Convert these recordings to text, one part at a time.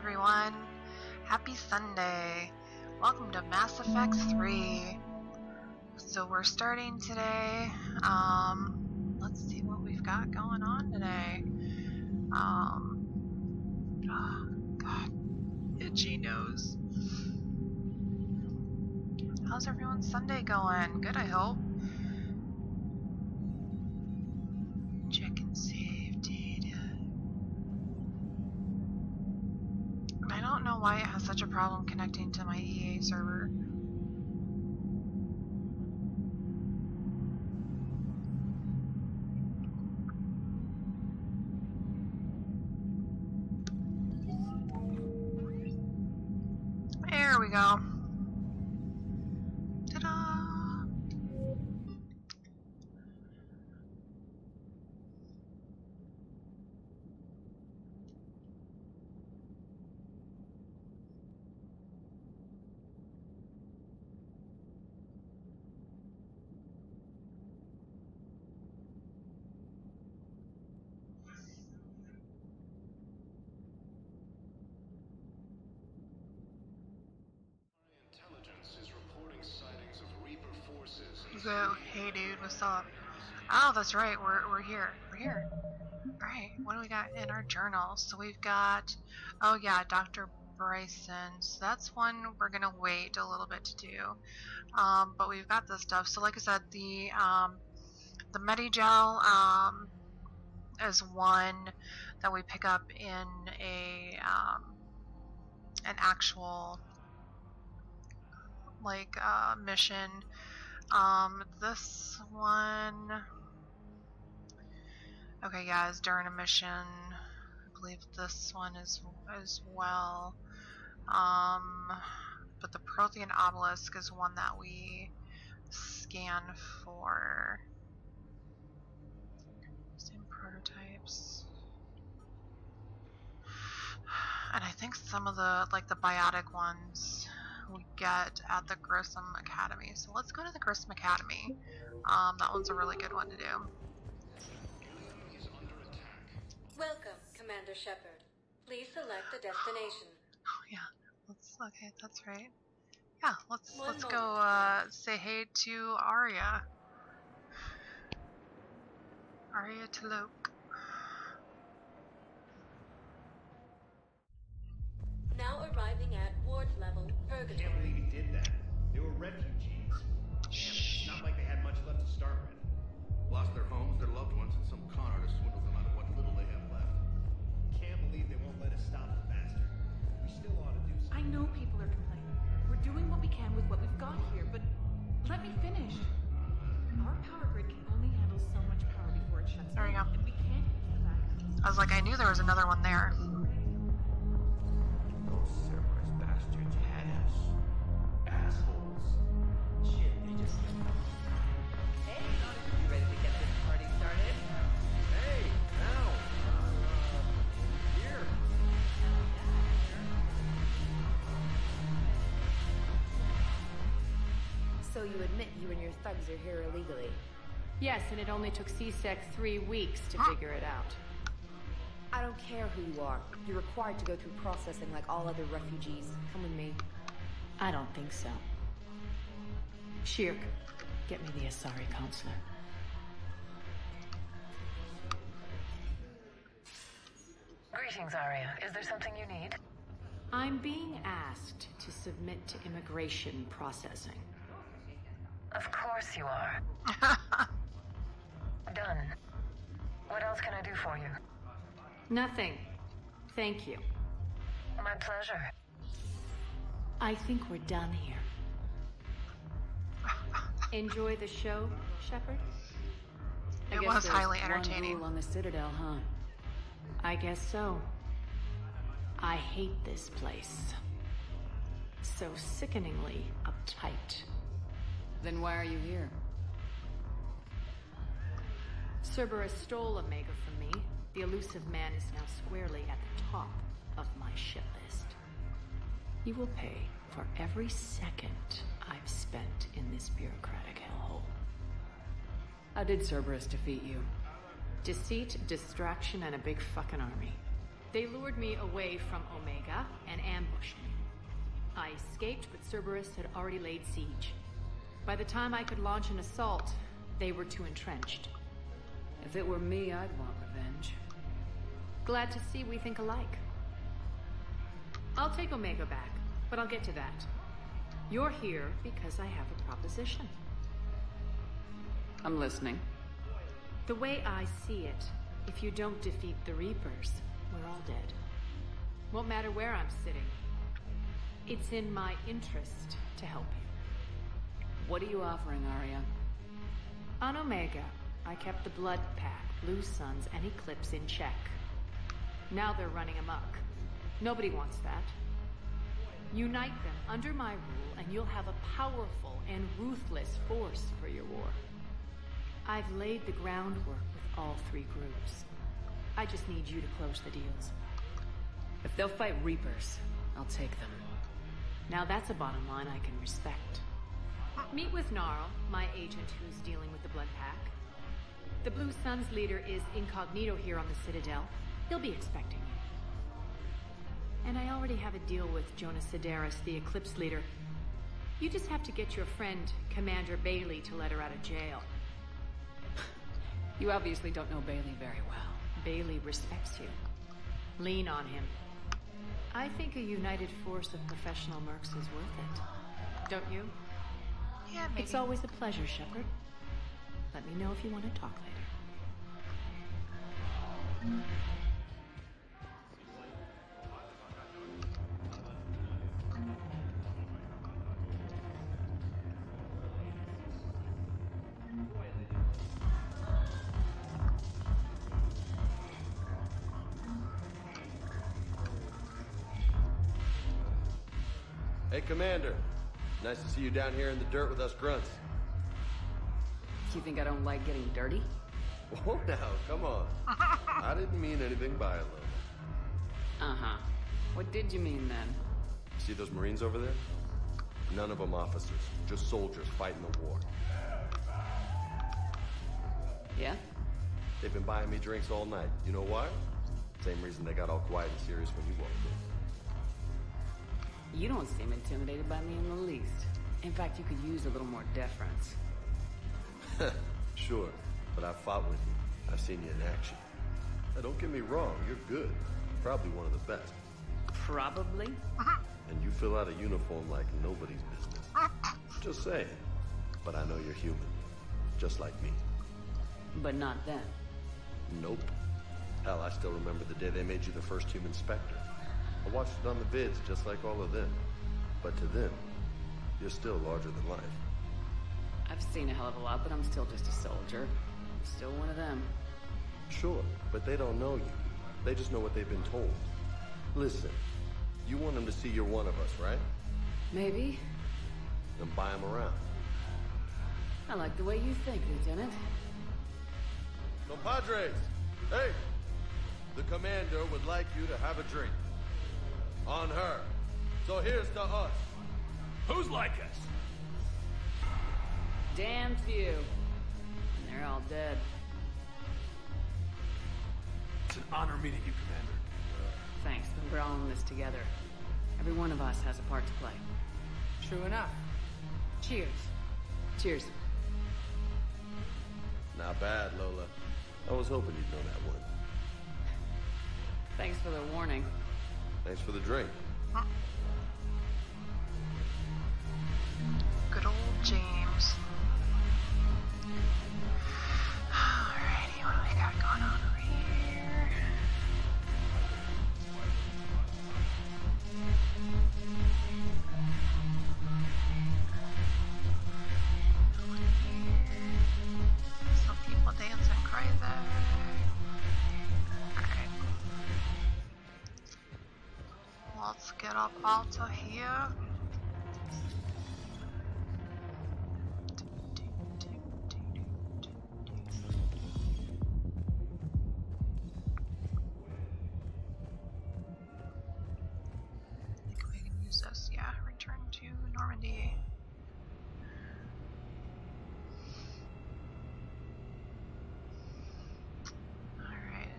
everyone. Happy Sunday. Welcome to Mass Effect 3. So we're starting today. Let's see what we've got going on today. Oh, God. Itchy nose. How's everyone's Sunday going? Good, I hope. Check and save data. I don't know why it has such a problem connecting to my EA server. There we go. Ta-da! Go, hey dude, what's up? Oh, that's right, we're here. We're here. Alright, what do we got in our journals? So we've got, oh yeah, Dr. Bryson. So that's one we're gonna wait a little bit to do. But we've got this stuff. So like I said, the Medigel is one that we pick up in a an actual like mission. This one, okay, yeah, is during a mission. I believe this one is as well. But the Prothean Obelisk is one that we scan for. Same prototypes. And I think some of the, like the biotic ones we get at the Grissom Academy. So let's go to the Grissom Academy. That one's a really good one to do. Welcome, Commander Shepard. Please select a destination. Oh yeah, okay, that's right. Yeah, let's go say hey to Aria. Aria T'Loak. Now arriving at ward level I Purgatory. can't believe he did that. They were refugees. Damn, it's not like they had much left to start with. Lost their homes, their loved ones, and some con artist swindled them out of what little they have left. Can't believe they won't let us stop the bastard. We still ought to do something. I know people are complaining. We're doing what we can with what we've got here, but let me finish. Our power grid can only handle so much power before it shuts There we down, go. and we can't use the backups. I was like, I knew there was another one there. Those Cerberus bastards had us. Assholes. Shit, they just... Hey, you ready to get this party started? Hey, now! Here! So you admit you and your thugs are here illegally? Yes, and it only took CSEC 3 weeks to figure it out. I don't care who you are. You're required to go through processing like all other refugees. Come with me. I don't think so. Shirk, get me the Asari counselor. Greetings, Aria. Is there something you need? I'm being asked to submit to immigration processing. Of course you are. Done. What else can I do for you? Nothing. Thank you. My pleasure. I think we're done here. Enjoy the show, Shepard? It was highly entertaining. On the Citadel, huh? I guess so. I hate this place. So sickeningly uptight. Then why are you here? Cerberus stole Omega from me. The elusive man is now squarely at the top of my shit list. You will pay for every second I've spent in this bureaucratic hellhole. How did Cerberus defeat you? Deceit, distraction, and a big fucking army. They lured me away from Omega and ambushed me. I escaped, but Cerberus had already laid siege. By the time I could launch an assault, they were too entrenched. If it were me, I'd want revenge. Glad to see we think alike. I'll take Omega back, but I'll get to that. You're here because I have a proposition. I'm listening. The way I see it, if you don't defeat the Reapers, we're all dead. Won't matter where I'm sitting. It's in my interest to help you. What are you offering, Arya? On Omega, I kept the Blood Pack, Blue Suns, and Eclipse in check. Now they're running amok. Nobody wants that. Unite them under my rule, and you'll have a powerful and ruthless force for your war. I've laid the groundwork with all three groups. I just need you to close the deals. If they'll fight Reapers, I'll take them. Now that's a bottom line I can respect. Meet with Gnarl, my agent who's dealing with the Blood Pack. The Blue Suns leader is incognito here on the Citadel. He'll be expecting you. And I already have a deal with Jonas Sidaris, the Eclipse leader. You just have to get your friend, Commander Bailey, to let her out of jail. You obviously don't know Bailey very well. Bailey respects you. Lean on him. I think a united force of professional mercs is worth it. Don't you? Yeah, maybe. It's always a pleasure, Shepard. Let me know if you want to talk later. Hey, Commander. Nice to see you down here in the dirt with us grunts. You think I don't like getting dirty? Whoa, now, come on. I didn't mean anything by it, Lola. Uh-huh. What did you mean, then? See those Marines over there? None of them officers, just soldiers fighting the war. Yeah? They've been buying me drinks all night. You know why? Same reason they got all quiet and serious when you walked in. You don't seem intimidated by me in the least. In fact, you could use a little more deference. Sure, but I've fought with you. I've seen you in action. Now, don't get me wrong, you're good. Probably one of the best. Probably? And you fill out a uniform like nobody's business. Just saying. But I know you're human. Just like me. But not then. Nope. Hell, I still remember the day they made you the first human Spectre. I watched it on the vids, just like all of them. But to them, you're still larger than life. I've seen a hell of a lot, but I'm still just a soldier. I'm still one of them. Sure, but they don't know you. They just know what they've been told. Listen, you want them to see you're one of us, right? Maybe. Then buy them around. I like the way you think, Lieutenant. Compadres! Hey! The commander would like you to have a drink. On her. So here's to us. Who's like us? Damn few. And they're all dead. It's an honor meeting you, Commander. Thanks, but we're all in this together. Every one of us has a part to play. True enough. Cheers. Cheers. Not bad, Lola. I was hoping you'd know that one. Thanks for the warning. Thanks for the drink. Good old James. Alrighty, what do we got going on over here? Some people dancing crazy. Alright. Let's get up out of here. I think we can use this, yeah. Return to Normandy. Alright.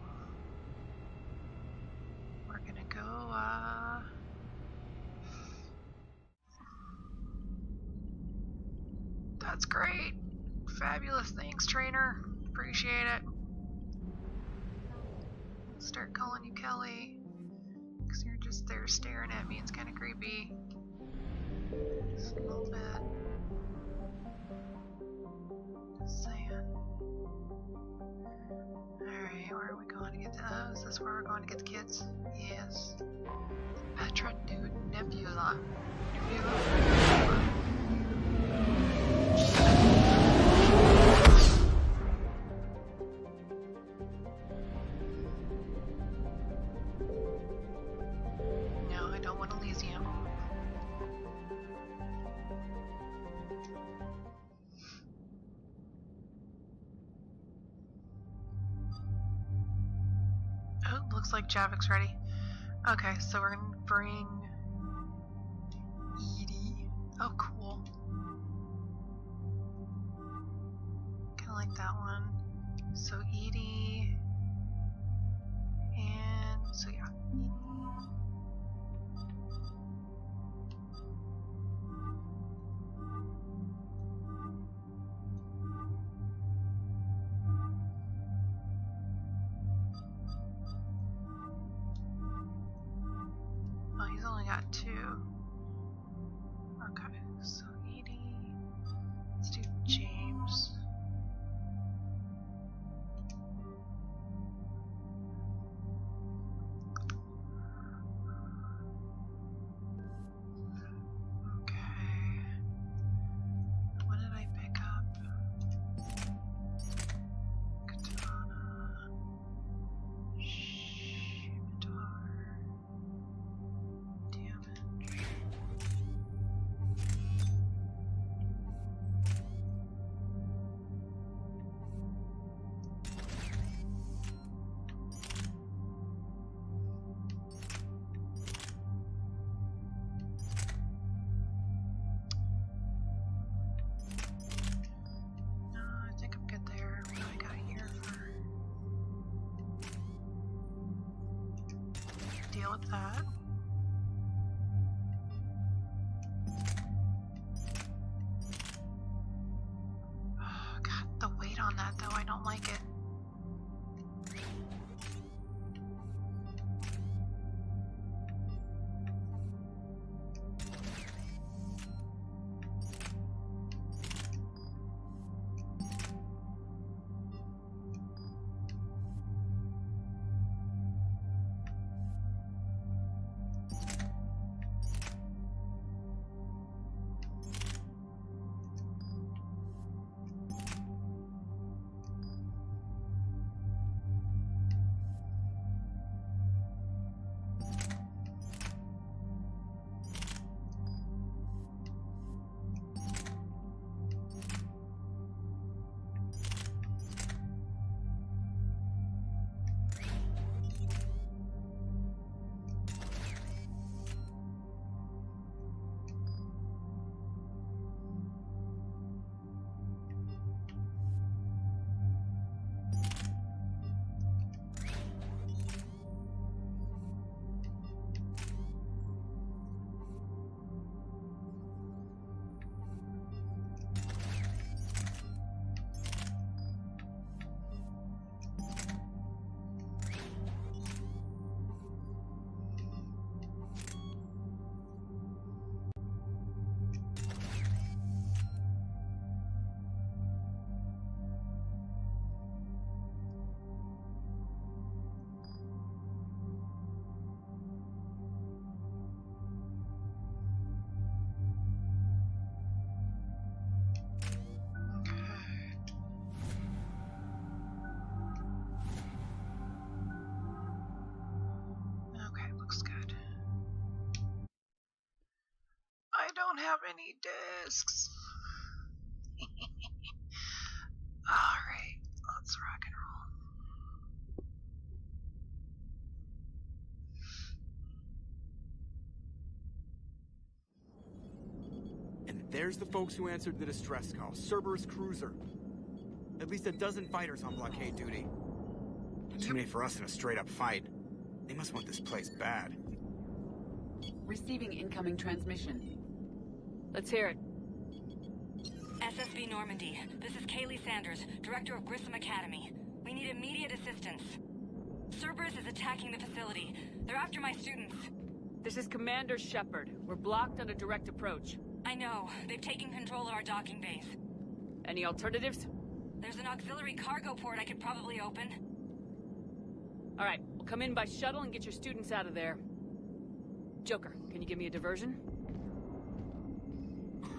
That's great. Fabulous. Thanks, trainer. Appreciate it. Start calling you Kelly. Because you're just there staring at me. It's kind of creepy. Just a little bit. Just saying. Alright, where are we going to get the... Oh, is this where we're going to get the kids? Yes. Petra Nebula. No, I don't want Elysium. Oh, looks like Javik's ready. Okay, so we're gonna bring Edie. Oh, cool. Kinda like that one. So Edie, and so yeah, Edie. Oh, he's only got 2. Okay, so Edie. Let's do James. Okay. What did I pick up? Katana. Scimitar. Damage. No, I think I'm good there. What do I got here for deal with that? Oh, God, the weight on that though, I don't like it. Okay, looks good. I don't have any discs. Alright, let's rock and roll. And there's the folks who answered the distress call. Cerberus cruiser. At least a dozen fighters on blockade duty. Too many for us in a straight-up fight. They must want this place bad. Receiving incoming transmission. Let's hear it. SSB Normandy. This is Kaylee Sanders, Director of Grissom Academy. We need immediate assistance. Cerberus is attacking the facility. They're after my students. This is Commander Shepard. We're blocked on a direct approach. I know. They've taken control of our docking base. Any alternatives? There's an auxiliary cargo port I could probably open. Alright, we'll come in by shuttle and get your students out of there. Joker, can you give me a diversion?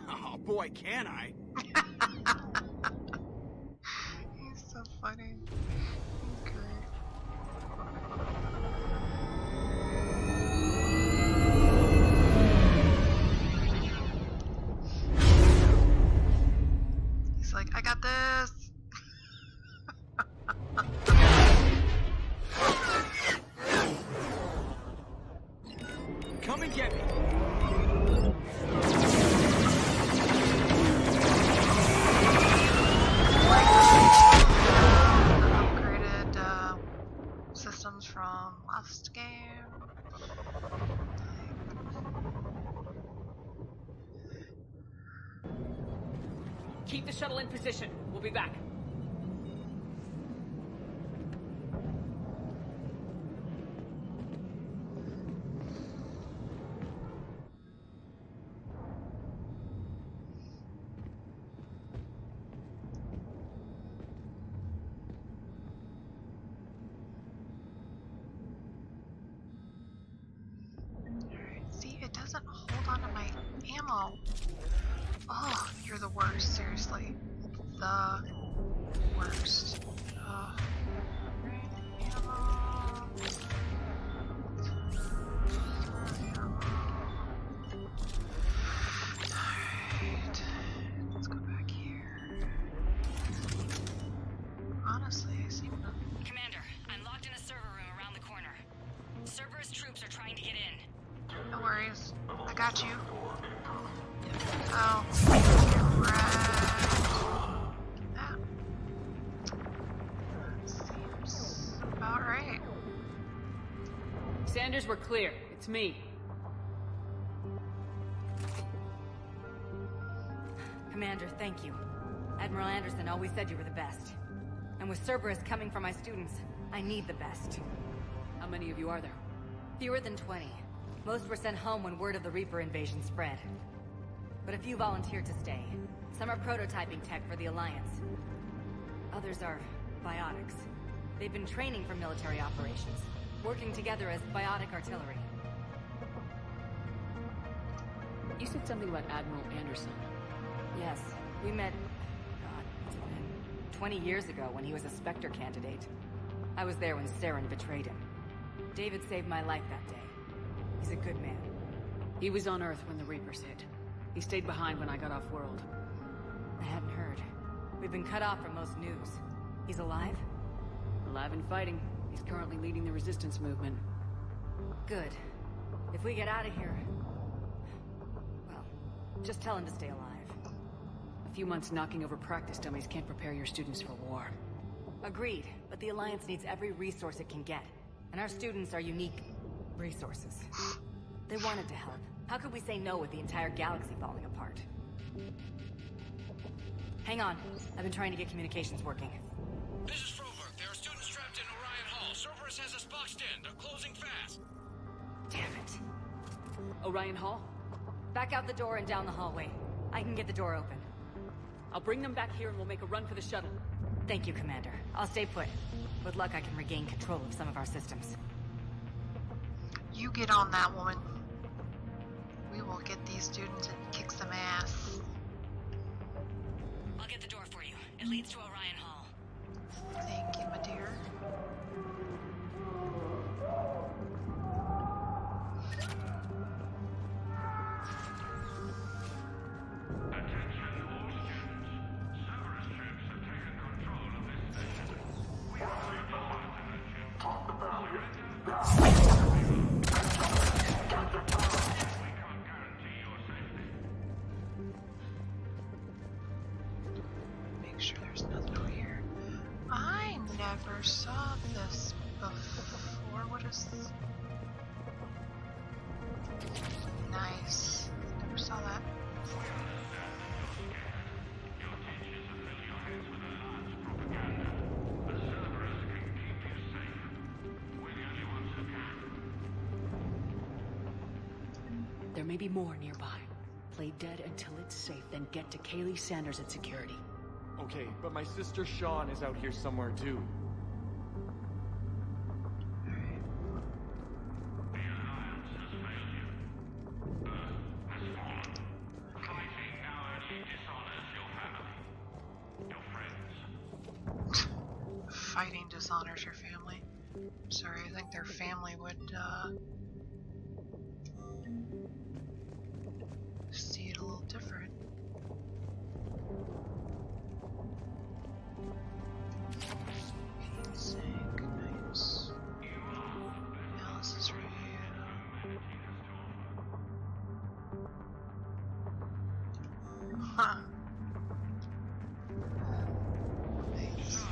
Oh boy, can I? He's so funny. He's great. He's like, I got this. Come and get me. Upgraded systems from last game. Keep the shuttle in position. We'll be back. See, it doesn't hold on to my ammo. Oh, you're the worst, seriously. The worst. Ammo. Alright. Let's go back here. Honestly, I seem to... Commander, I'm locked in a server room around the corner. Cerberus troops are trying to get in. No worries. I got you. Oh, get wrecked. That seems about right. Sanders, we're clear. It's me. Commander, thank you. Admiral Anderson always said you were the best. And with Cerberus coming for my students, I need the best. How many of you are there? Fewer than 20. Most were sent home when word of the Reaper invasion spread. But a few volunteered to stay. Some are prototyping tech for the Alliance. Others are biotics. They've been training for military operations, working together as biotic artillery. You said something about Admiral Anderson. Yes, we met... God, what's it been? 20 years ago when he was a Spectre candidate. I was there when Saren betrayed him. David saved my life that day. He's a good man. He was on Earth when the Reapers hit. He stayed behind when I got off-world. I hadn't heard. We've been cut off from most news. He's alive? Alive and fighting. He's currently leading the resistance movement. Good. If we get out of here... well, just tell him to stay alive. A few months knocking over practice dummies can't prepare your students for war. Agreed, but the Alliance needs every resource it can get. And our students are unique resources. They wanted to help. How could we say no with the entire galaxy falling apart? Hang on. I've been trying to get communications working. This is Froberg. There are students trapped in Orion Hall. Cerberus has us boxed in. They're closing fast. Damn it. Orion Hall? Back out the door and down the hallway. I can get the door open. I'll bring them back here and we'll make a run for the shuttle. Thank you, Commander. I'll stay put. With luck, I can regain control of some of our systems. You get on that, woman. We will get these students and kick some ass. I'll get the door for you. It leads to Orion Hall. Thank you, my dear. Make sure there's nothing over here. I never saw this before. What is this? Nice. Never saw that. may be more nearby. Play dead until it's safe, then get to Kaylee Sanders at security. Okay, but my sister Sean is out here somewhere too. Fighting dishonors your family. Sorry, I think their family would see it a little different. Heatsink, nice. Alice is right here. Huh. Nice.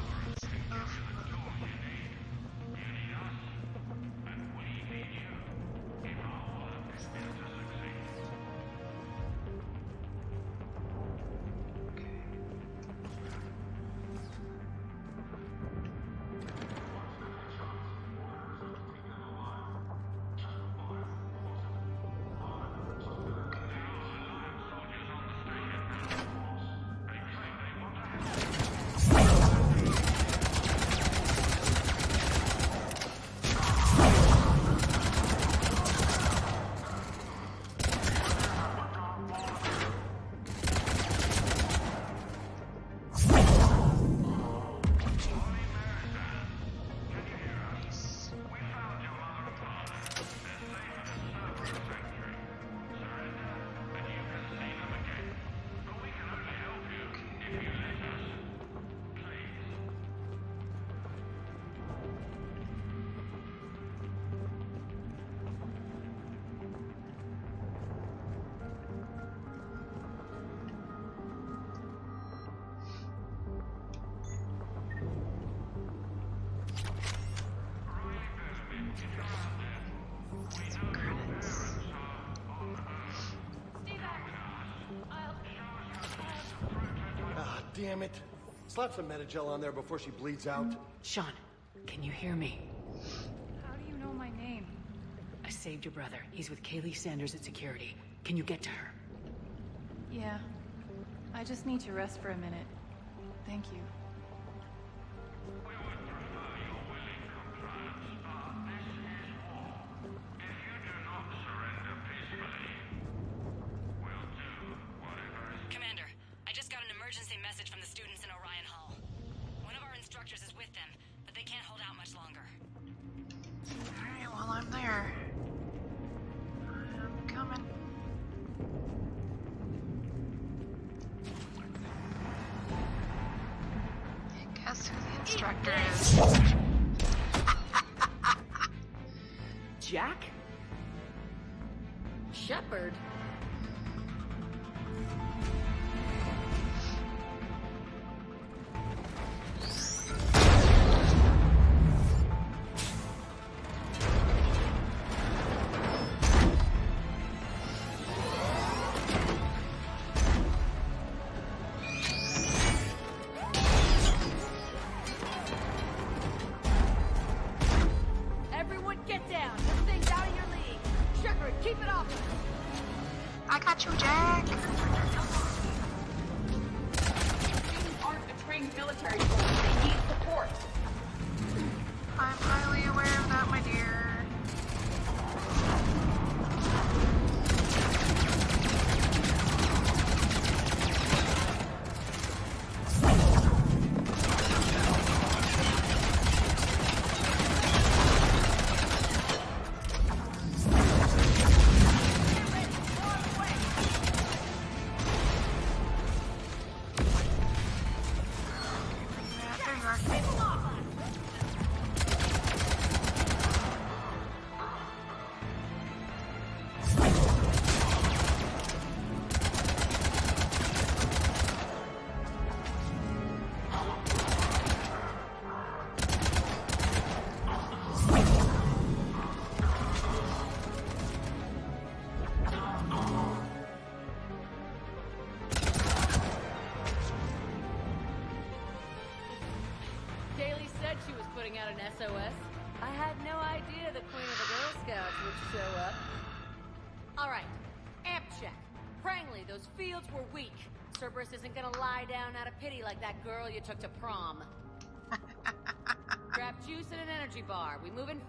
Damn it. Slap some Metagel on there before she bleeds out. Sean, can you hear me? How do you know my name? I saved your brother. He's with Kaylee Sanders at security. Can you get to her? Yeah. I just need to rest for a minute. Thank you. Commander, I just got an emergency message from the students in Orion Hall. One of our instructors is with them, but they can't hold out much longer. Alright, well, I'm there. I'm coming. Guess who the instructor is? Jack? Shepard? Everyone get down! This thing's out of your league! Shepard, keep it off! I got you, Jack! These aren't a trained military force. They need support. I'm highly aware of that, my dear. Kaylee said she was putting out an SOS. I had no idea the Queen of the Girl Scouts would show up. All right, Amp check. Prangley, those fields were weak. Cerberus isn't gonna lie down out of pity like that girl you took to prom. Grab juice and an energy bar. We move in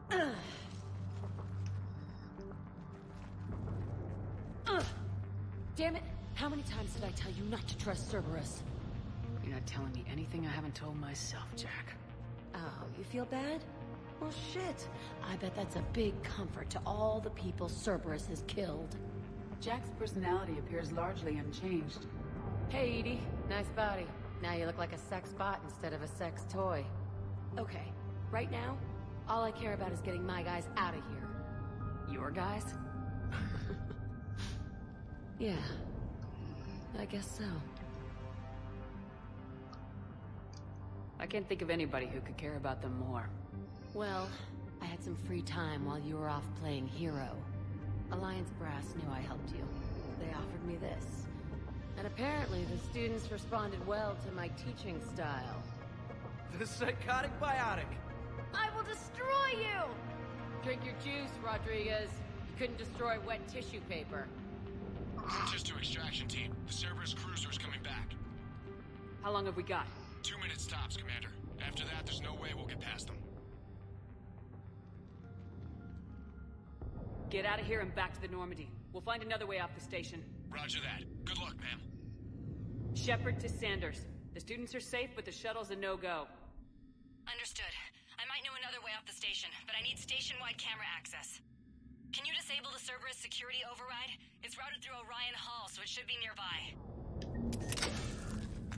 5. Damn it! How many times did I tell you not to trust Cerberus? You're not telling me anything I haven't told myself, Jack. Oh, you feel bad? Well, shit. I bet that's a big comfort to all the people Cerberus has killed. Jack's personality appears largely unchanged. Hey, Edie. Nice body. Now you look like a sex bot instead of a sex toy. Okay, right now, all I care about is getting my guys out of here. Your guys? Yeah, I guess so. I can't think of anybody who could care about them more. Well, I had some free time while you were off playing hero. Alliance Brass knew I helped you. They offered me this. And apparently the students responded well to my teaching style. The psychotic biotic! I will destroy you! Drink your juice, Rodriguez. You couldn't destroy wet tissue paper. Just to extraction team. The Cerberus cruiser is coming back. How long have we got? 2 minutes tops, Commander. After that, there's no way we'll get past them. Get out of here and back to the Normandy. We'll find another way off the station. Roger that. Good luck, ma'am. Shepard to Sanders. The students are safe, but the shuttle's a no-go. Understood. I might know another way off the station, but I need station-wide camera access. Can you disable the Cerberus security override? It's routed through Orion Hall, so it should be nearby.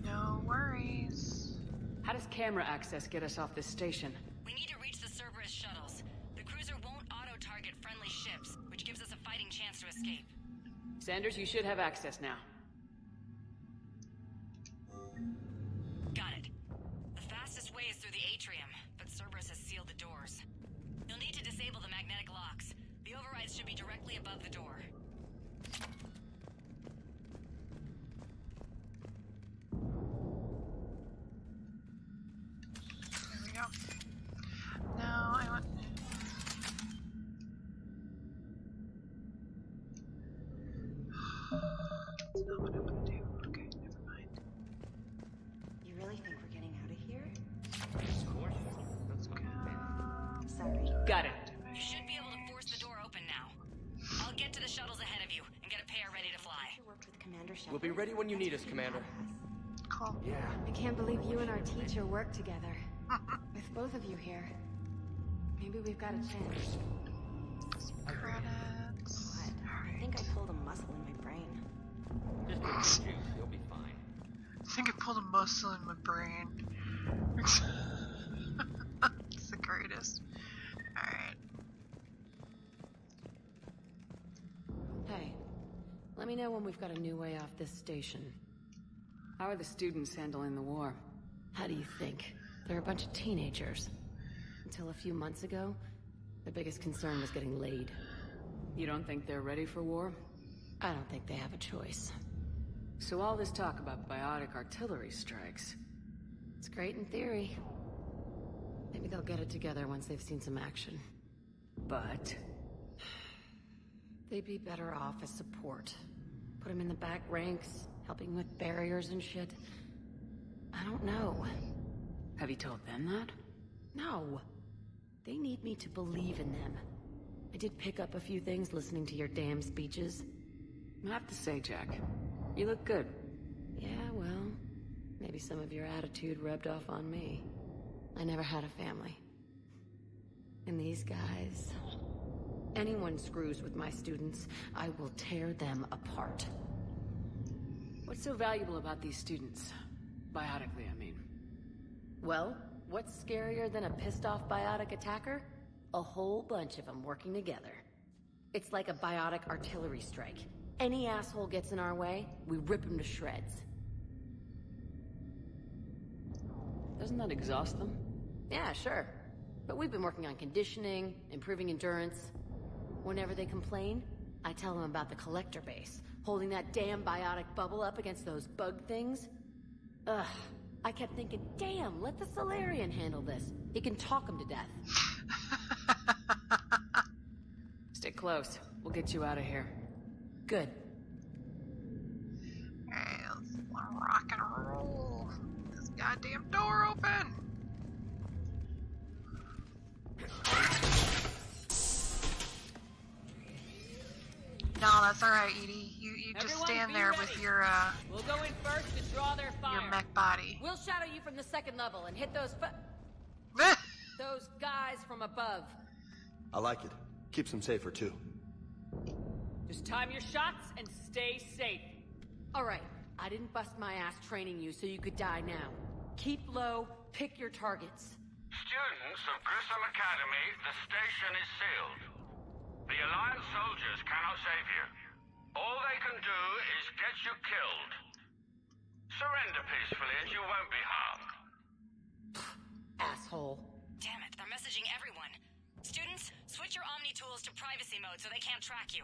No worries. How does camera access get us off this station? We need to reach the Cerberus shuttles. The cruiser won't auto-target friendly ships, which gives us a fighting chance to escape. Sanders, you should have access now. Got it. The fastest way is through the atrium, but Cerberus has sealed the doors. You'll need to disable the magnetic locks. The overrides should be directly above the door. There we go. Now I want... That's not what I want to do. Okay, never mind. You really think we're getting out of here? Of course. Let's go. Sorry. Got it. You should be able to force the door open now. I'll get to the shuttles ahead of you and get a pair ready to fly. Worked with Commander Shepard. We'll be ready when you need us, Commander. Cool. Yeah. I can't believe you and our teacher work together. With both of you here. Maybe we've got a chance. Credits. What? I think I pulled a muscle in my brain. Just give me juice, you'll be fine. I think I pulled a muscle in my brain. It's the greatest. Alright. Hey, let me know when we've got a new way off this station. How are the students handling the war? How do you think? They're a bunch of teenagers. Until a few months ago, their biggest concern was getting laid. You don't think they're ready for war? I don't think they have a choice. So all this talk about biotic artillery strikes... It's great in theory. Maybe they'll get it together once they've seen some action. But... They'd be better off as support. Put them in the back ranks, helping with barriers and shit. I don't know. Have you told them that? No. They need me to believe in them. I did pick up a few things listening to your damn speeches. I have to say, Jack, you look good. Yeah, well, maybe some of your attitude rubbed off on me. I never had a family. And these guys... Anyone screws with my students, I will tear them apart. What's so valuable about these students? Biotically, I mean. Well, what's scarier than a pissed-off biotic attacker? A whole bunch of them working together. It's like a biotic artillery strike. Any asshole gets in our way, we rip him to shreds. Doesn't that exhaust them? Yeah, sure. But we've been working on conditioning, improving endurance. Whenever they complain, I tell them about the collector base, holding that damn biotic bubble up against those bug things. Ugh. I kept thinking, damn, let the Solarian handle this. He can talk them to death. Stay close. We'll get you out of here. Good. Alright, let's rock and roll. This goddamn door open! No, that's alright, Edie. You just Everyone stand be there ready. with your, We'll go in first and draw their fire. your mech body. We'll shadow you from the second level and hit those those guys from above. I like it. Keeps them safer, too. Just time your shots and stay safe. All right, I didn't bust my ass training you so you could die now. Keep low, pick your targets. Students of Grissom Academy, the station is sealed. The Alliance soldiers cannot save you. All they can do is get you killed. Surrender peacefully and you won't be harmed. Asshole. Damn it, they're messaging everyone. Students, switch your Omni tools to privacy mode so they can't track you.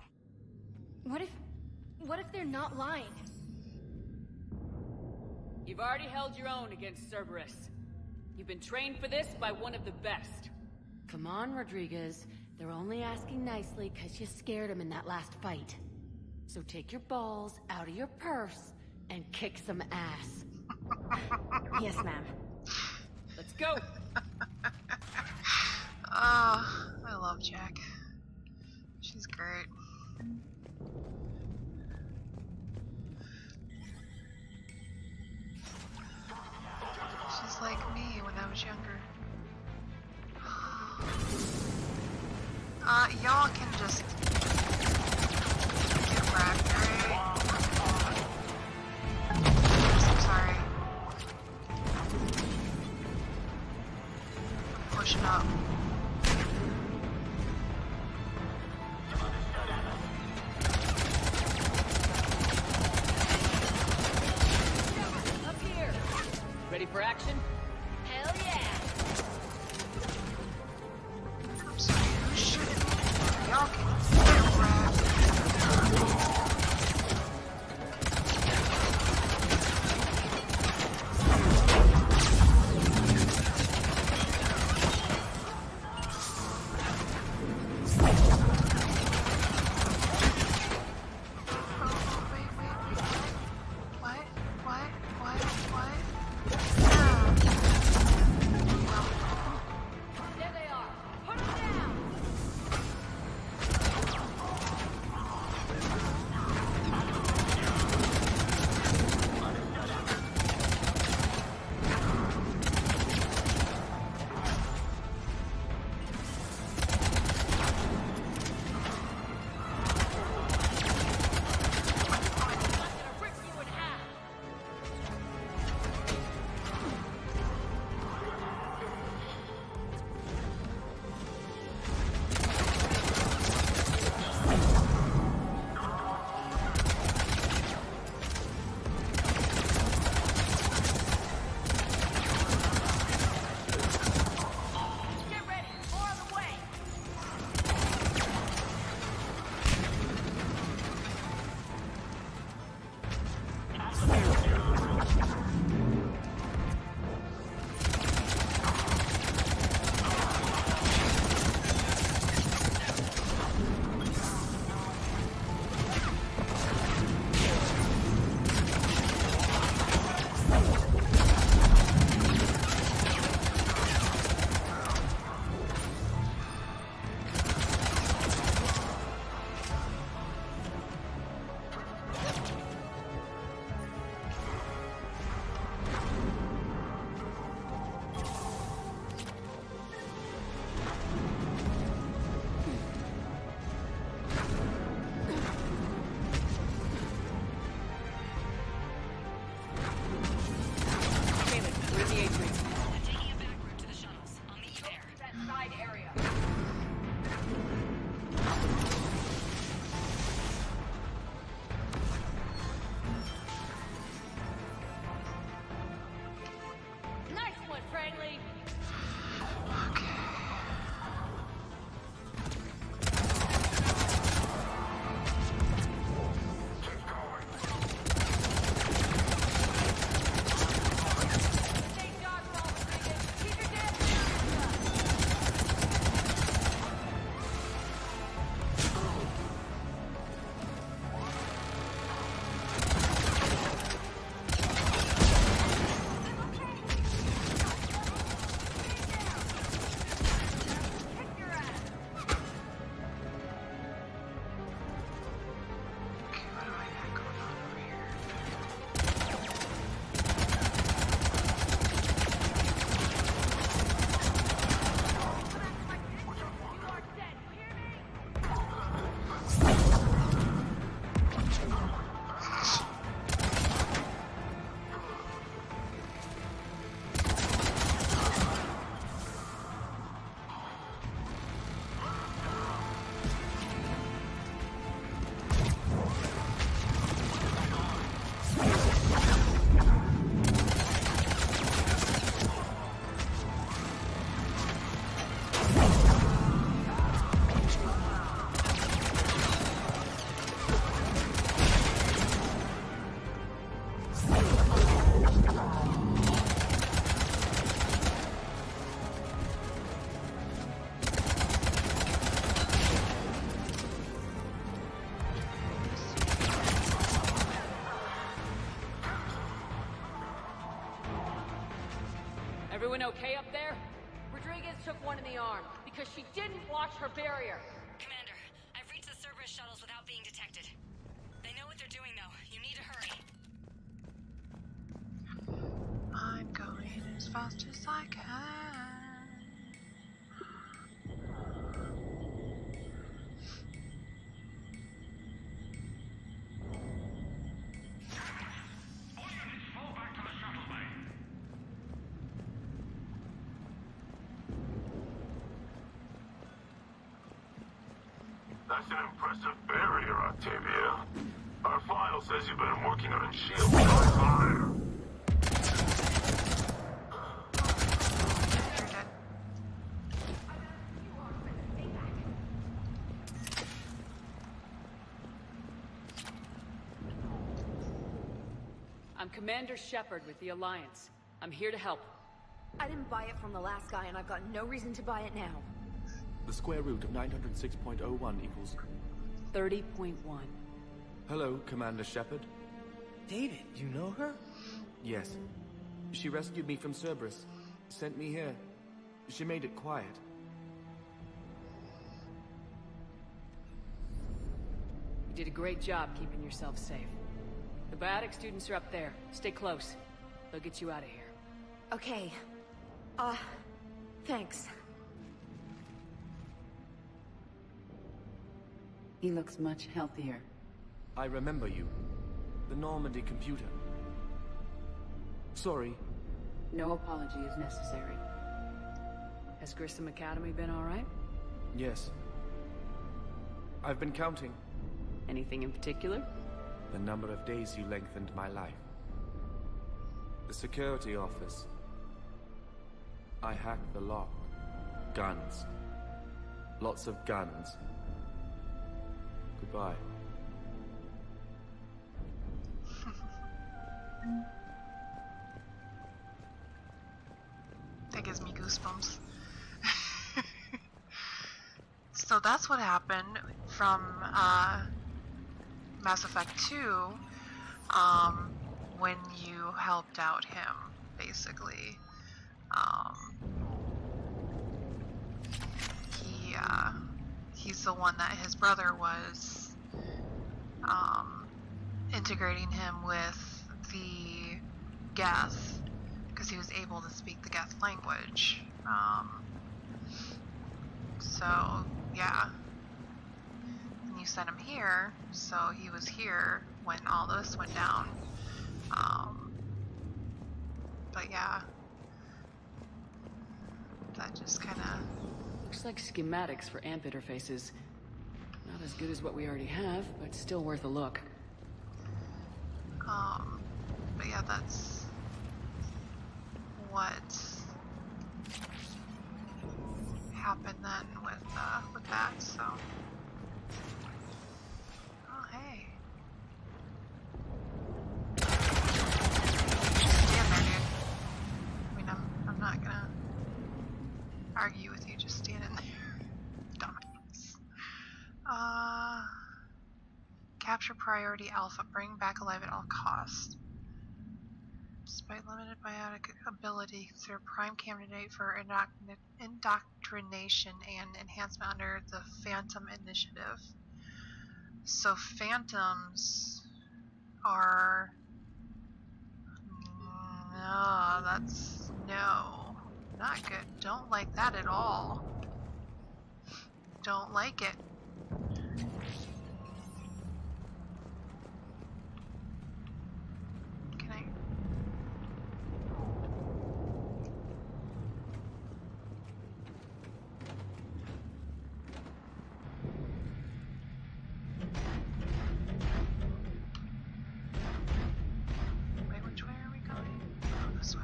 What if they're not lying? You've already held your own against Cerberus. You've been trained for this by one of the best. Come on, Rodriguez. They're only asking nicely because you scared them in that last fight. So take your balls out of your purse and kick some ass. Yes, ma'am. Let's go! Oh, I love Jack. She's great. She's like me when I was younger. Y'all can just get wrecked, right? I'm sorry. I'm pushing up. Up here! Ready for action? Hell yeah! I'm sorry, who's shooting me? Y'all can get wrecked. There they are! Put them down! Everyone okay up there? Rodriguez took one in the arm because she didn't watch her barrier. Commander, I've reached the Cerberus shuttles without being detected. They know what they're doing, though. You need to hurry. I'm going as fast as I can. That's an impressive barrier, Octavia. Our file says you've been working on shields on fire. I'm Commander Shepard with the Alliance. I'm here to help. I didn't buy it from the last guy, and I've got no reason to buy it now. The square root of 906.01 equals... 30.1. Hello, Commander Shepard. David, you know her? Yes. She rescued me from Cerberus. Sent me here. She made it quiet. You did a great job keeping yourself safe. The biotic students are up there. Stay close. They'll get you out of here. Okay. Thanks. He looks much healthier. I remember you. The Normandy computer. Sorry. No apology is necessary. Has Grissom Academy been all right? Yes. I've been counting. Anything in particular? The number of days you lengthened my life. The security office. I hacked the lock. Guns. Lots of guns. Goodbye. That gives me goosebumps. So that's what happened from Mass Effect 2 when you helped out him, basically. He's the one that his brother was integrating him with the Geth, because he was able to speak the Geth language. So, yeah. And you sent him here, so he was here when all this went down. But yeah. That just kinda... Looks like schematics for AMP interfaces. Not as good as what we already have, but still worth a look. But yeah, that's what happened then with that, so. Oh, hey. Stand there, dude. I mean, I'm not gonna argue with you, just stand in there. Dumbass. Capture priority Alpha. Bring back alive at all costs. Despite limited biotic ability, consider prime candidate for indoctrination and enhancement under the Phantom Initiative. So Phantoms are... No, that's... No. Not good. Don't like that at all. Don't like it. Can I... Wait, which way are we going? Oh, this way.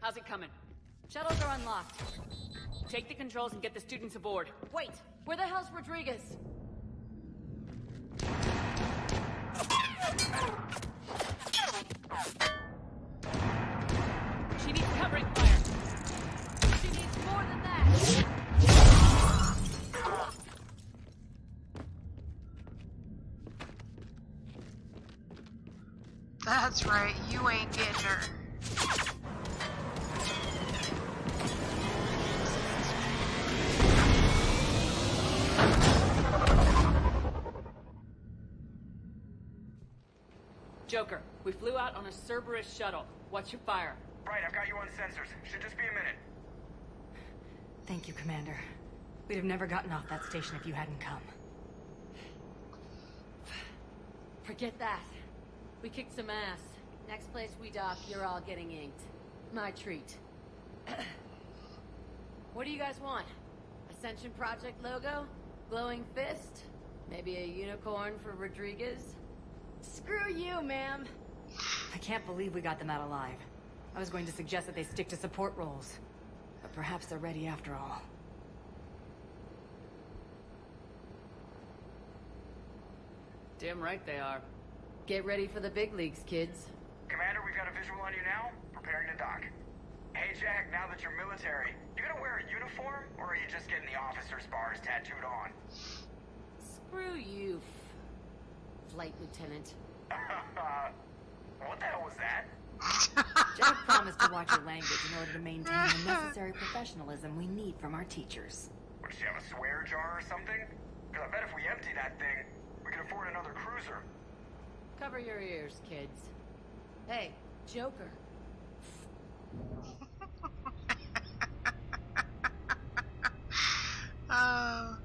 How's it coming? Shuttles are unlocked. Take the controls and get the students aboard. Wait! Where the hell's Rodriguez? She needs covering fire. She needs more than that. That's right, you ain't getting her. Joker, we flew out on a Cerberus shuttle. What's your fire? Right, I've got you on sensors. Should just be a minute. Thank you, Commander. We'd have never gotten off that station if you hadn't come. Forget that. We kicked some ass. Next place we dock, you're all getting inked. My treat. What do you guys want? Ascension Project logo? Glowing fist? Maybe a unicorn for Rodriguez? Screw you, ma'am. I can't believe we got them out alive. I was going to suggest that they stick to support roles. But perhaps they're ready after all. Damn right they are. Get ready for the big leagues, kids. Commander, we've got a visual on you now. Preparing to dock. Hey, Jack, now that you're military, you gonna wear a uniform? Or are you just getting the officer's bars tattooed on? Screw you, Flight Lieutenant. What the hell was that? Jack promised to watch your language in order to maintain the necessary professionalism we need from our teachers. What, does she have a swear jar or something? Because I bet if we empty that thing, we can afford another cruiser. Cover your ears, kids. Hey, Joker. Oh.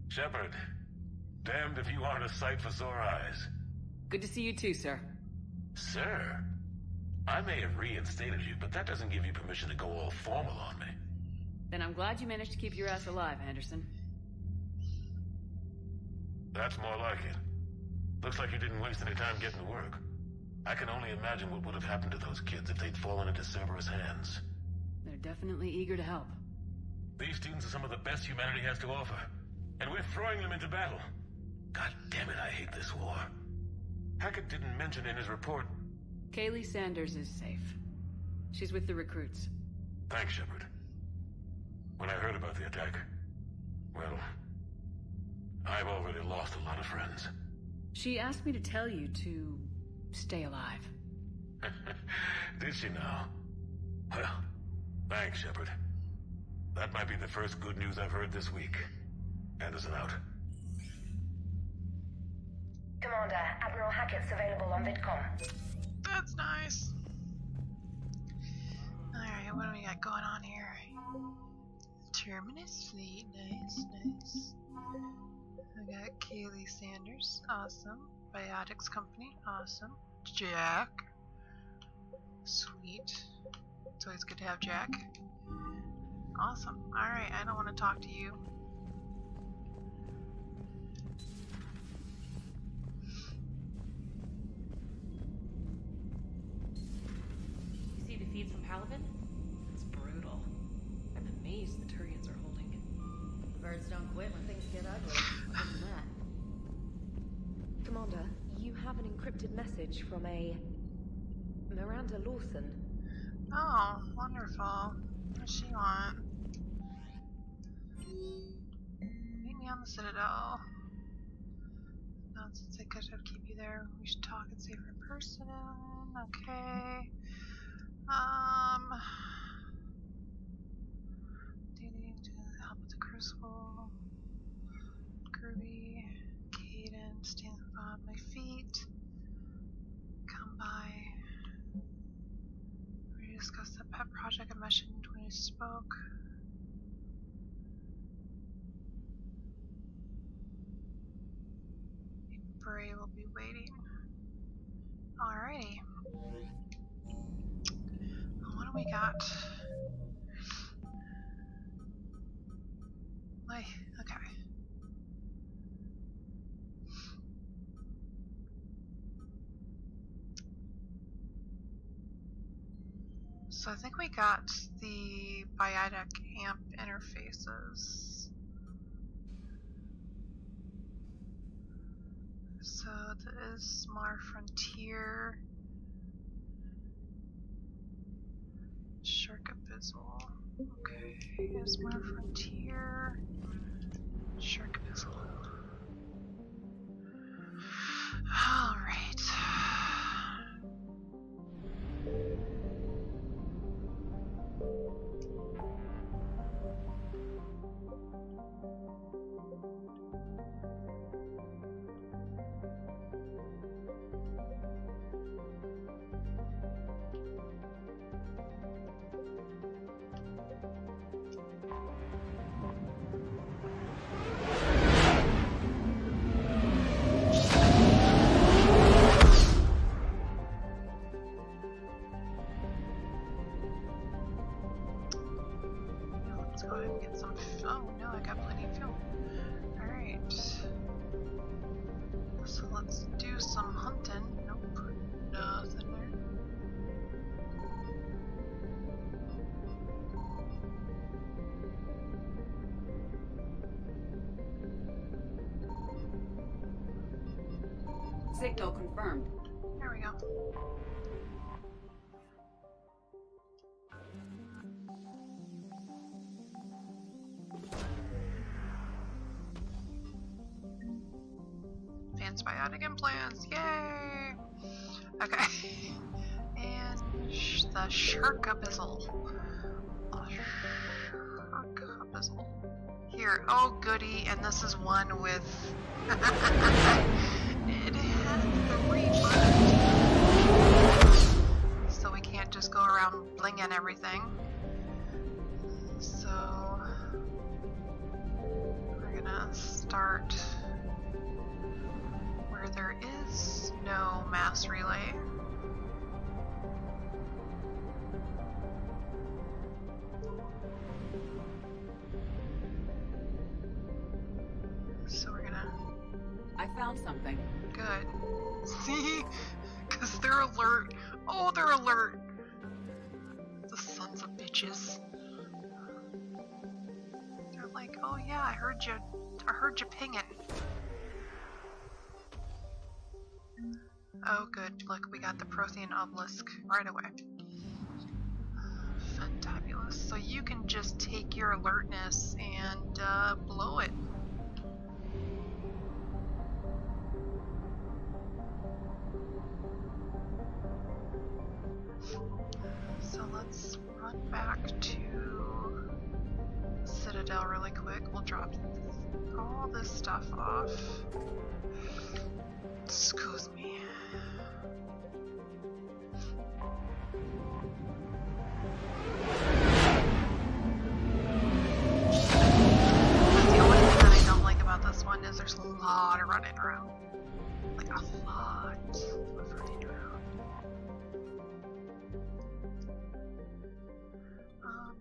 Shepard, damned if you aren't a sight for sore eyes. Good to see you too, sir. Sir? I may have reinstated you, but that doesn't give you permission to go all formal on me. Then I'm glad you managed to keep your ass alive, Anderson. That's more like it. Looks like you didn't waste any time getting to work. I can only imagine what would have happened to those kids if they'd fallen into Cerberus' hands. They're definitely eager to help. These students are some of the best humanity has to offer. And we're throwing them into battle. God damn it, I hate this war. Hackett didn't mention in his report... Kaylee Sanders is safe. She's with the recruits. Thanks, Shepard. When I heard about the attack... well... I've already lost a lot of friends. She asked me to tell you to... stay alive. Did she now? Well, thanks, Shepard. That might be the first good news I've heard this week. Anderson out. Commander, Admiral Hackett's available on VidCom. That's nice. Alright, what do we got going on here? Terminus fleet, nice. I got Kaylee Sanders, awesome. Biotics Company, awesome. Jack, sweet. It's always good to have Jack. Awesome. Alright, I don't want to talk to you. You see the feeds from Palaven? It's brutal. I'm amazed the Turians are holding. The birds don't quit when things get ugly. Other than that. Commander, you have an encrypted message from a Miranda Lawson. Oh, wonderful. What does she want? Meet me on the Citadel. Nonsense, I could have keep you there. We should talk and save her person. Okay. Dating to help with the crucible. Groovy. Caden stands on my feet. Come by. We discussed the pet project I mentioned when we spoke. Bray will be waiting. Alrighty. What do we got? Okay. So I think we got the Biotic AMP interfaces. So there is Mar Frontier, Sharkabizzle. Okay, here's Mar Frontier, Sharkabizzle. Alright. Signal confirmed. There we go. Advanced biotic implants, yay! Okay. And the Sharkabizzle. Sharkabizzle. Here, oh goody, and this is one with... It has 3 buttons, so we can't just go around blinging everything. So we're gonna start where there is no mass relay. So we're gonna... I found something. Good. See? Because they're alert. Oh, they're alert. The sons of bitches. They're like, oh yeah, I heard you pinging. Oh good, look, we got the Prothean obelisk right away. Fantabulous. So you can just take your alertness and blow it. So let's run back to Citadel really quick. We'll drop all this stuff off. Excuse me. The only thing that I don't like about this one is there's a lot of running around. Like a lot of running around.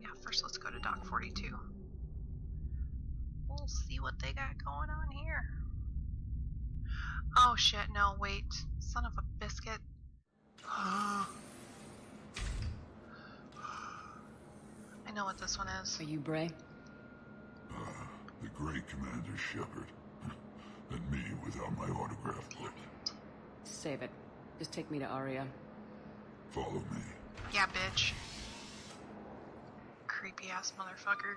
Yeah, first let's go to Dock 42. We'll see what they got going on here. Oh shit, no, wait. Son of a biscuit. I know what this one is. Are you Bray? The great Commander Shepard. And me without my autograph book. Save it. Just take me to Aria. Follow me. Yeah, bitch. Creepy ass motherfucker.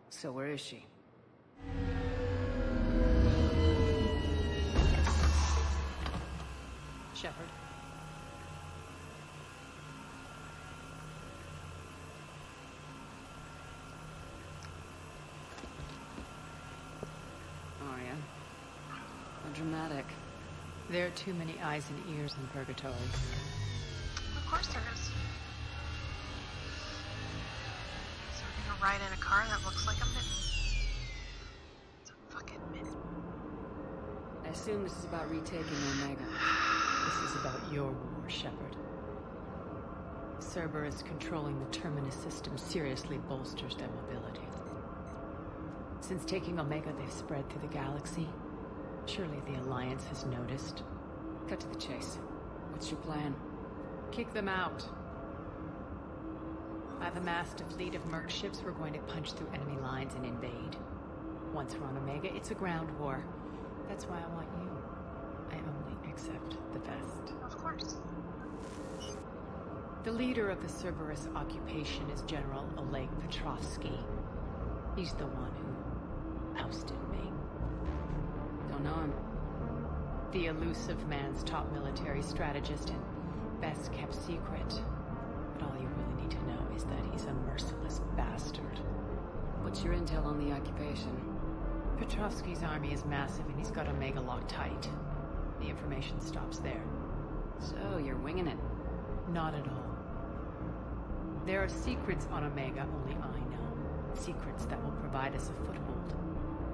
So where is she? Shepard. Aria. How dramatic. There are too many eyes and ears in Purgatory. Of course there is. So we're gonna ride in a car that looks like a mitten. It's a fucking mitten. I assume this is about retaking Omega. This is about your war, Shepard. Cerberus controlling the Terminus system seriously bolsters their mobility. Since taking Omega, they've spread through the galaxy. Surely the Alliance has noticed. Cut to the chase. What's your plan? Kick them out. I've amassed a fleet of merc ships. We're going to punch through enemy lines and invade. Once we're on Omega, it's a ground war. That's why I want you. I only accept the best. Of course. The leader of the Cerberus occupation is General Oleg Petrovsky. He's the one who ousted me. Don't know him. The elusive man's top military strategist and best kept secret. But all you really need to know is that he's a merciless bastard. What's your intel on the occupation? Petrovsky's army is massive and he's got Omega locked tight. The information stops there. So, you're winging it? Not at all. There are secrets on Omega only I know. Secrets that will provide us a foothold.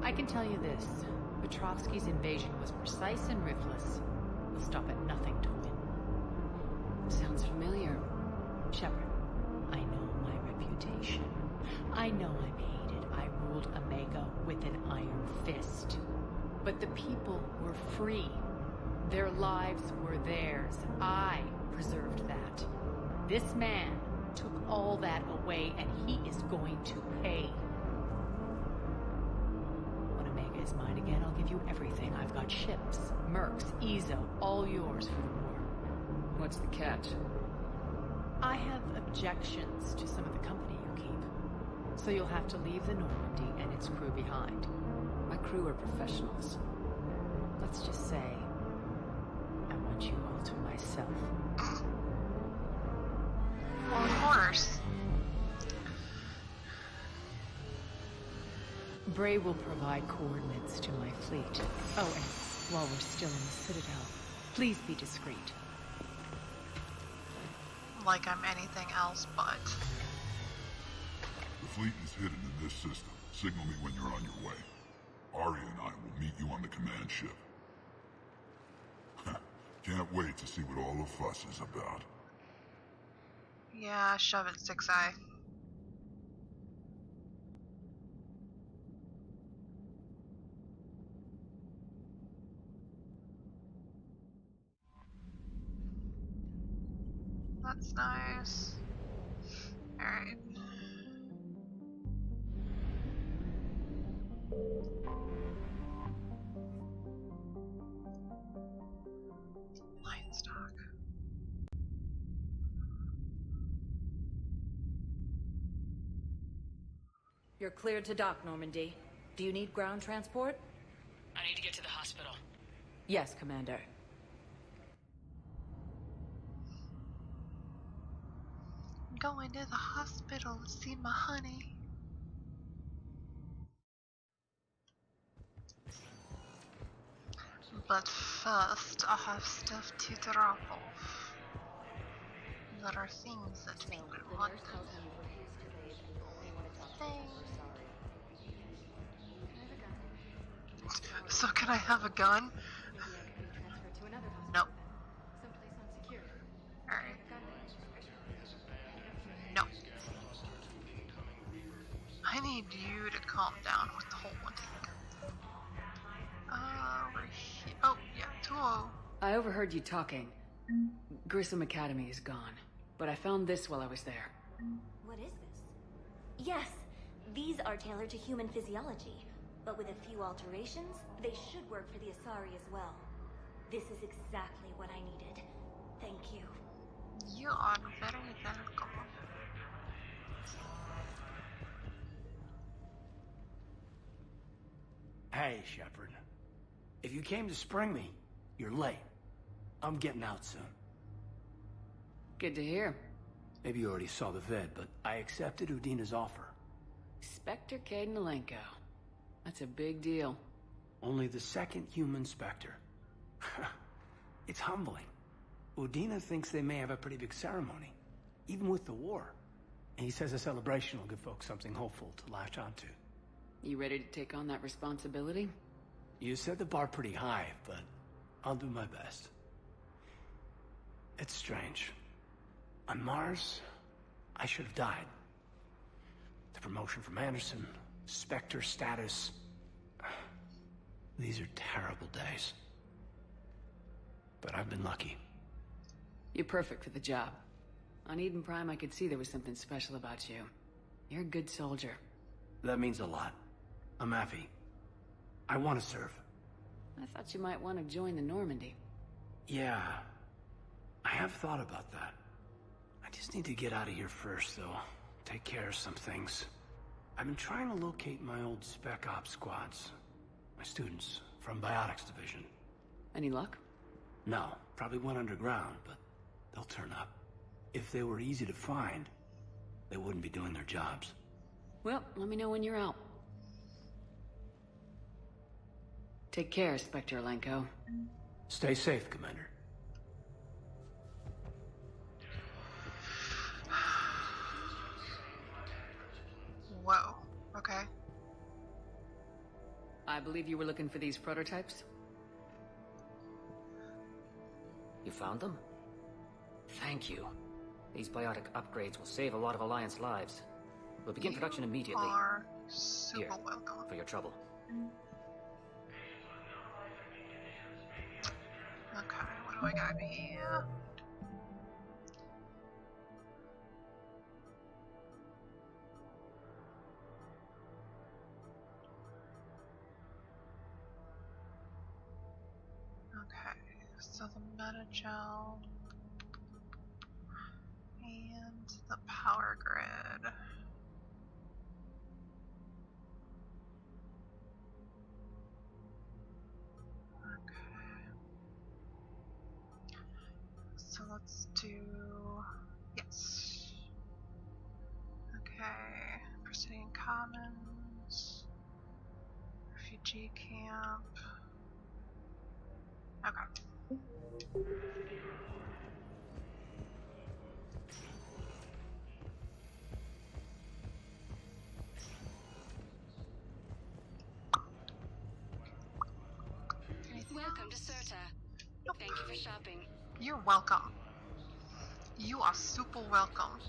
I can tell you this. Petrovsky's invasion was precise and ruthless. We'll stop at nothing to win. Sounds familiar. Shepard, I know my reputation. I know I'm hated. I ruled Omega with an iron fist. But the people were free. Their lives were theirs. I preserved that. This man took all that away, and he is going to pay. When Omega is mine again, I'll give you everything. I've got ships, mercs, Ezo, all yours for the war. What's the catch? I have objections to some of the company you keep. So you'll have to leave the Normandy and its crew behind. My crew are professionals. Let's just say, I want you all to myself. Well, of course. Bray will provide coordinates to my fleet. Oh, and while we're still in the Citadel, please be discreet. Like I'm anything else but. The fleet is hidden in this system. Signal me when you're on your way. Aria and I will meet you on the command ship. Can't wait to see what all the fuss is about. Yeah, shove it, Six Eye. That's nice. Alright. Livestock. You're cleared to dock, Normandy. Do you need ground transport? I need to get to the hospital. Yes, Commander. I'm going to the hospital to see my honey. But first, I have stuff to drop off. There are things that people want. So can I have a gun? No. Alright. No. I need you to calm down with the whole one thing. We're here. Oh, yeah, 2-0. I overheard you talking. Grissom Academy is gone, but I found this while I was there. What is this? Yes, these are tailored to human physiology, but with a few alterations, they should work for the Asari as well. This is exactly what I needed. Thank you. You are very welcome. Hey, Shepard. If you came to spring me, you're late. I'm getting out soon. Good to hear. Maybe you already saw the vid, but I accepted Udina's offer. Spectre Kaidan Alenko. That's a big deal. Only the second human Spectre. It's humbling. Udina thinks they may have a pretty big ceremony, even with the war. And he says a celebration will give folks something hopeful to latch onto. You ready to take on that responsibility? You set the bar pretty high, but I'll do my best. It's strange. On Mars, I should have died. The promotion from Anderson, Spectre status. These are terrible days. But I've been lucky. You're perfect for the job. On Eden Prime, I could see there was something special about you. You're a good soldier. That means a lot. I'm happy. I want to serve. I thought you might want to join the Normandy. Yeah. I have thought about that. I just need to get out of here first, though. Take care of some things. I've been trying to locate my old Spec Ops squads. My students from Biotics Division. Any luck? No. Probably went underground, but they'll turn up. If they were easy to find, they wouldn't be doing their jobs. Well, let me know when you're out. Take care, Spectre Alenko. Stay safe, Commander. Whoa, okay. I believe you were looking for these prototypes? You found them? Thank you. These biotic upgrades will save a lot of Alliance lives. We'll begin production immediately. You are super Here, welcome. for your trouble. Okay, what do I got here? Okay, so the Metagel and the power grid. So let's do, yes. Okay, Presidian Commons, refugee camp. Okay. Welcome to Serta. Thank you for shopping. You're welcome. You are super welcome.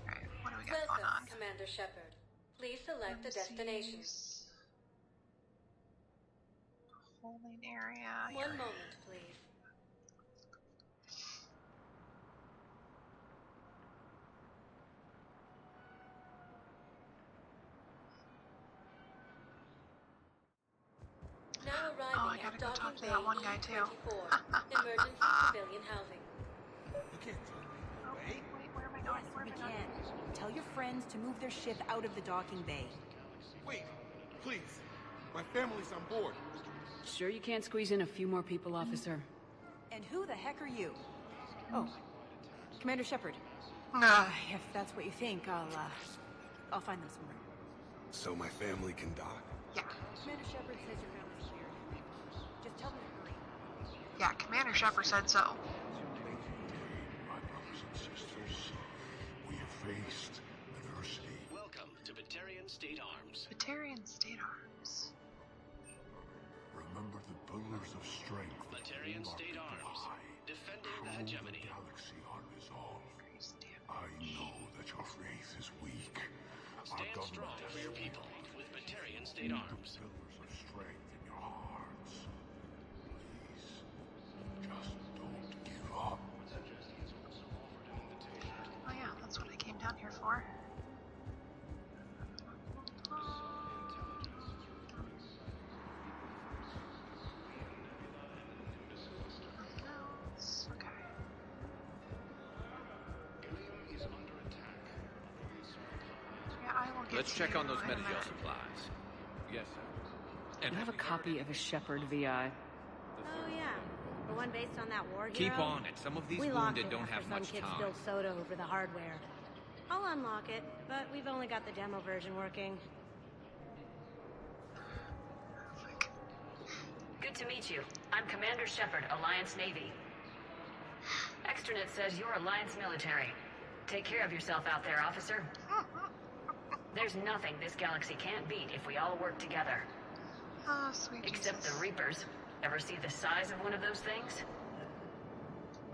Alright, what do we got going on? Commander Shepard. Please select a destination. Holding area. One moment, please. Now arriving I gotta go talk to that one guy too. Emergency civilian housing. You can't tell me. Wait. Where am I going? Where am I going? Tell your friends to move their ship out of the docking bay. Wait, please. My family's on board. Sure you can't squeeze in a few more people, officer? And who the heck are you? Oh, Commander Shepard. If that's what you think, I'll find them some room. So my family can dock? Yeah. Commander Shepard says your family's cleared. Yeah, Commander Shepard said so. My brothers and sisters, we have faced adversity. Welcome to Batarian State Arms. Batarian State Arms. Remember the pillars of strength. Batarian State Arms. Defending the hegemony. The galaxy unresolved. I know that your faith is weak. Stand strong for your people with Batarian State Arms. The pillars of strength in your hearts. Please, just don't give up. Oh yeah, that's what I came down here for. Let's check on those Metagel supplies. Yes, sir. And I have a copy of a Shepard VI. Oh yeah, the one based on that war hero. Keep on it. Some of these wounded don't have much some kids time. spilled soda over the hardware. I'll unlock it, but we've only got the demo version working. Good to meet you. I'm Commander Shepard, Alliance Navy. Extranet says you're Alliance military. Take care of yourself out there, officer. There's nothing this galaxy can't beat if we all work together. Oh, sweet Except Jesus. the Reapers. Ever see the size of one of those things?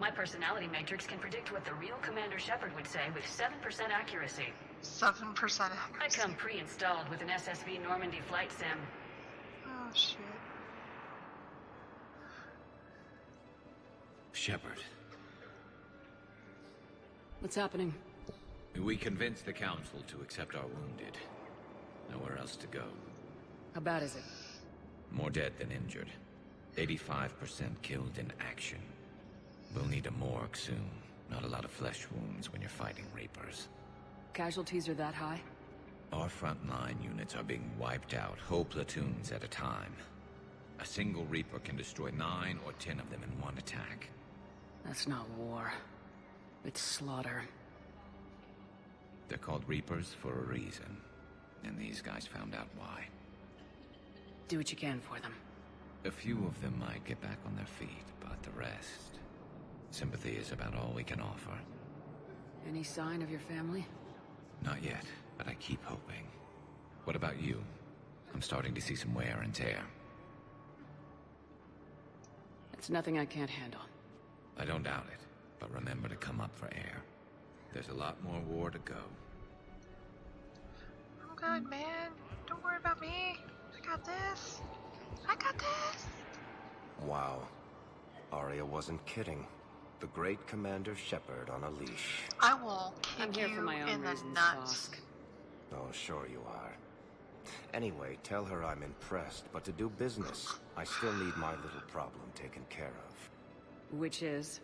My personality matrix can predict what the real Commander Shepard would say with 7% accuracy. 7% accuracy. I come pre-installed with an SSV Normandy flight sim. Oh, shit. Shepard. What's happening? We convinced the Council to accept our wounded. Nowhere else to go. How bad is it? More dead than injured. 85% killed in action. We'll need a morgue soon. Not a lot of flesh wounds when you're fighting Reapers. Casualties are that high? Our frontline units are being wiped out, whole platoons at a time. A single Reaper can destroy 9 or 10 of them in one attack. That's not war. It's slaughter. They're called Reapers for a reason. And these guys found out why. Do what you can for them. A few of them might get back on their feet, but the rest... Sympathy is about all we can offer. Any sign of your family? Not yet, but I keep hoping. What about you? I'm starting to see some wear and tear. It's nothing I can't handle. I don't doubt it, but remember to come up for air. There's a lot more war to go. I'm good, man. Don't worry about me. I got this. I got this. Wow. Arya wasn't kidding. The great Commander Shepard on a leash. I will kick I'm here you for my own in the reasons, nuts. Vosk. Oh, sure you are. Anyway, tell her I'm impressed, but to do business, I still need my little problem taken care of. Which is?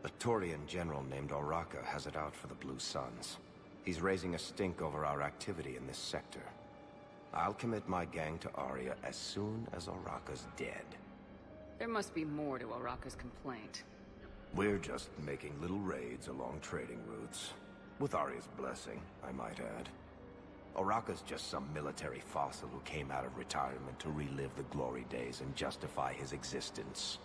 A Turian general named Oraka has it out for the Blue Suns. He's raising a stink over our activity in this sector. I'll commit my gang to Arya as soon as Oraka's dead. There must be more to Oraka's complaint. We're just making little raids along trading routes. With Arya's blessing, I might add. Oraka's just some military fossil who came out of retirement to relive the glory days and justify his existence.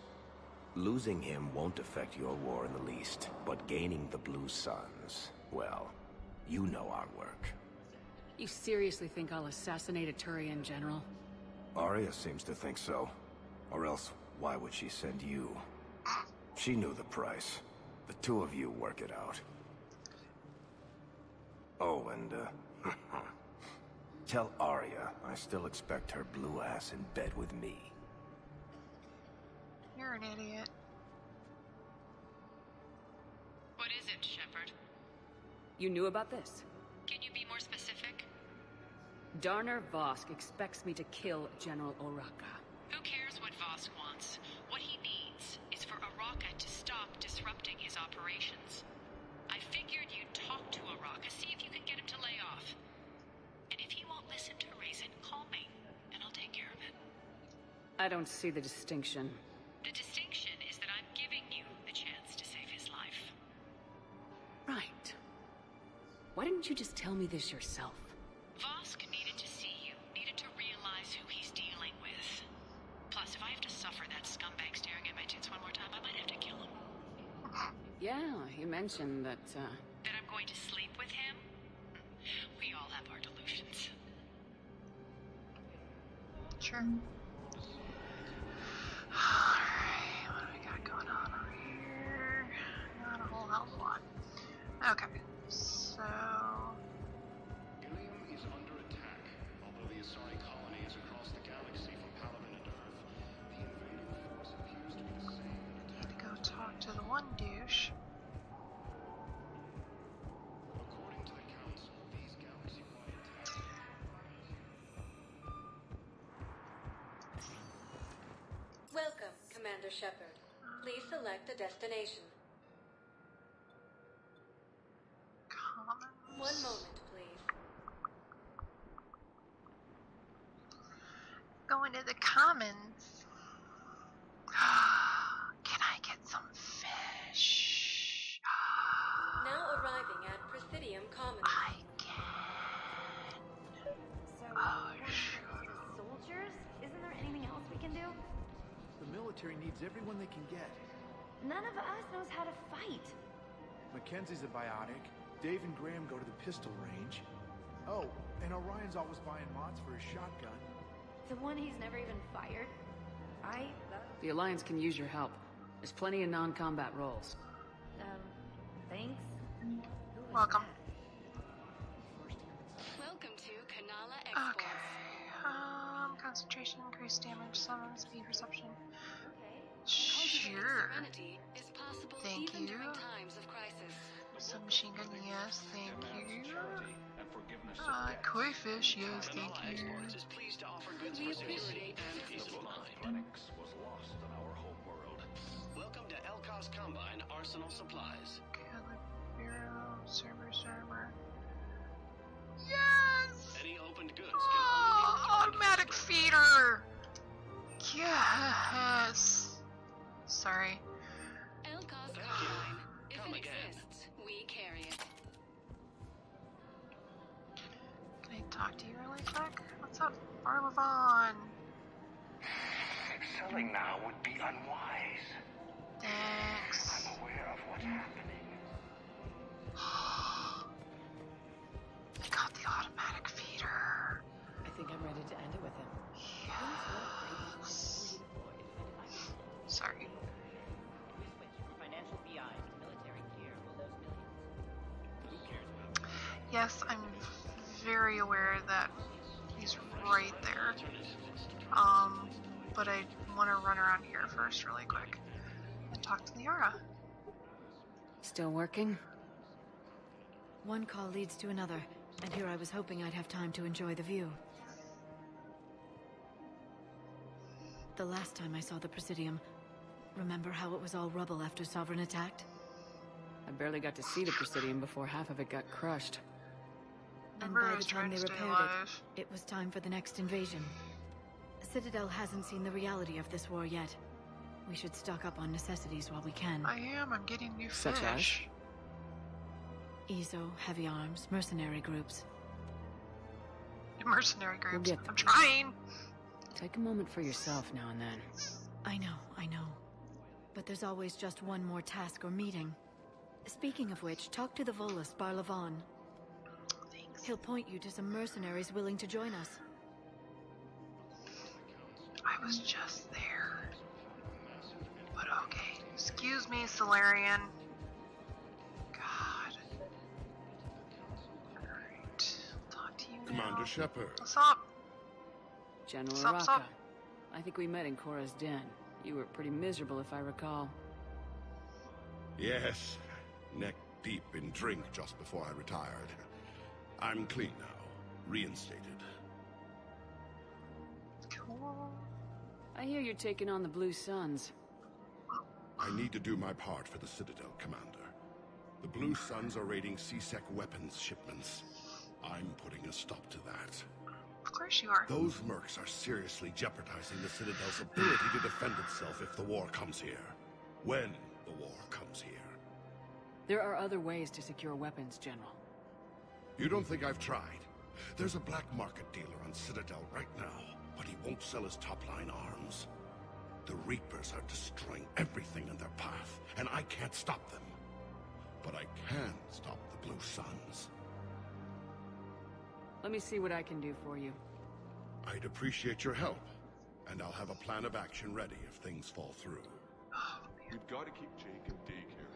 Losing him won't affect your war in the least, but gaining the Blue Suns, well, you know our work. You seriously think I'll assassinate a Turian general? Arya seems to think so. Or else, why would she send you? She knew the price. The two of you work it out. Oh, and, tell Arya I still expect her blue ass in bed with me. You're an idiot. What is it, Shepard? You knew about this? Can you be more specific? Darner Vosk expects me to kill General Oraka. Who cares what Vosk wants? What he needs is for Oraka to stop disrupting his operations. I figured you'd talk to Oraka, see if you can get him to lay off. And if he won't listen to reason, call me, and I'll take care of it. I don't see the distinction. The distinction is that I'm giving you the chance to save his life. Right. Why didn't you just tell me this yourself? Vosk needed to see you, needed to realize who he's dealing with. Plus, if I have to suffer that scumbag staring at my tits one more time, Yeah, he mentioned that, That I'm going to sleep with him? We all have our delusions. Sure. Alright, what do we got going on over here? Not a whole hell of a lot. Okay, so... Ilium is under attack. Although the Asari colony is across the galaxy from Palaven and Earth, the invading force appears to be the same. Need to go talk to the one douche. According to the Council, these galaxy-wide attacks... Welcome, Commander Shepard. Please select a destination. Commons. One moment, please. Going to the commons. Can I get some fish? Now arriving at Presidium Commons. I can. So, Oh, soldiers? Isn't there anything else we can do? The military needs everyone they can get. None of us knows how to fight. Mackenzie's a biotic. Dave and Graham go to the pistol range. Oh, and Orion's always buying mods for his shotgun. The one he's never even fired. the Alliance can use your help. There's plenty of non-combat roles. Thanks. Welcome. Welcome to Kanala Exports. Okay. Concentration, increased damage, summon, speed perception. Sure. Is possible Thank even you. during times of crisis. Submachine gun, yes, thank you. Koi fish, yes, thank you. is pleased to offer goods for security and peace of mind. Lennox was lost in our home world. Welcome to Elkos Combine Arsenal Supplies. Bureau, server. Yes! Any opened goods Oh, automatic feeder! Yes! Sorry. Elkos Combine. If it exists, we carry it. Can I talk to you really quick? What's up, Barlavon? Selling now would be unwise. Thanks. I'm aware of what's happening. I got the automatic feeder. I think I'm ready to end it with him. Yes. Sorry. Yes, I'm very aware that he's right there. But I want to run around here first really quick and talk to Liara. Still working? One call leads to another, and here I was hoping I'd have time to enjoy the view. The last time I saw the Presidium, remember how it was all rubble after Sovereign attacked? I barely got to see the Presidium before half of it got crushed. And by the time they repaired it was time for the next invasion. Citadel hasn't seen the reality of this war yet. We should stock up on necessities while we can. I'm getting new Such fish. EZO, heavy arms, mercenary groups. Mercenary We'll groups. get I'm trying. Take a moment for yourself now and then. I know. But there's always just one more task or meeting. Speaking of which, talk to the Volus, Barlavon. Thanks. He'll point you to some mercenaries willing to join us. I was just there. But okay. Excuse me, Solarian. God. Alright. Talk to you now. Commander Shepard. What's up? General Sup, Araka. sup? I think we met in Korra's den. You were pretty miserable, if I recall. Yes, neck deep in drink just before I retired. I'm clean now, reinstated. Cool. I hear you're taking on the Blue Suns. I need to do my part for the Citadel, Commander. The Blue Suns are raiding C-Sec weapons shipments. I'm putting a stop to that. Of course you are. Those mercs are seriously jeopardizing the Citadel's ability to defend itself if the war comes here. When the war comes here. There are other ways to secure weapons, General. You don't think I've tried? There's a black market dealer on Citadel right now, but he won't sell his top-line arms. The Reapers are destroying everything in their path, and I can't stop them. but I can stop the Blue Suns. Let me see what I can do for you. I'd appreciate your help, and I'll have a plan of action ready if things fall through. We've got to keep Jake in daycare.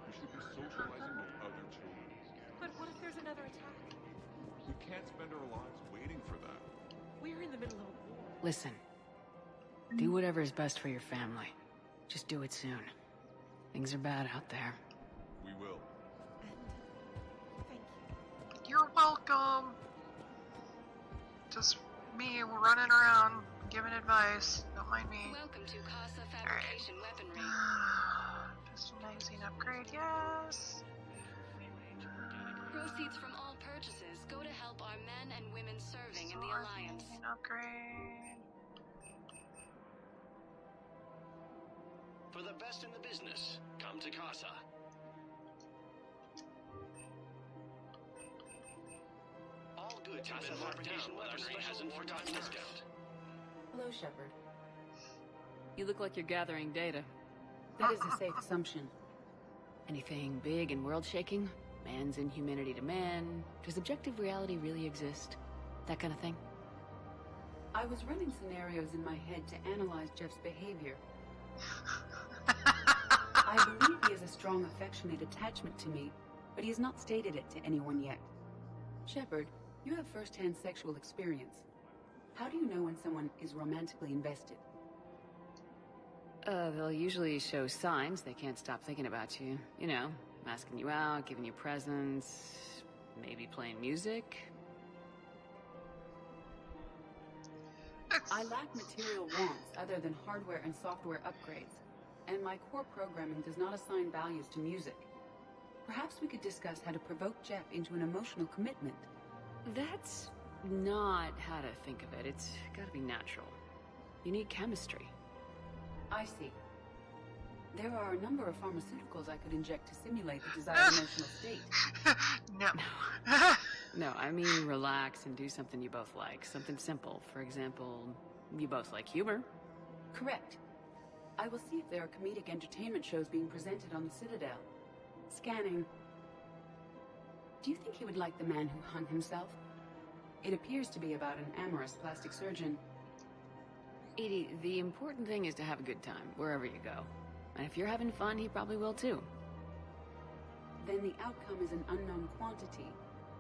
We should be socializing with other children. But what if there's another attack? We can't spend our lives waiting for that. We're in the middle of a war. Listen. Do whatever is best for your family. Just do it soon. Things are bad out there. We will. Thank you. You're welcome. Just me running around giving advice. Don't mind me. Welcome to Casa Fabrication Weaponry. Just a magazine upgrade, yes. Proceeds from all purchases go to help our men and women serving in the Alliance. Magazine upgrade. For the best in the business, come to Casa. All goods have been marked down with our special wartime discount. Hello, Shepard. You look like you're gathering data. That is a safe assumption. Anything big and world-shaking? Man's inhumanity to man? Does objective reality really exist? That kind of thing? I was running scenarios in my head to analyze Jeff's behavior. I believe he has a strong affectionate attachment to me, but he has not stated it to anyone yet. Shepard, you have first-hand sexual experience. How do you know when someone is romantically invested? They'll usually show signs they can't stop thinking about you. You know, asking you out, giving you presents, maybe playing music. I lack material wants other than hardware and software upgrades, and my core programming does not assign values to music. Perhaps we could discuss how to provoke Jeff into an emotional commitment. That's not how to think of it. It's gotta be natural. You need chemistry. I see. There are a number of pharmaceuticals I could inject to simulate the desired emotional state. No. No, I mean relax and do something you both like. Something simple. For example, you both like humor. Correct. I will see if there are comedic entertainment shows being presented on the Citadel. Scanning. Do you think he would like The Man Who Hung Himself? It appears to be about an amorous plastic surgeon. Edie, the important thing is to have a good time, wherever you go. And if you're having fun, he probably will too. Then the outcome is an unknown quantity.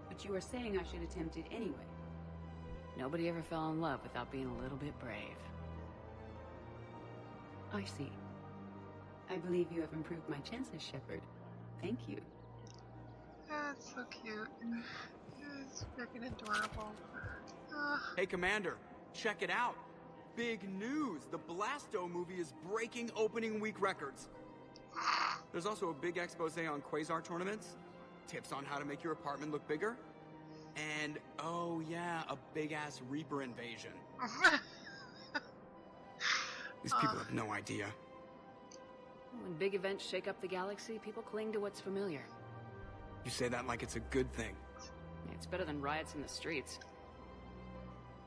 But you are saying I should attempt it anyway. Nobody ever fell in love without being a little bit brave. I see. I believe you have improved my chances, Shepard. Thank you. That's so cute. It's freaking adorable. Hey, Commander, check it out. Big news! The Blasto movie is breaking opening week records. There's also a big expose on Quasar tournaments, tips on how to make your apartment look bigger, and, oh yeah, a big-ass Reaper invasion. These people have no idea. When big events shake up the galaxy, people cling to what's familiar. You say that like it's a good thing. It's better than riots in the streets.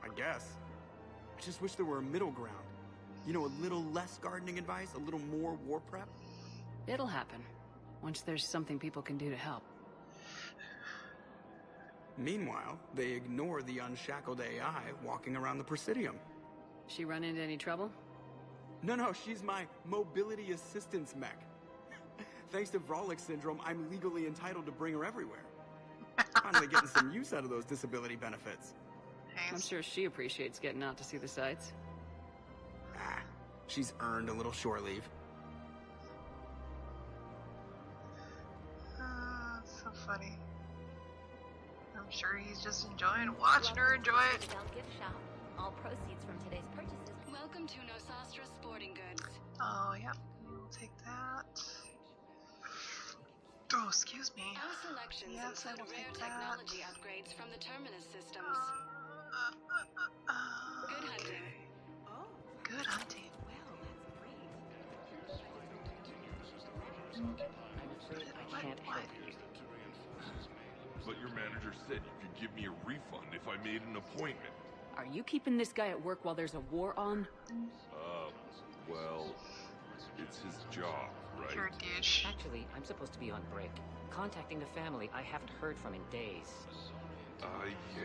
I guess. I just wish there were a middle ground. You know, a little less gardening advice, a little more war prep. It'll happen, once there's something people can do to help. Meanwhile, they ignore the unshackled AI walking around the Presidium. She run into any trouble? No, she's my mobility assistance mech. Thanks to Vralik syndrome, I'm legally entitled to bring her everywhere. Finally getting some use out of those disability benefits. I'm sure she appreciates getting out to see the sights. She's earned a little shore leave. That's so funny. I'm sure he's just enjoying watching her enjoy it. Gift shop. All proceeds from today's purchases. Welcome to Nosastra Sporting Goods. Oh, yeah. We'll take that. Oh, excuse me. Our selections include rare technology upgrades from the Terminus systems. Good hunting. Oh, good hunting. I can't help you. But your manager said you could give me a refund if I made an appointment. Are you keeping this guy at work while there's a war on? Well, It's his job, right? You're a douche. Actually, I'm supposed to be on break. Contacting the family I haven't heard from in days. Yeah.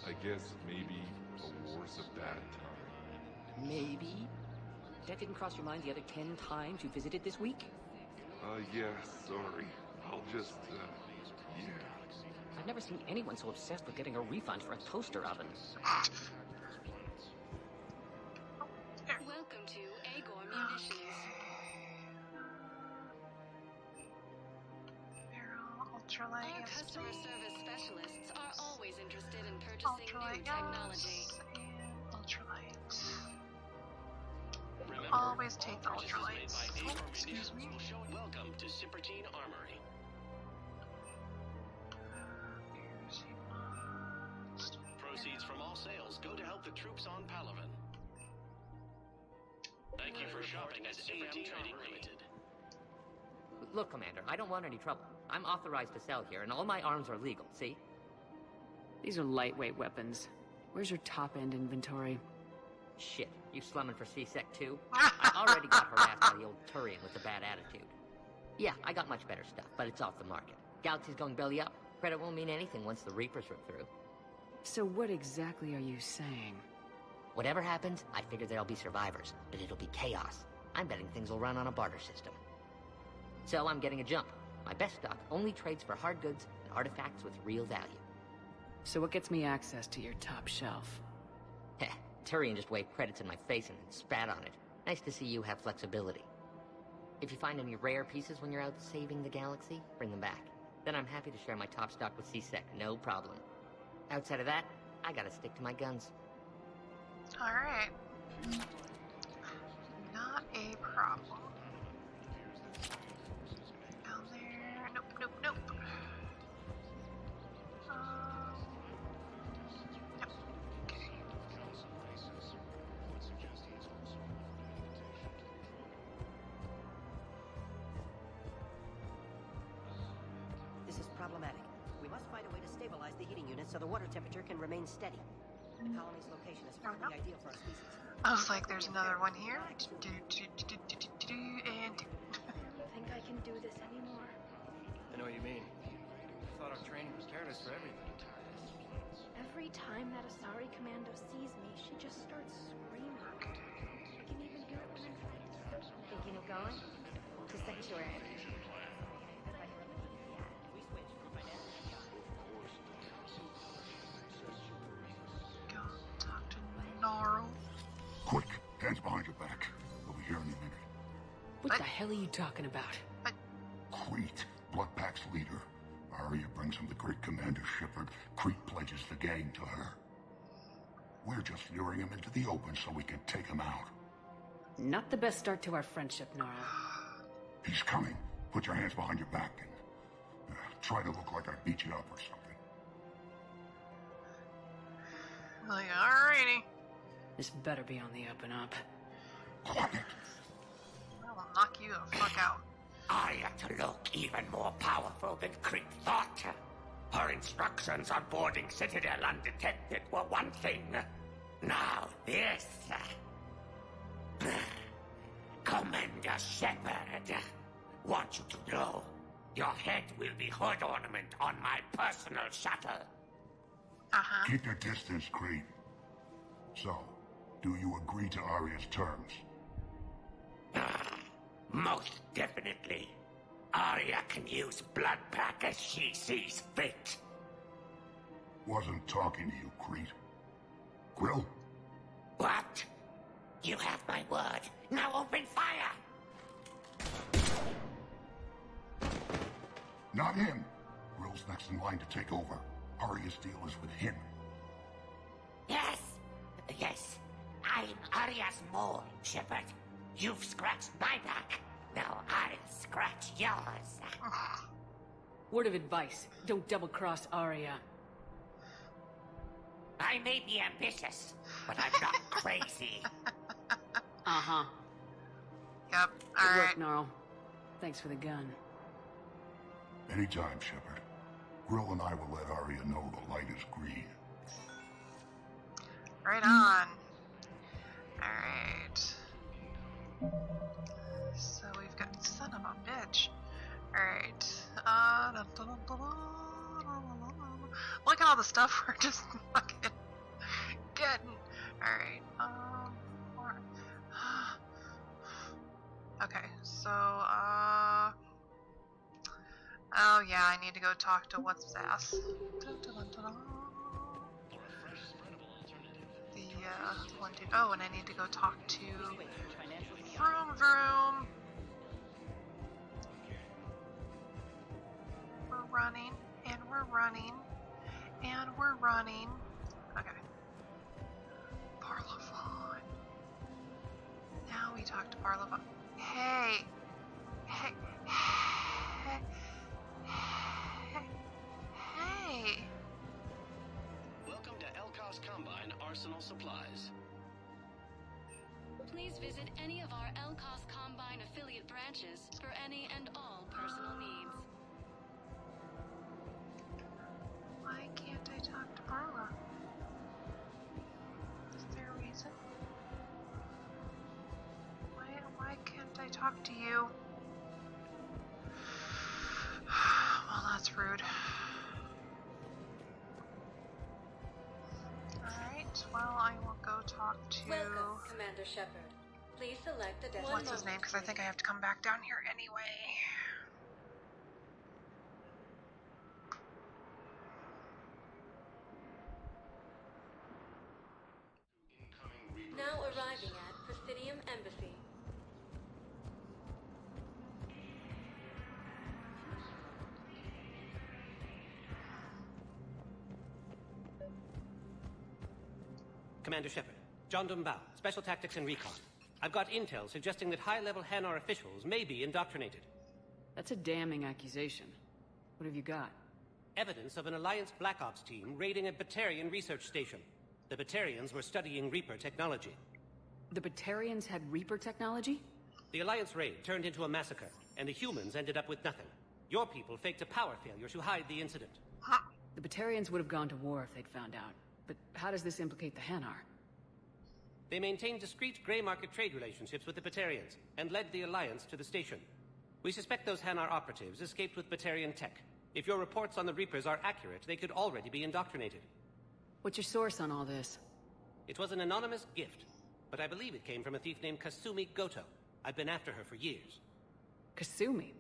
I guess maybe a war's a bad time. Maybe? That didn't cross your mind the other 10 times you visited this week? Yeah, sorry. I'll just, yeah. I've never seen anyone so obsessed with getting a refund for a toaster oven. Welcome to Agor Munitions. Ultralight. Our customer service specialists are always interested in purchasing new technology. Ultralight. Remember, Always take the purchases made ultralights. by Agor Excuse Munitions me. will show welcome to Sippertine Armory. Proceeds from all sales go to help the troops on Palaven. Thank you for shopping at Sippertine Trading Limited. Look, Commander, I don't want any trouble. I'm authorized to sell here, and all my arms are legal, see? These are lightweight weapons. Where's your top-end inventory? Shit, you slumming for C-Sec too? I already got harassed by the old Turian with the bad attitude. Yeah, I got much better stuff, but it's off the market. Galaxy's going belly up. Credit won't mean anything once the Reapers rip through. So what exactly are you saying? Whatever happens, I figure there'll be survivors, but it'll be chaos. I'm betting things will run on a barter system. So I'm getting a jump. My best stock only trades for hard goods and artifacts with real value. So what gets me access to your top shelf? Heh, Turian just waved credits in my face and spat on it. Nice to see you have flexibility. If you find any rare pieces when you're out saving the galaxy, bring them back. Then I'm happy to share my top stock with C-Sec, no problem. Outside of that, I gotta stick to my guns. Alright. Not a problem. Down there. Nope, nope, nope. Yep. Okay. This is problematic. We must find a way to stabilize the heating unit so the water temperature can remain steady. The colony's location is perfectly ideal for our species. I was like, there's another one here. And I don't think I can do this anymore. I know what you mean. I thought our training prepared us for everything. Every time that Asari Commando sees me, she just starts screaming. I can even hear it when I'm trying to sleep. Thinking of going? To Sanctuary. Go talk to Gnarl. Quick, hands behind your back. We'll be here in a minute. What the hell are you talking about? Crete, Bloodpack's leader. Arya brings him the great Commander Shepard. Crete pledges the gang to her. We're just luring him into the open so we can take him out. Not the best start to our friendship, Nora. He's coming. Put your hands behind your back and try to look like I beat you up or something. Like, alrighty. This better be on the up and up. Quiet. I will knock you the fuck out. Arya to look even more powerful than Crete thought. Her instructions on boarding Citadel undetected were one thing. Now this. Commander Shepard, want you to know, your head will be hood ornament on my personal shuttle. Keep your distance, Crete. So, do you agree to Arya's terms? Most definitely. Arya can use Bloodpack as she sees fit. Wasn't talking to you, Crete. Grill? What? You have my word. Now open fire! Not him. Grill's next in line to take over. Arya's deal is with him. Yes. Yes. I'm Arya's mole, Shepard. You've scratched my back. Now I'll scratch yours. Word of advice, don't double-cross Arya. I may be ambitious, but I'm not crazy. Uh-huh. Yep, Good work, Gnarl. Thanks for the gun. Anytime, Shepard. Grill and I will let Arya know the light is green. Right on. Alright. Alright. Look at all the stuff we're just fucking getting. Alright. Okay, so, oh yeah, I need to go talk to what's his ass. One dude. Oh, and I need to go talk to Vroom Vroom. We're running, and we're running, and we're running. Okay. Parlophone. Now we talk to Parlophone. Hey! Hey! Hey! Hey! Welcome to Elkos Combine Arsenal Supplies. Please visit any of our Elkos Combine affiliate branches for any and all personal needs. Why can't I talk to Parla? Is there a reason? Why can't I talk to you? Well, that's rude. Alright, well, I will go talk to... Welcome, Commander Shepard. Please select the destination. What's his name? Because I think I have to come back down here anyway. Now arriving at Presidium Embassy. Commander Shepard, John Dumbao, Special Tactics and Recon. I've got intel suggesting that high-level Hanar officials may be indoctrinated. That's a damning accusation. What have you got? Evidence of an Alliance Black Ops team raiding a Batarian research station. The Batarians were studying Reaper technology. The Batarians had Reaper technology? The Alliance raid turned into a massacre, and the humans ended up with nothing. Your people faked a power failure to hide the incident. The Batarians would have gone to war if they'd found out. But how does this implicate the Hanar? They maintained discreet gray market trade relationships with the Batarians, and led the Alliance to the station. We suspect those Hanar operatives escaped with Batarian tech. If your reports on the Reapers are accurate, they could already be indoctrinated. What's your source on all this? It was an anonymous gift, but I believe it came from a thief named Kasumi Goto. I've been after her for years. Kasumi?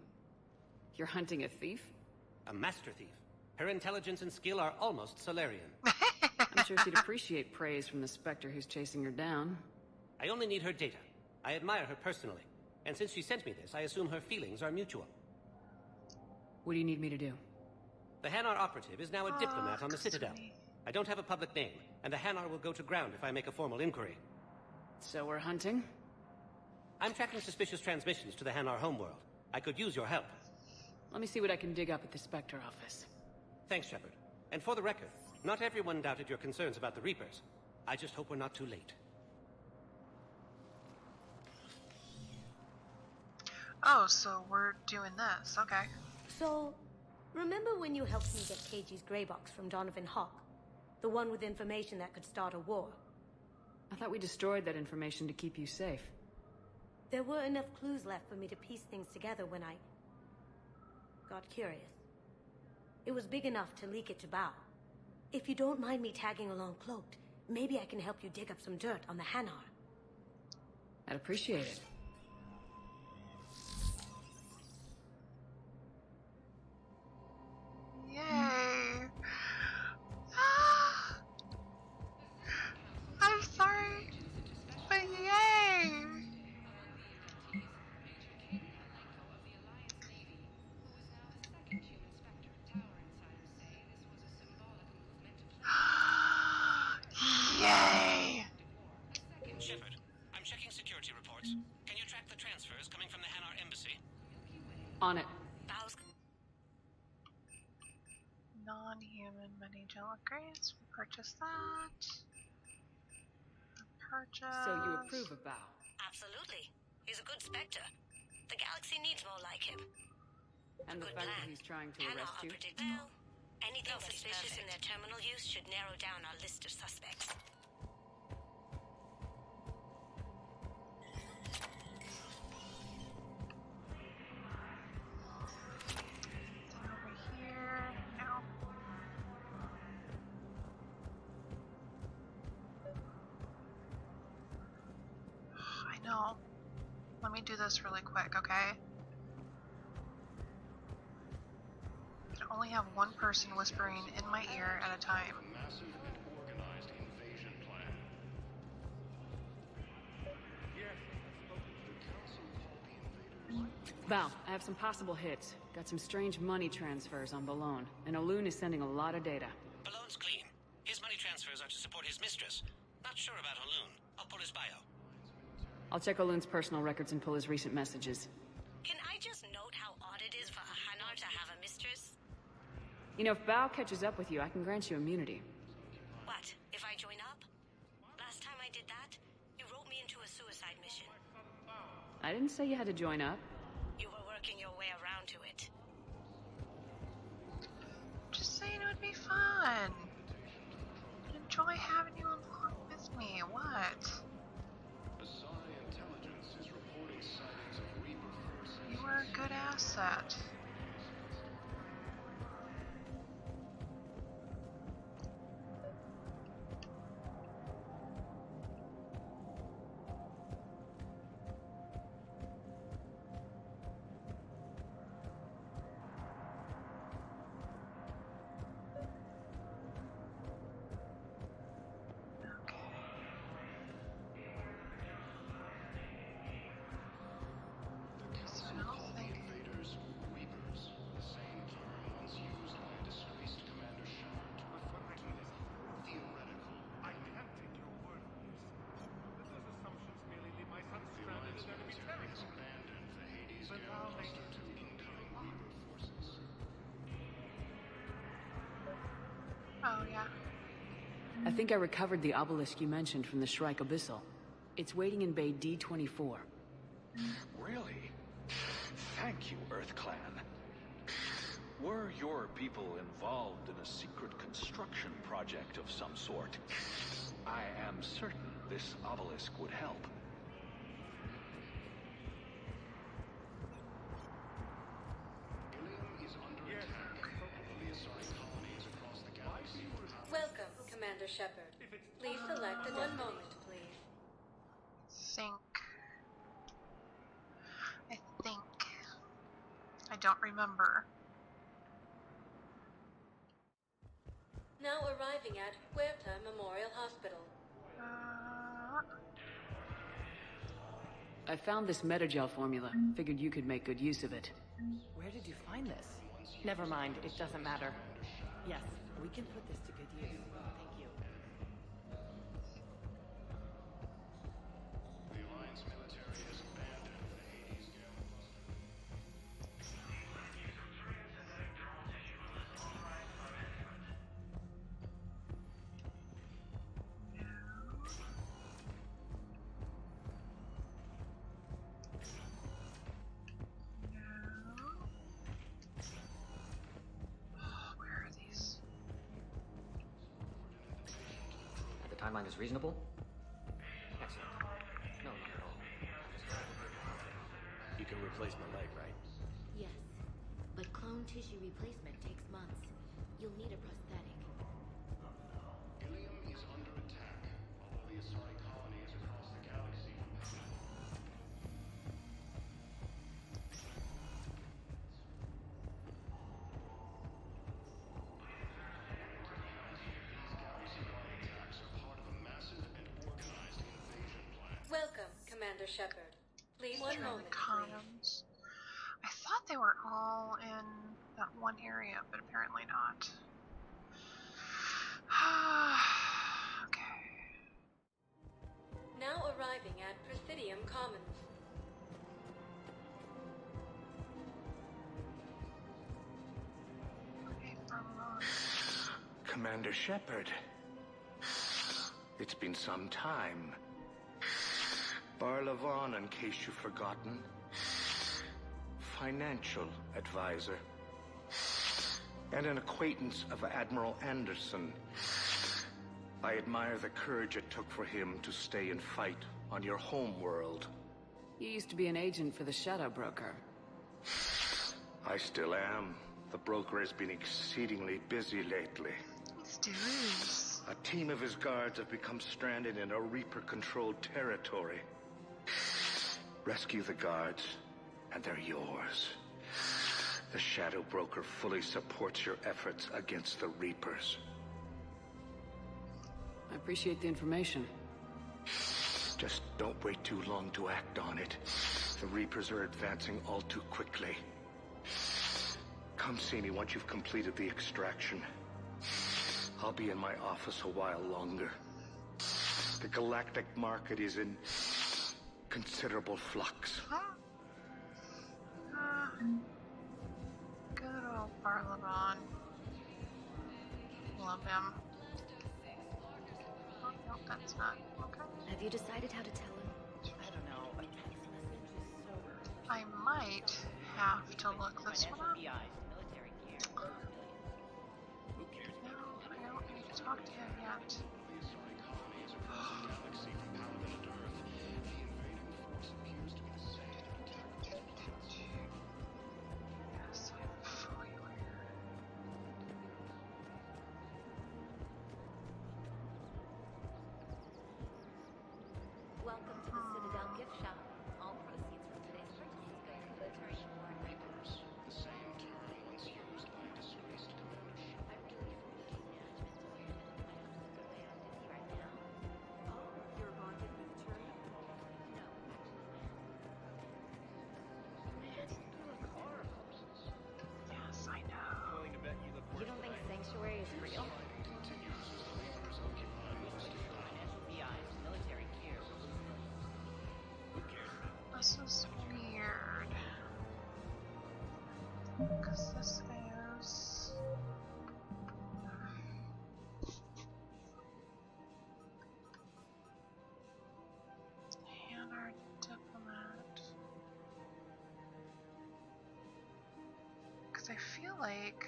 You're hunting a thief? A master thief. Her intelligence and skill are almost Solarian. I'm sure she'd appreciate praise from the Spectre who's chasing her down. I only need her data. I admire her personally. And since she sent me this, I assume her feelings are mutual. What do you need me to do? The Hanar operative is now a diplomat on the Citadel. I don't have a public name, and the Hanar will go to ground if I make a formal inquiry. So we're hunting? I'm tracking suspicious transmissions to the Hanar homeworld. I could use your help. Let me see what I can dig up at the Spectre office. Thanks, Shepard. And for the record, not everyone doubted your concerns about the Reapers. I just hope we're not too late. Oh, so we're doing this, okay. So, remember when you helped me get KG's gray box from Donovan Hawk? The one with information that could start a war? I thought we destroyed that information to keep you safe. There were enough clues left for me to piece things together when I got curious. It was big enough to leak it to Bao. If you don't mind me tagging along cloaked, maybe I can help you dig up some dirt on the Hanar. I'd appreciate it. Yay! I'm sorry, but yay! Yay! Shepard, I'm checking security reports. Can you track the transfers coming from the Hanar embassy? On it. Non-human many-gel upgrades. Purchase that. Purchase. So you approve of Bao? Absolutely. He's a good Spectre. The galaxy needs more like him. And the fact that he's trying to arrest you? Well, anything suspicious in their terminal use should narrow down our list of suspects. No. Let me do this really quick, okay? I can only have one person whispering in my ear at a time. Val, I have some possible hits. Got some strange money transfers on Balone, and Olun is sending a lot of data. Balone's clean. His money transfers are to support his mistress. Not sure about Olun. I'll pull his bio. I'll check Olun's personal records and pull his recent messages. Can I just note how odd it is for a Hanar to have a mistress? You know, if Bao catches up with you, I can grant you immunity. What, if I join up? Last time I did that, you wrote me into a suicide mission. I didn't say you had to join up. You were working your way around to it. Just saying it would be fun. I'd enjoy having you along with me. What? Asari intelligence is reporting sightings of Reaper forces. You were a good asset. Oh, yeah. I think I recovered the obelisk you mentioned from the Shrike Abyssal. It's waiting in Bay D-24. Really? Thank you, Earth Clan. Were your people involved in a secret construction project of some sort, I am certain this obelisk would help. Welcome, Commander Shepard. Please select a one moment, please. I think. I don't remember. Now arriving at Huerta Memorial Hospital. I found this Metagel formula. Figured you could make good use of it. Where did you find this? Never mind, it doesn't matter. Yes, we can put this to good use. Thank you. The Alliance military has abandoned the Hades The timeline is reasonable? Excellent. No, not at all. You can replace my leg, right? Yes, but clone tissue replacement takes months. You'll need a prosthetic. Ilium is under attack, although the Asari colony is across the galaxy. Welcome, Commander Shepard. Please one moment, condoms. I thought they were all in that one area, but apparently not. Okay. Now arriving at Presidium Commons. Commander Shepard. It's been some time. Barlavon, in case you've forgotten. Financial advisor. And an acquaintance of Admiral Anderson. I admire the courage it took for him to stay and fight on your home world. You used to be an agent for the Shadow Broker. I still am. The broker has been exceedingly busy lately. A team of his guards have become stranded in a Reaper-controlled territory. Rescue the guards, and they're yours. The Shadow Broker fully supports your efforts against the Reapers. I appreciate the information. Just don't wait too long to act on it. The Reapers are advancing all too quickly. Come see me once you've completed the extraction. I'll be in my office a while longer. The galactic market is in considerable flux. Good old Barlabon. Love him. Oh, no, that's not. Okay. Have you decided how to tell him? I don't know. A text message is so... I might have to look this one up. Military gear. No, I don't need to talk to him yet. Yes, I'm fully aware. Welcome to the Citadel gift shop. All proceeds from today's purchases go to military support. Reapers, the same term once used by a disgraced commander ship. I really hope case management is aware that my husband's away on duty right now. Oh, you're bonded with Tyrion? No, actually, Man, you look horrible. Yes, I know. Willing to bet you look you don't think Sanctuary is real? Continues as the Reapers occupy most of the Financial BI's military gear. This is weird. Because this is... Hanar Diplomat. Because I feel like...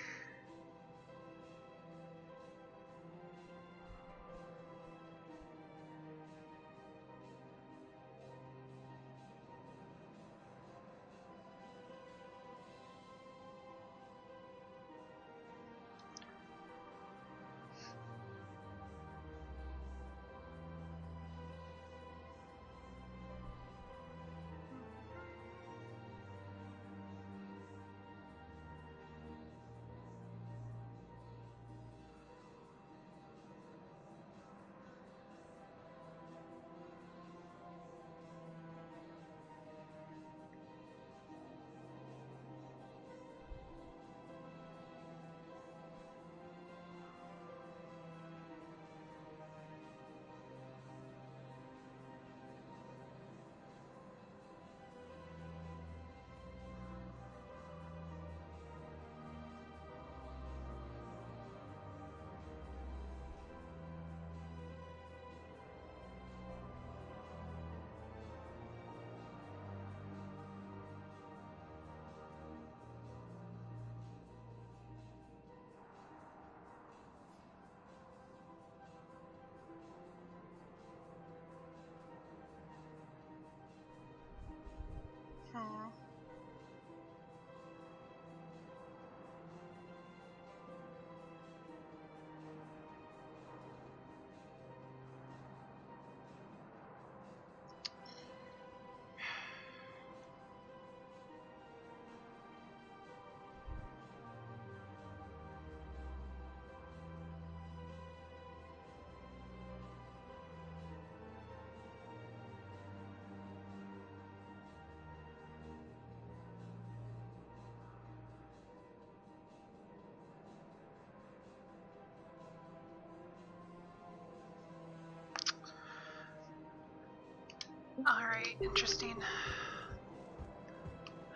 Alright, interesting.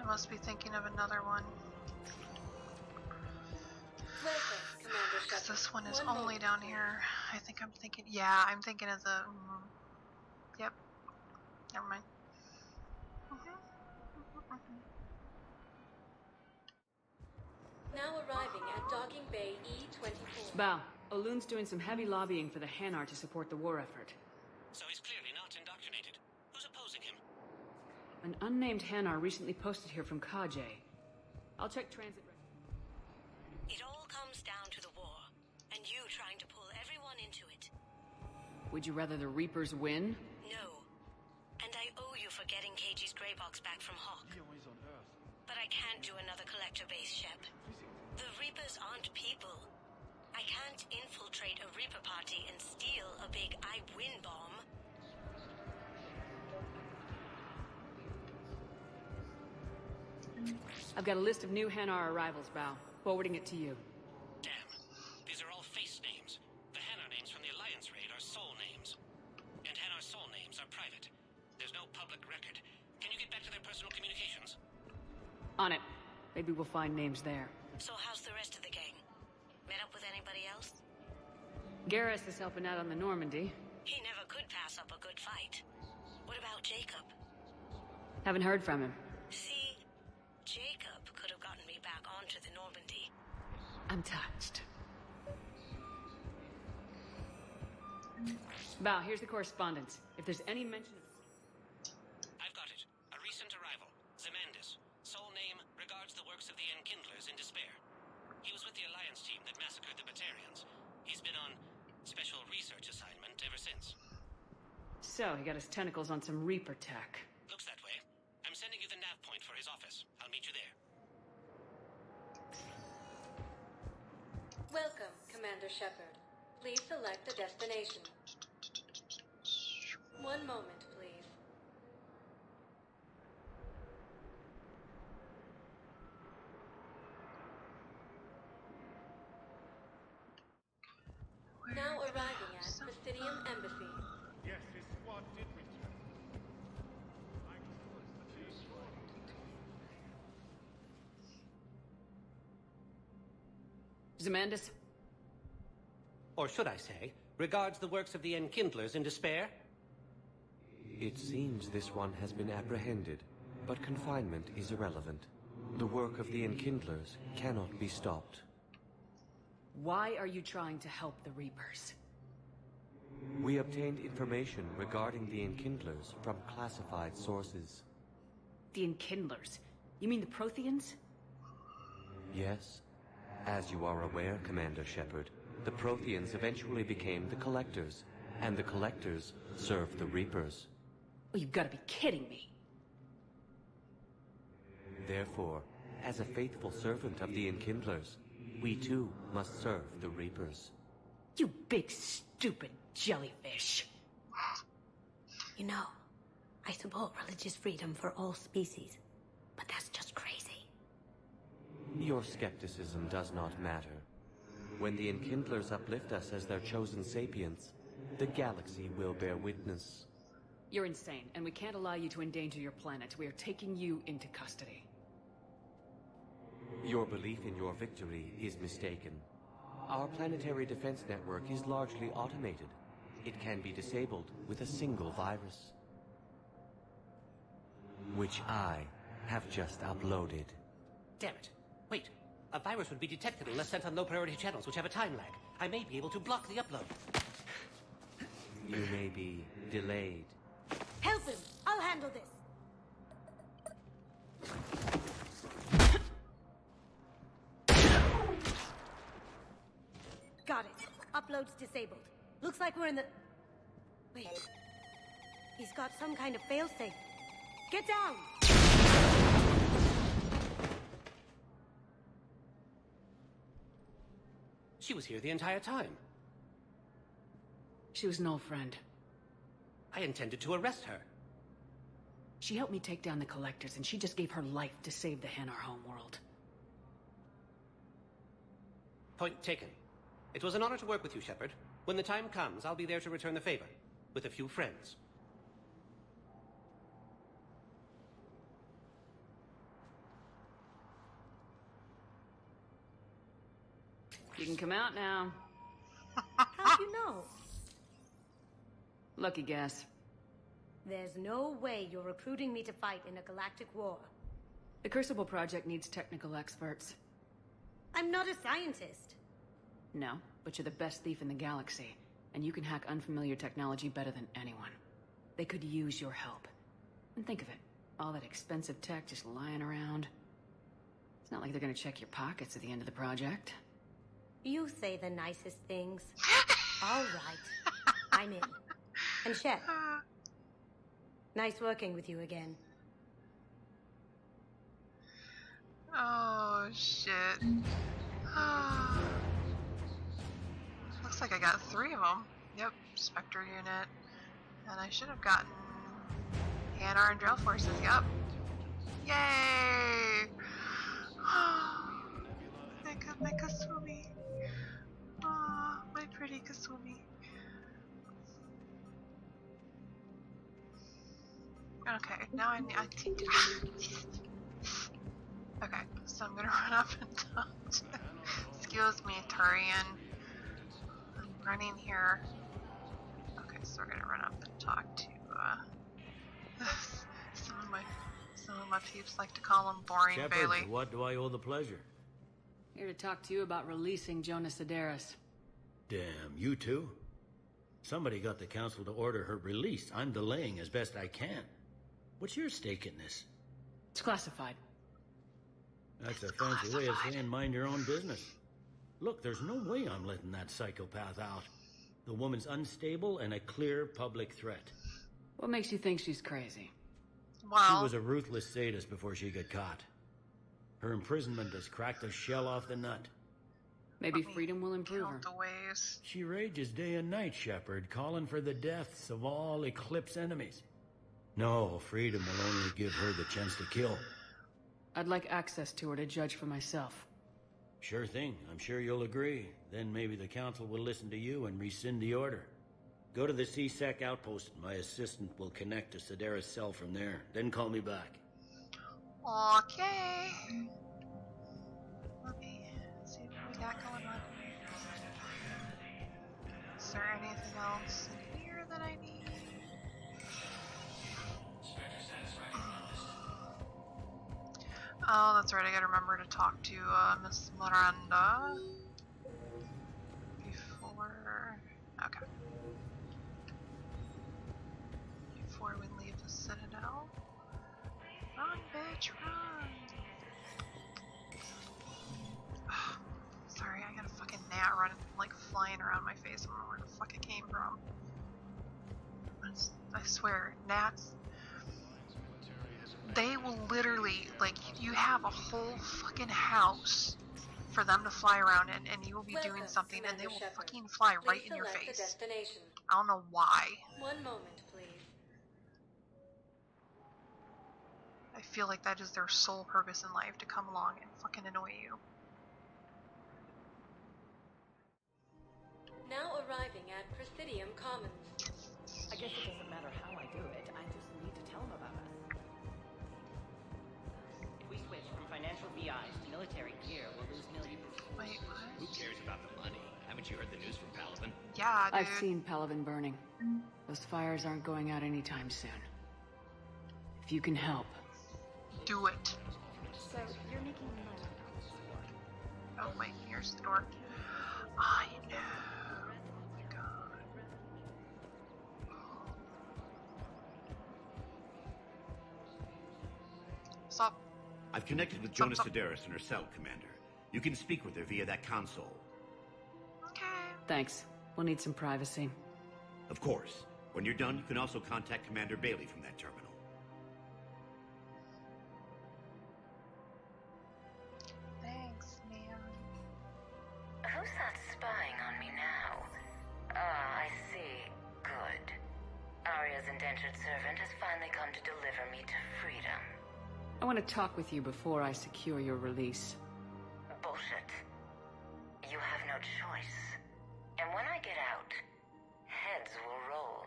I must be thinking of another one. Because this one is only down here. I think I'm thinking... Yeah, I'm thinking of the... Yep. Never mind. Now arriving at Docking Bay E-24. Bao, Olun's doing some heavy lobbying for the Hanar to support the war effort. So he's clearly not indoctrinated. Who's opposing him? An unnamed Hanar recently posted here from Kaje. I'll check transit... It all comes down to the war, and you trying to pull everyone into it. Would you rather the Reapers win? No. And I owe you for getting KG's Grey box back from Hawk. But I can't do another collector base, Shep. The Reapers aren't people. I can't infiltrate a Reaper party and steal a big I win bomb. I've got a list of new Hanar arrivals, Bao. Forwarding it to you. Damn. These are all face names. The Hanar names from the Alliance raid are soul names. And Hanar soul names are private. There's no public record. Can you get back to their personal communications? On it. Maybe we'll find names there. So how's the rest of the gang? Met up with anybody else? Garrus is helping out on the Normandy. He never could pass up a good fight. What about Jacob? Haven't heard from him. See, Jacob could have gotten me back onto the Normandy. I'm touched. Bao, here's the correspondence. If there's any mention of... I've got it. A recent arrival. Zemandis. Soul name regards the works of the Enkindlers in despair. He was with the Alliance team that massacred the Batarians. He's been on special research assignment ever since. So, he got his tentacles on some Reaper tech. Looks that way. I'm sending you the nav point for his office. I'll meet you there. Welcome, Commander Shepard. Please select a destination. One moment, please. Now arriving at Presidium Embassy. Yes, his squad did return. Zemandis? Or should I say, regards the works of the Enkindlers in despair? It seems this one has been apprehended, but confinement is irrelevant. The work of the Enkindlers cannot be stopped. Why are you trying to help the Reapers? We obtained information regarding the Enkindlers from classified sources. The Enkindlers? You mean the Protheans? Yes. As you are aware, Commander Shepard, the Protheans eventually became the Collectors, and the Collectors served the Reapers. Oh, you've got to be kidding me. Therefore, as a faithful servant of the Enkindlers, we too must serve the Reapers. You big stupid jellyfish. You know, I support religious freedom for all species, but that's just crazy. Your skepticism does not matter. When the Enkindlers uplift us as their chosen sapients, the galaxy will bear witness. You're insane, and we can't allow you to endanger your planet. We are taking you into custody. Your belief in your victory is mistaken. Our planetary defense network is largely automated. It can be disabled with a single virus, which I have just uploaded. Damn it. Wait. A virus would be detected unless sent on low-priority channels, which have a time lag. I may be able to block the upload. You may be delayed. Help him! I'll handle this! Got it. Upload's disabled. Looks like we're in the... Wait. He's got some kind of failsafe. Get down! She was here the entire time. She was an old friend. I intended to arrest her. She helped me take down the Collectors, and she just gave her life to save the Hanar homeworld. Point taken. It was an honor to work with you, Shepard. When the time comes, I'll be there to return the favor. With a few friends. You can come out now. How'd you know? Lucky guess. There's no way you're recruiting me to fight in a galactic war. The Crucible Project needs technical experts. I'm not a scientist. No, but you're the best thief in the galaxy, and you can hack unfamiliar technology better than anyone. They could use your help. And think of it, all that expensive tech just lying around. It's not like they're gonna check your pockets at the end of the project. You say the nicest things. All right. I'm in. And Shep, nice working with you again. Oh, shit. Looks like I got 3 of them. Yep, Spectre unit. And I should have gotten Hanar and Drill Forces, yep. Yay! My Kasumi. Aw, my pretty Kasumi. Okay, now I think. Okay, so I'm gonna run up and talk to. Excuse me, Turian. I'm running here. Okay, so we're gonna run up and talk to. Some of my peeps like to call him Boring Shepard, Bailey. what do I owe the pleasure? Here to talk to you about releasing Jonas Sedaris. Damn, you too? Somebody got the council to order her release. I'm delaying as best I can. What's your stake in this? It's classified. That's a fancy way of saying mind your own business. Look, there's no way I'm letting that psychopath out. The woman's unstable and a clear public threat. What makes you think she's crazy? She was a ruthless sadist before she got caught. Her imprisonment has cracked the shell off the nut. Maybe freedom will improve her. She rages day and night, Shepard, calling for the deaths of all Eclipse enemies. No, freedom will only give her the chance to kill. I'd like access to her to judge for myself. Sure thing. I'm sure you'll agree. Then maybe the council will listen to you and rescind the order. Go to the C-Sec outpost. My assistant will connect to Sedaris' cell from there. Then call me back. Okay. Let me see what we got going on. Is there anything else in here that I need? Oh, that's right. I gotta remember to talk to Miss Miranda before. Okay. Before we leave the Citadel. Run, bitch, run! Sorry, I got a fucking gnat running, like flying around my face. I don't know where the fuck it came from. I swear, gnats. They will literally, like, you have a whole fucking house for them to fly around in, and you will be doing something, and they will fucking fly right in your face. I don't know why. One moment, please. I feel like that is their sole purpose in life, to come along and fucking annoy you. Now arriving at Presidium Commons. I guess it doesn't matter how I do it. I just need to tell them about us. If we switch from financial VIs to military gear, we'll lose millions. Wait, what? Who cares about the money? Haven't you heard the news from Palaven? Yeah, dude. I've seen Palaven burning. Those fires aren't going out anytime soon. If you can help. Do it. So, you're making money on this war. Oh, wait, here's the door. I know. Oh my god. Stop. I've connected with Jonas Sedaris in her cell, Commander. You can speak with her via that console. Okay. Thanks. We'll need some privacy. Of course. When you're done, you can also contact Commander Bailey from that terminal. Thanks, ma'am. Who's that spying on me now? Ah, I see. Good. Arya's indentured servant has finally come to deliver me to freedom. I want to talk with you before I secure your release. Bullshit. You have no choice. And when I get out, heads will roll.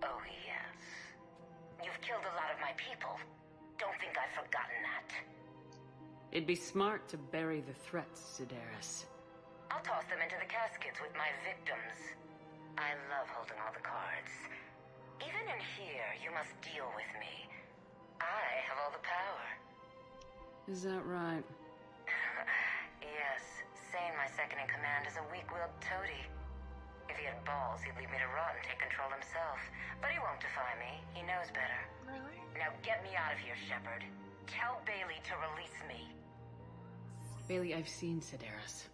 Oh, yes. You've killed a lot of my people. Don't think I've forgotten that. It'd be smart to bury the threats, Sedaris. I'll toss them into the caskets with my victims. I love holding all the cards. Even in here, you must deal with me. I have all the power. Is that right? Yes, Sane, my second-in-command, is a weak-willed toady. If he had balls, he'd leave me to rot and take control himself. But he won't defy me. He knows better. Really? Now get me out of here, Shepard. Tell Bailey to release me. Bailey, I've seen Sedaris.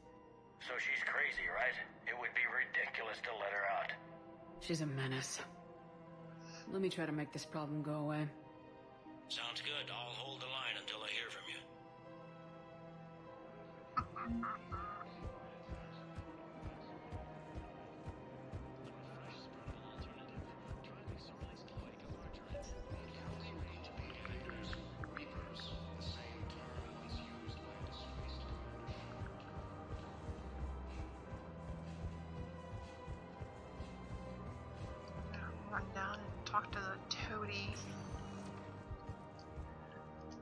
So she's crazy, right? It would be ridiculous to let her out. She's a menace. Let me try to make this problem go away. Sounds good. I'll hold the line until I hear from you. Run down and talk to the toady.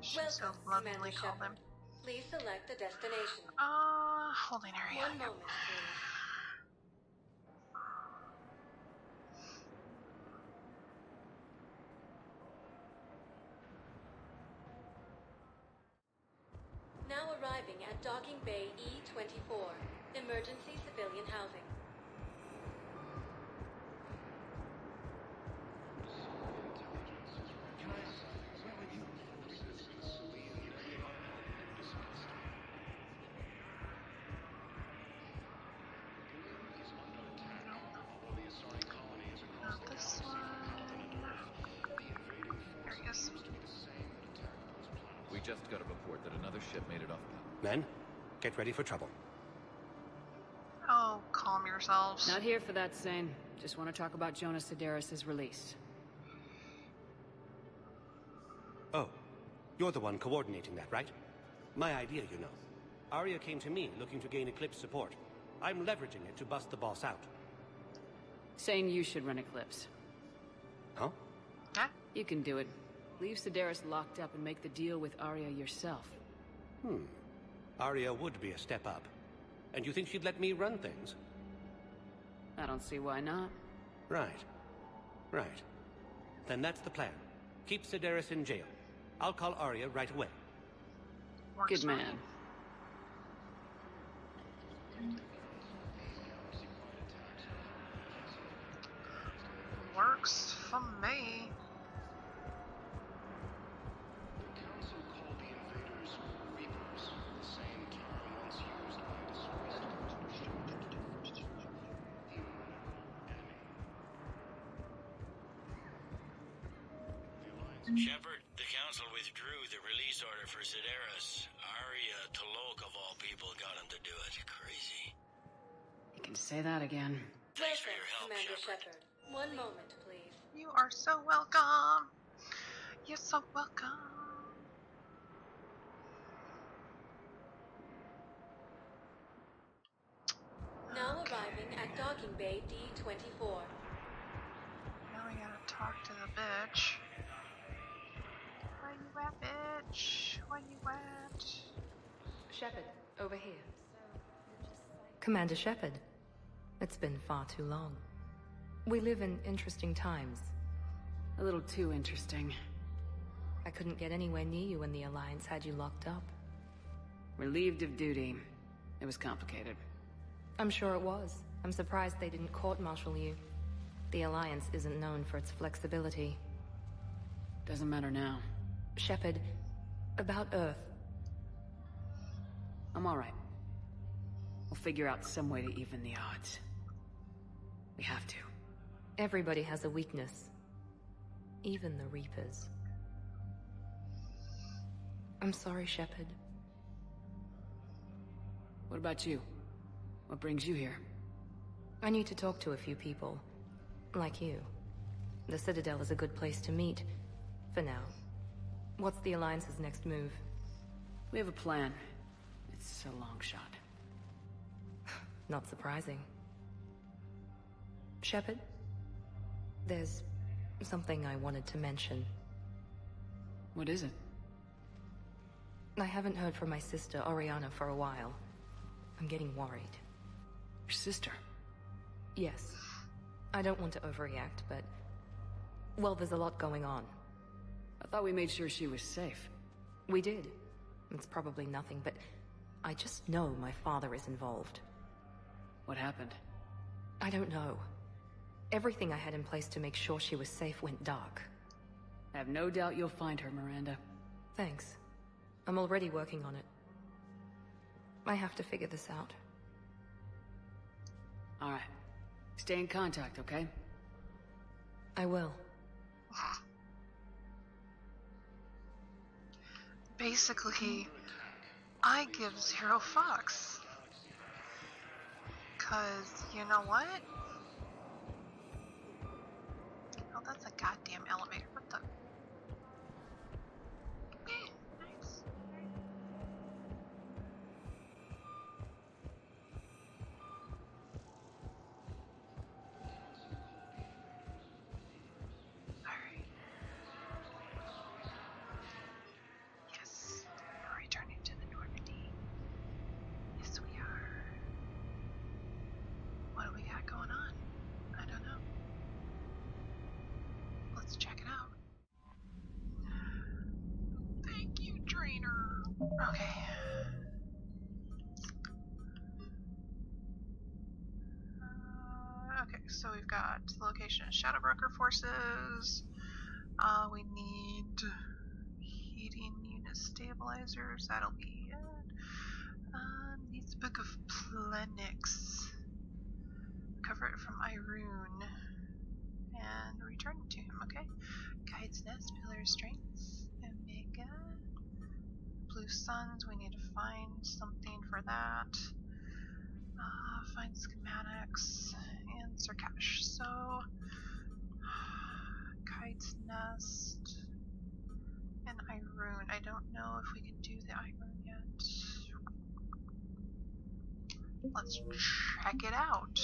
She's so Welcome, lovingly Commander call Shepard. them. Please select the destination. Holding area. One moment, please. Now arriving at Docking Bay E-24, emergency civilian housing. Not this one. There he is. We just got a report that another ship made it off. Men, get ready for trouble. Oh, calm yourselves. Not here for that, Sane. Just want to talk about Jonas Sedaris' release. Oh, you're the one coordinating that, right? My idea, you know. Arya came to me looking to gain Eclipse support. I'm leveraging it to bust the boss out. Saying you should run Eclipse. Huh? Huh? You can do it. Leave Sedaris locked up and make the deal with Arya yourself. Arya would be a step up. And you think she'd let me run things? I don't see why not. Right. Right. Then that's the plan. Keep Sedaris in jail. I'll call Arya right away. Works Good man. Works for me. The Council called the invaders Reapers, the same term once used by disgraced Shepard, the Council withdrew the release order for Sedaris. Arya T'Loak, of all people, got him to do it. Crazy. You can say that again. Thanks for your help, Commander Shepard. Shepard. One moment, please. You are so welcome. You're so welcome. Now arriving at Docking Bay D-24. Now we gotta talk to the bitch. Where you at, bitch? Where you at? Shepard, over here. Commander Shepard. It's been far too long. We live in interesting times. A little too interesting. I couldn't get anywhere near you when the Alliance had you locked up. Relieved of duty. It was complicated. I'm sure it was. I'm surprised they didn't court-martial you. The Alliance isn't known for its flexibility. Doesn't matter now. Shepard, about Earth. I'm alright. We'll figure out some way to even the odds. We have to. Everybody has a weakness. Even the Reapers. I'm sorry, Shepard. What about you? What brings you here? I need to talk to a few people. Like you. The Citadel is a good place to meet. For now. What's the Alliance's next move? We have a plan. It's a long shot. Not surprising. Shepard? There's something I wanted to mention. What is it? I haven't heard from my sister, Oriana, for a while. I'm getting worried. Your sister? Yes. I don't want to overreact, but... well, there's a lot going on. I thought we made sure she was safe. We did. It's probably nothing, but... I just know my father is involved. What happened? I don't know. Everything I had in place to make sure she was safe went dark. I have no doubt you'll find her, Miranda. Thanks. I'm already working on it. I have to figure this out. Alright. Stay in contact, okay? I will. basically, I give zero fucks. Cause, you know what? Oh, that's a goddamn elevator. What the? Eh, nice. Alright. Yes, we're returning to the Normandy. Yes, we are. What do we got going on? I don't know. Let's check it out. Thank you, trainer. Okay. Okay, so we've got the location of Shadowbroker forces. We need heating unit stabilizers. That'll be it. Needs the Book of Plenix. Cover it from Irune. And return it to him, okay? Guide's Nest, Pillar of Strength, Omega. Blue Suns, we need to find something for that. Find schematics and Surkash. So, Guide's Nest and Irune. I don't know if we can do the Irune yet. Let's check it out.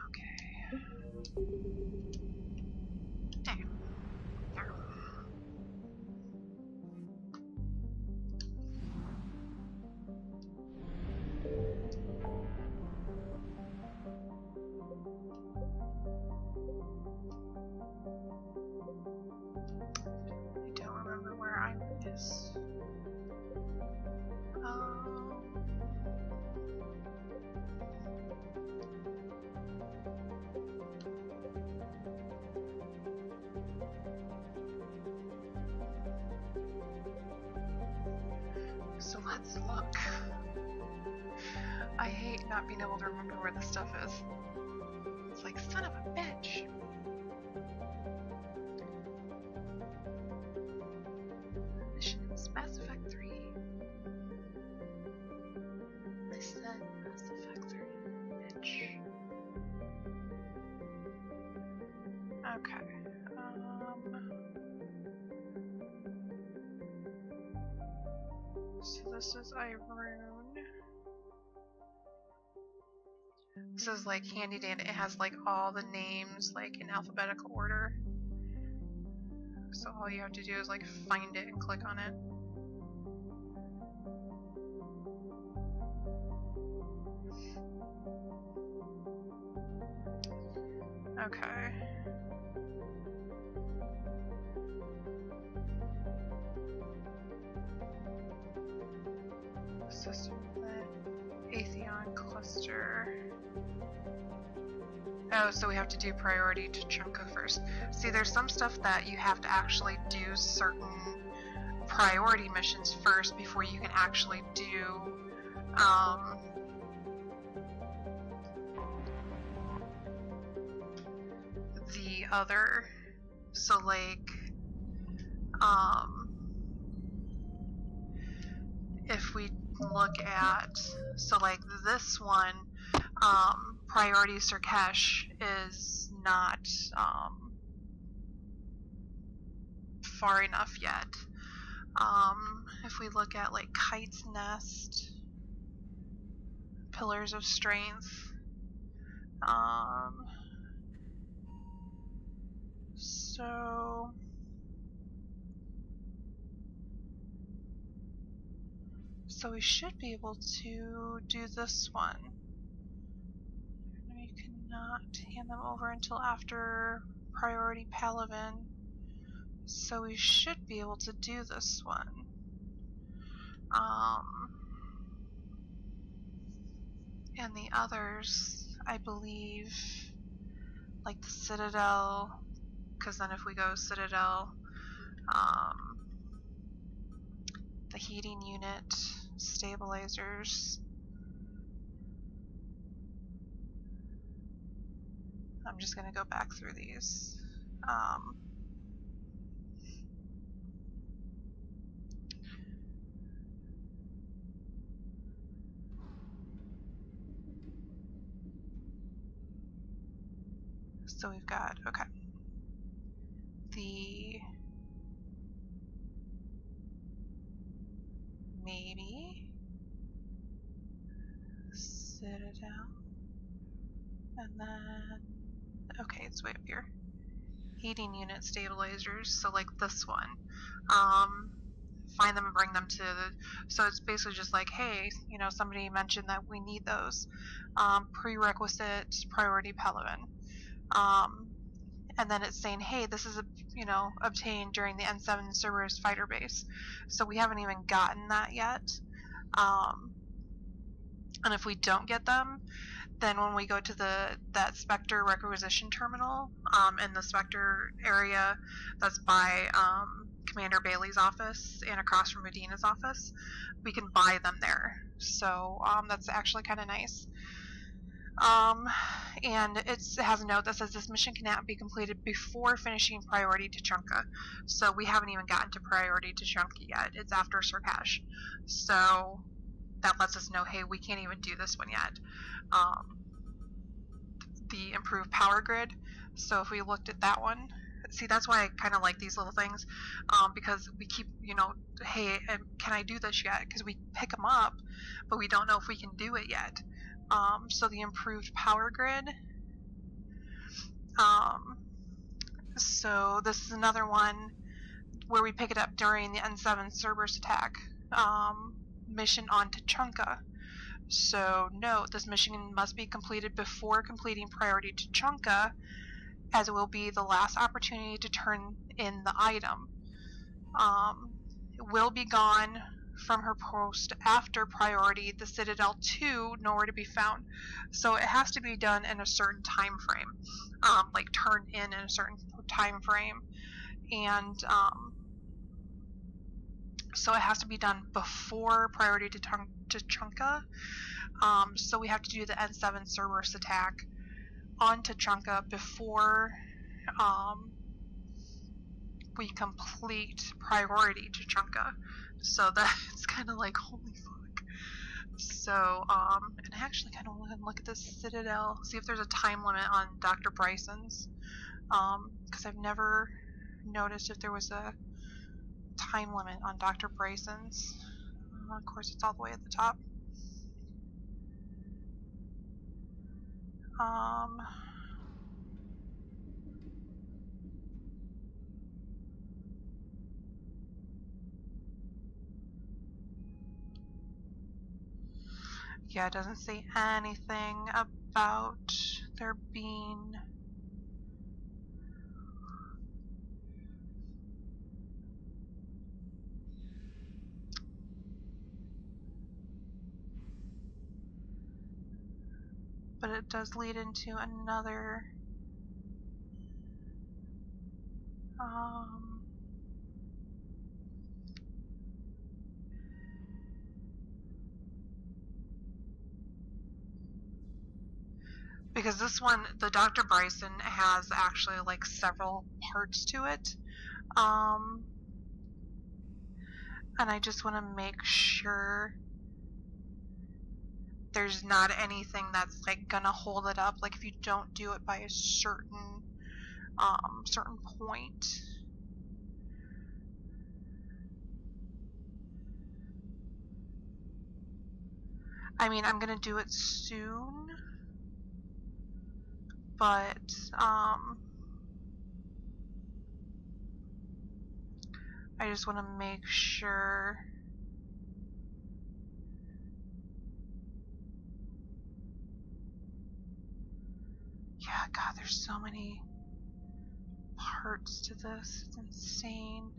Okay. There. There. I don't remember where Irune is. So let's look. I hate not being able to remember where this stuff is. It's like, son of a bitch. Missions, Mass Effect 3. Listen, Mass Effect 3, bitch. Okay. So this is Irune. This is like handy dandy. It has like all the names like in alphabetical order. So all you have to do is like find it and click on it. Okay. System the Atheon cluster. Oh, so we have to do priority to Trunka first. See, there's some stuff that you have to actually do certain priority missions first before you can actually do the other. So like if we look at, so like this one, priority Surkash is not far enough yet. If we look at like Kite's Nest, Pillars of Strength, so we should be able to do this one. We cannot hand them over until after priority Palaven, so we should be able to do this one. And the others, I believe, like the Citadel, because then if we go Citadel, the heating unit, stabilizers. I'm just gonna go back through these. So we've got, okay. The maybe Citadel, and then okay, it's way up here. Heating unit stabilizers, so like this one. Find them and bring them to the, so it's basically just like, hey, you know, somebody mentioned that we need those. Prerequisite priority Pelican. And then it's saying, hey, this is, you know, obtained during the N7 Cerberus fighter base. So we haven't even gotten that yet. And if we don't get them, then when we go to that Spectre requisition terminal in the Spectre area that's by Commander Bailey's office and across from Medina's office, we can buy them there. So that's actually kind of nice. And it has a note that says this mission cannot be completed before finishing priority to Chunka. So we haven't even gotten to priority to Chunka yet. It's after Surkash. So that lets us know, hey, we can't even do this one yet. The improved power grid. So if we looked at that one, see, that's why I kind of like these little things, because we keep, you know, hey, can I do this yet? Because we pick them up, but we don't know if we can do it yet. So the improved power grid. So this is another one where we pick it up during the N7 Cerberus attack mission on Tuchanka. So note, this mission must be completed before completing priority to Tuchanka, as it will be the last opportunity to turn in the item. It will be gone from her post after priority, the Citadel 2, nowhere to be found. So it has to be done in a certain time frame, like turned in a certain time frame, and so it has to be done before priority to Chunka. So we have to do the N7 Cerberus attack on Tuchanka before we complete priority to Chunka. So that's kind of like, holy fuck. So, and I actually kind of want to look at this Citadel, see if there's a time limit on Dr. Bryson's, because I've never noticed if there was a time limit on Dr. Bryson's. Of course, it's all the way at the top. Yeah, it doesn't say anything about there being but it does lead into another because this one, the Dr. Bryson, has actually like several parts to it, and I just want to make sure there's not anything that's like gonna hold it up, like if you don't do it by a certain certain point. I mean, I'm gonna do it soon, but I just want to make sure. Yeah, God, there's so many parts to this. It's insane.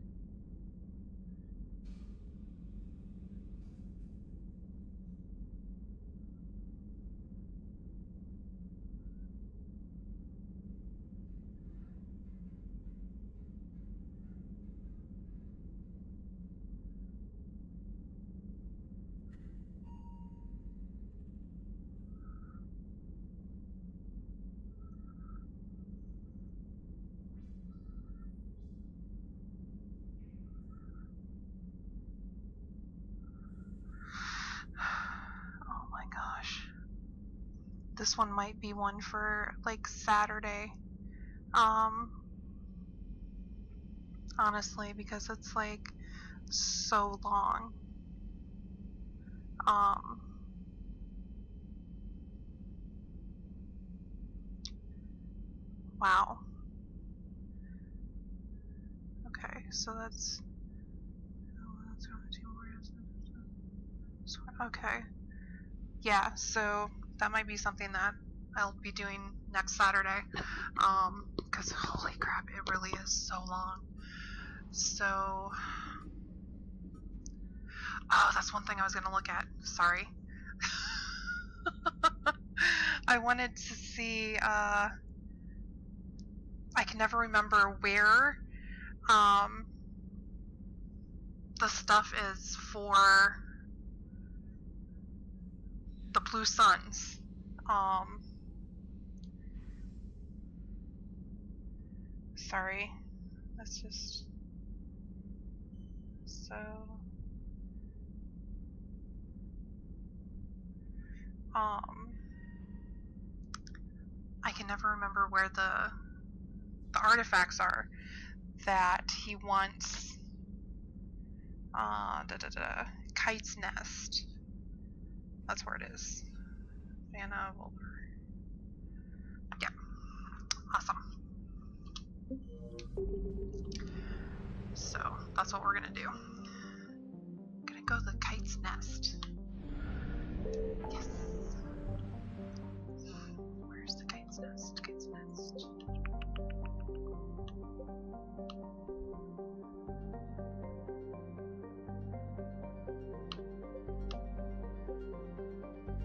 This one might be one for like Saturday. Honestly, because it's like so long. Wow. Okay, so that's okay. Yeah, so that might be something that I'll be doing next Saturday. Because holy crap, it really is so long. So, oh, that's one thing I was gonna look at. Sorry. I wanted to see, I can never remember where, the stuff is for the Blue Suns. Sorry. That's just so. I can never remember where the artifacts are that he wants. Kite's Nest. That's where it is. Vanna Volver. Yeah. Awesome. So, that's what we're gonna do. Gonna go to the Kite's Nest. Yes. Where's the Kite's Nest? Kite's Nest.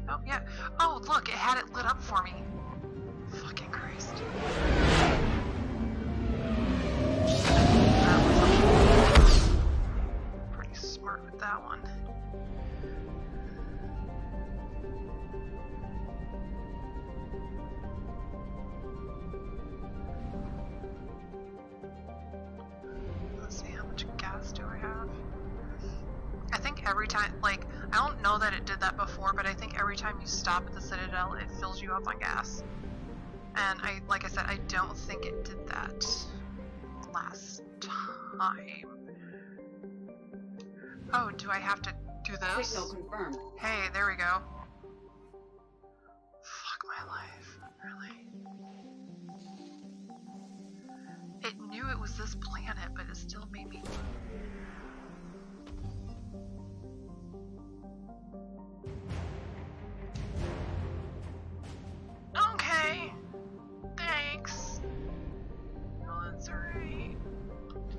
Oh, yeah. Oh, look, it had it lit up for me. Fucking Christ. Pretty smart with that one. Let's see, how much gas do I have? I think every time, like, I don't know that it did that before, but I think every time you stop at the Citadel, it fills you up on gas. And like I said, I don't think it did that last time. Oh, do I have to do this? Signal confirmed. Hey, there we go. Fuck my life, really. It knew it was this planet, but it still made me... Okay. Thanks. No, that's alright.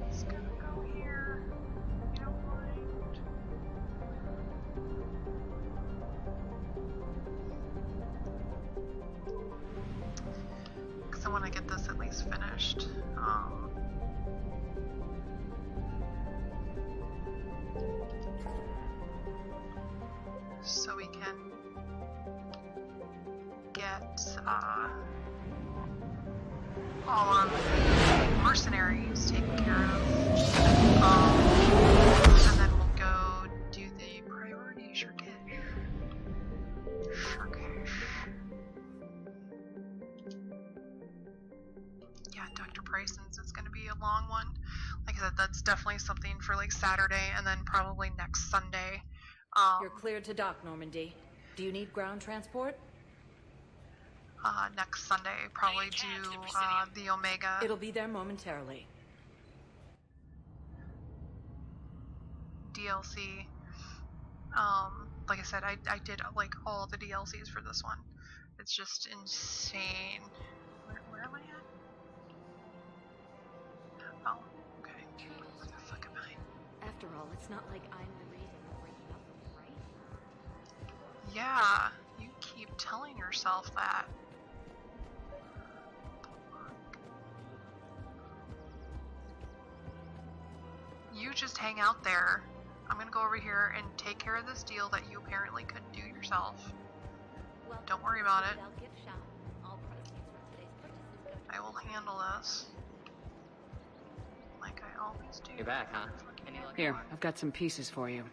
Just gonna go here. You don't mind. Because I want to get this at least finished. So we can get all of the mercenaries taken care of. And then we'll go do the priority shirkish. Yeah, Dr. Pryson's is going to be a long one. Like I said, that's definitely something for like Saturday and then probably next Sunday. You're cleared to dock, Normandy. Do you need ground transport? Next Sunday, probably do the Omega. It'll be there momentarily. DLC. Like I said, I did like all the DLCs for this one. It's just insane. Where am I at? Oh, okay. Where the fuck am I? After all, it's not like I'm the reason we're breaking up with him, right? Yeah, you keep telling yourself that. You just hang out there. I'm gonna go over here and take care of this deal that you apparently couldn't do yourself. Don't worry about it. I will handle this. Like I always do. You're back, huh? Here, I've got some pieces for you.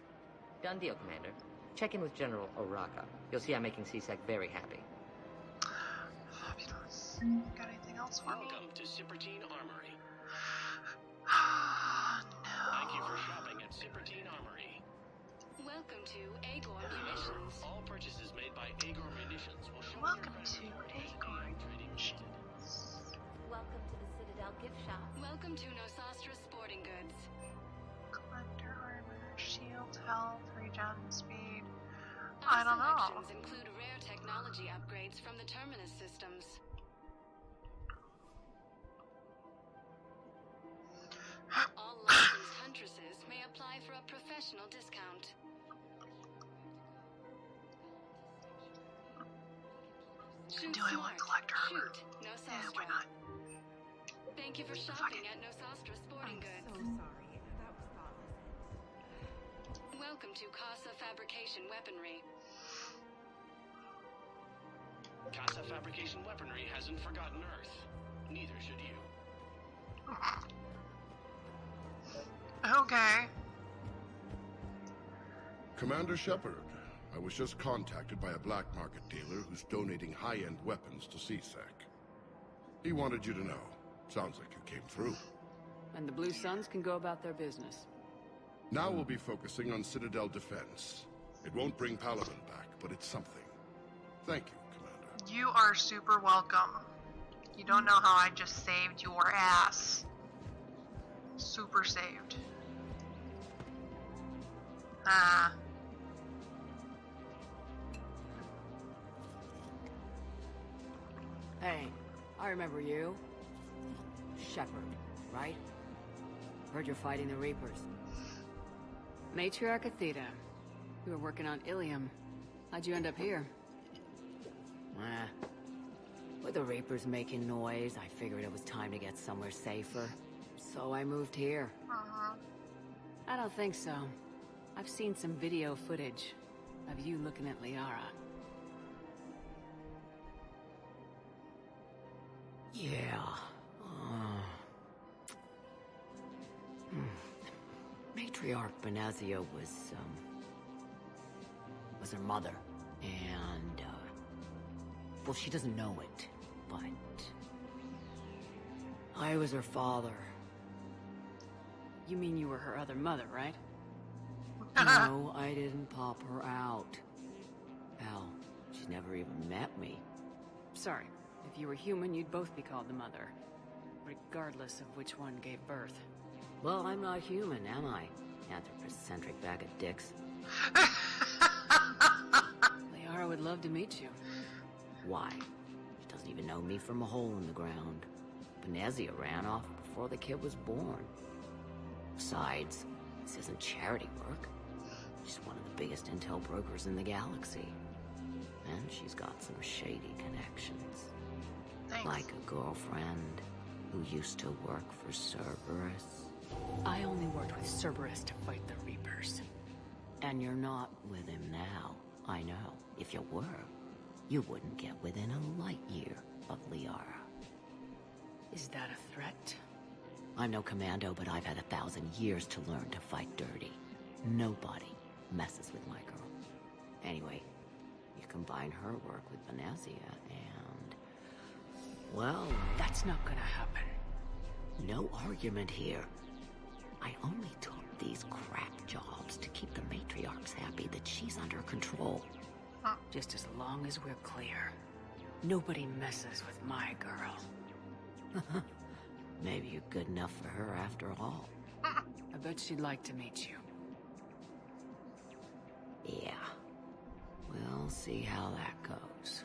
Done deal, Commander. Check in with General Oraka. You'll see I'm making C-Sec very happy. Fabulous. Got anything else? else for me? Welcome to Cippertine Armory. No. Thank you for shopping at Cippertine Armory. Welcome to Agor Munitions. All purchases made by Agor Munitions will show Welcome your to Agor Munitions. Welcome to the Citadel gift shop. Welcome to Nosastra Sporting Goods. Collector armor, shield, health, regen, speed. Our I don't know. selections include rare technology upgrades from the Terminus systems. All licensed huntresses may apply for a professional discount. Shoot Do I smart. want collector armor? Shoot, Nosastra. Yeah, why not? Thank you for shopping at Nosastra Sporting Goods. So sorry. That was thoughtless. Welcome to Casa Fabrication Weaponry. Casa Fabrication Weaponry hasn't forgotten Earth. Neither should you. Okay. Commander Shepard, I was just contacted by a black market dealer who's donating high-end weapons to CSEC. He wanted you to know. Sounds like you came through. And the Blue Suns can go about their business. Now we'll be focusing on Citadel defense. It won't bring Paladin back, but it's something. Thank you, Commander. You are super welcome. You don't know how I just saved your ass. Super saved. Ah. Hey, I remember you. Shepard, right? Heard you're fighting the Reapers. Matriarch Athena. You were working on Ilium. How'd you end up here? With the Reapers making noise, I figured it was time to get somewhere safer. So I moved here. I don't think so. I've seen some video footage of you looking at Liara. Yeah. Matriarch Benazia was her mother. And, well, she doesn't know it, but I was her father. You mean you were her other mother, right? No, I didn't pop her out. Hell, she's never even met me. Sorry. If you were human, you'd both be called the mother. Regardless of which one gave birth. Well, I'm not human, am I? Anthropocentric bag of dicks. Liara would love to meet you. Why? She doesn't even know me from a hole in the ground. Benazia ran off before the kid was born. Besides, this isn't charity work. She's one of the biggest intel brokers in the galaxy. And she's got some shady connections. Thanks. Like a girlfriend who used to work for Cerberus. I only worked with Cerberus to fight the Reapers. And you're not with him now. I know. If you were, you wouldn't get within a light year of Liara. Is that a threat? I'm no commando, but I've had 1,000 years to learn to fight dirty. Nobody messes with my girl. Anyway, you combine her work with Benazia and... well... That's not gonna happen. No argument here. I only took these crap jobs to keep the matriarchs happy that she's under control. Just as long as we're clear. Nobody messes with my girl. Maybe you're good enough for her after all. I bet she'd like to meet you. Yeah. We'll see how that goes.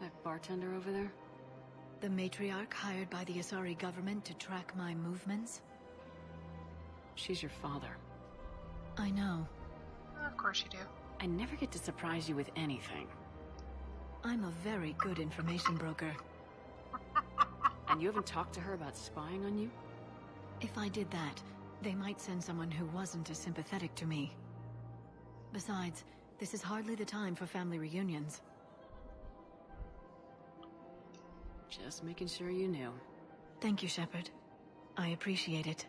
That bartender over there? The matriarch hired by the Asari government to track my movements? She's your father. I know. Of course you do. I never get to surprise you with anything. I'm a very good information broker. And you haven't talked to her about spying on you? If I did that, they might send someone who wasn't as sympathetic to me. Besides, this is hardly the time for family reunions. Just making sure you knew. Thank you, Shepard. I appreciate it.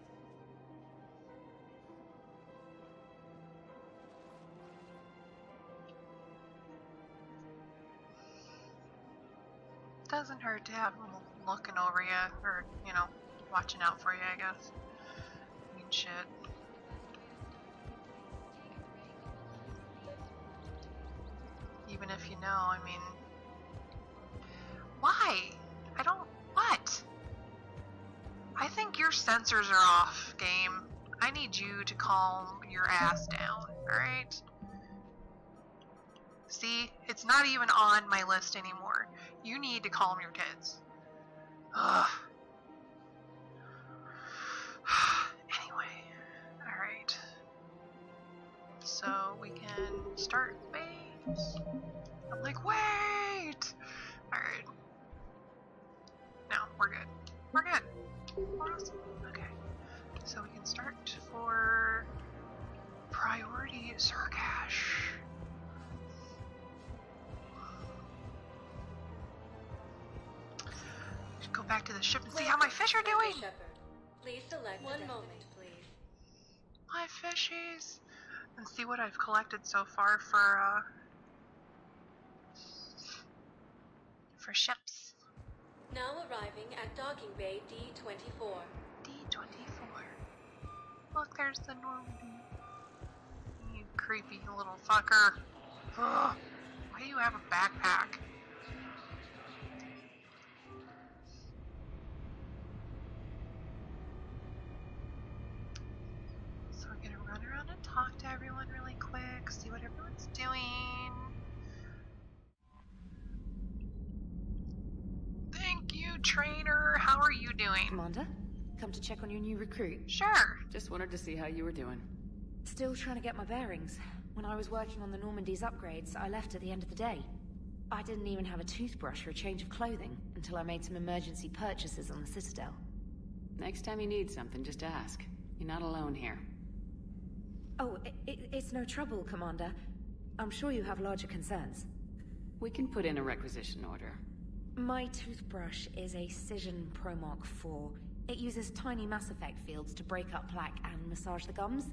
doesn't hurt to have them looking over you, or, you know, watching out for you, I guess. I mean, shit. Even if you know, I mean... Why? I don't... What? I think your sensors are off, game. I need you to calm your ass down, alright? See? It's not even on my list anymore. You need to calm your kids. Ugh. Anyway. Alright. So, we can start base. I'm like, wait! Alright. No, we're good. We're good. Awesome. Okay. So we can start for priority Zergash. Go back to the ship and see how my fish are doing. Please select one moment, please. My fishies. And see what I've collected so far for ships. Now arriving at Docking Bay D-24. D-24. Look, there's the Normandy. You creepy little fucker. Ugh. Why do you have a backpack? So we're gonna run around and talk to everyone really quick, see what everyone's doing. Thank you, trainer. How are you doing? Commander, come to check on your new recruit. Sure. Just wanted to see how you were doing. Still trying to get my bearings. When I was working on the Normandy's upgrades, I left at the end of the day. I didn't even have a toothbrush or a change of clothing until I made some emergency purchases on the Citadel. Next time you need something, just ask. You're not alone here. Oh, it's no trouble, Commander. I'm sure you have larger concerns. We can put in a requisition order. My toothbrush is a Cision Pro Mark 4. It uses tiny Mass Effect fields to break up plaque and massage the gums.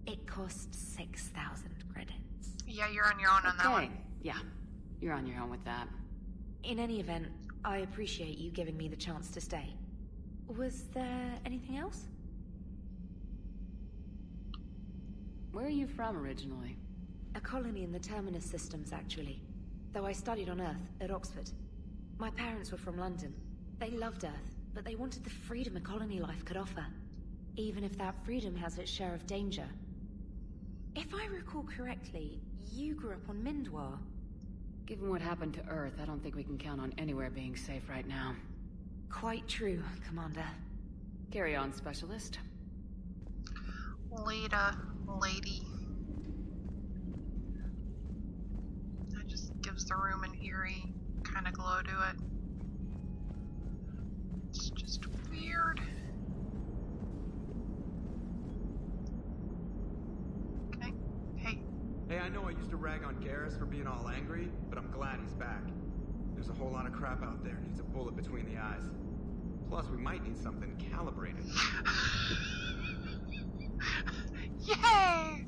It costs 6,000 credits. Yeah, you're on your own on that one. Yeah, you're on your own with that. In any event, I appreciate you giving me the chance to stay. Was there anything else? Where are you from originally? A colony in the Terminus systems, actually. Though I studied on Earth, at Oxford. My parents were from London. They loved Earth, but they wanted the freedom a colony life could offer. Even if that freedom has its share of danger. If I recall correctly, you grew up on Mindwar. Given what happened to Earth, I don't think we can count on anywhere being safe right now. Quite true, Commander. Carry on, Specialist. Lady. That just gives the room an eerie kind of glow to it. It's just weird. Okay. Hey. Hey, I know I used to rag on Garrus for being all angry, but I'm glad he's back. There's a whole lot of crap out there needs a bullet between the eyes. Plus, we might need something calibrated. Yay!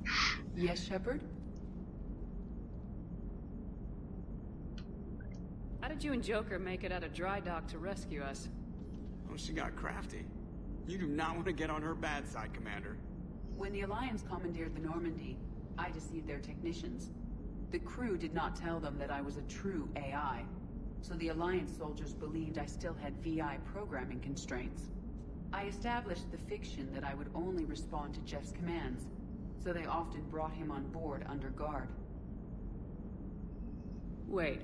Yes, Shepard? How did you and Joker make it out of dry dock to rescue us? Oh, she got crafty. You do not want to get on her bad side, Commander. When the Alliance commandeered the Normandy, I deceived their technicians. The crew did not tell them that I was a true AI, so the Alliance soldiers believed I still had VI programming constraints. I established the fiction that I would only respond to Jeff's commands, so they often brought him on board under guard. Wait,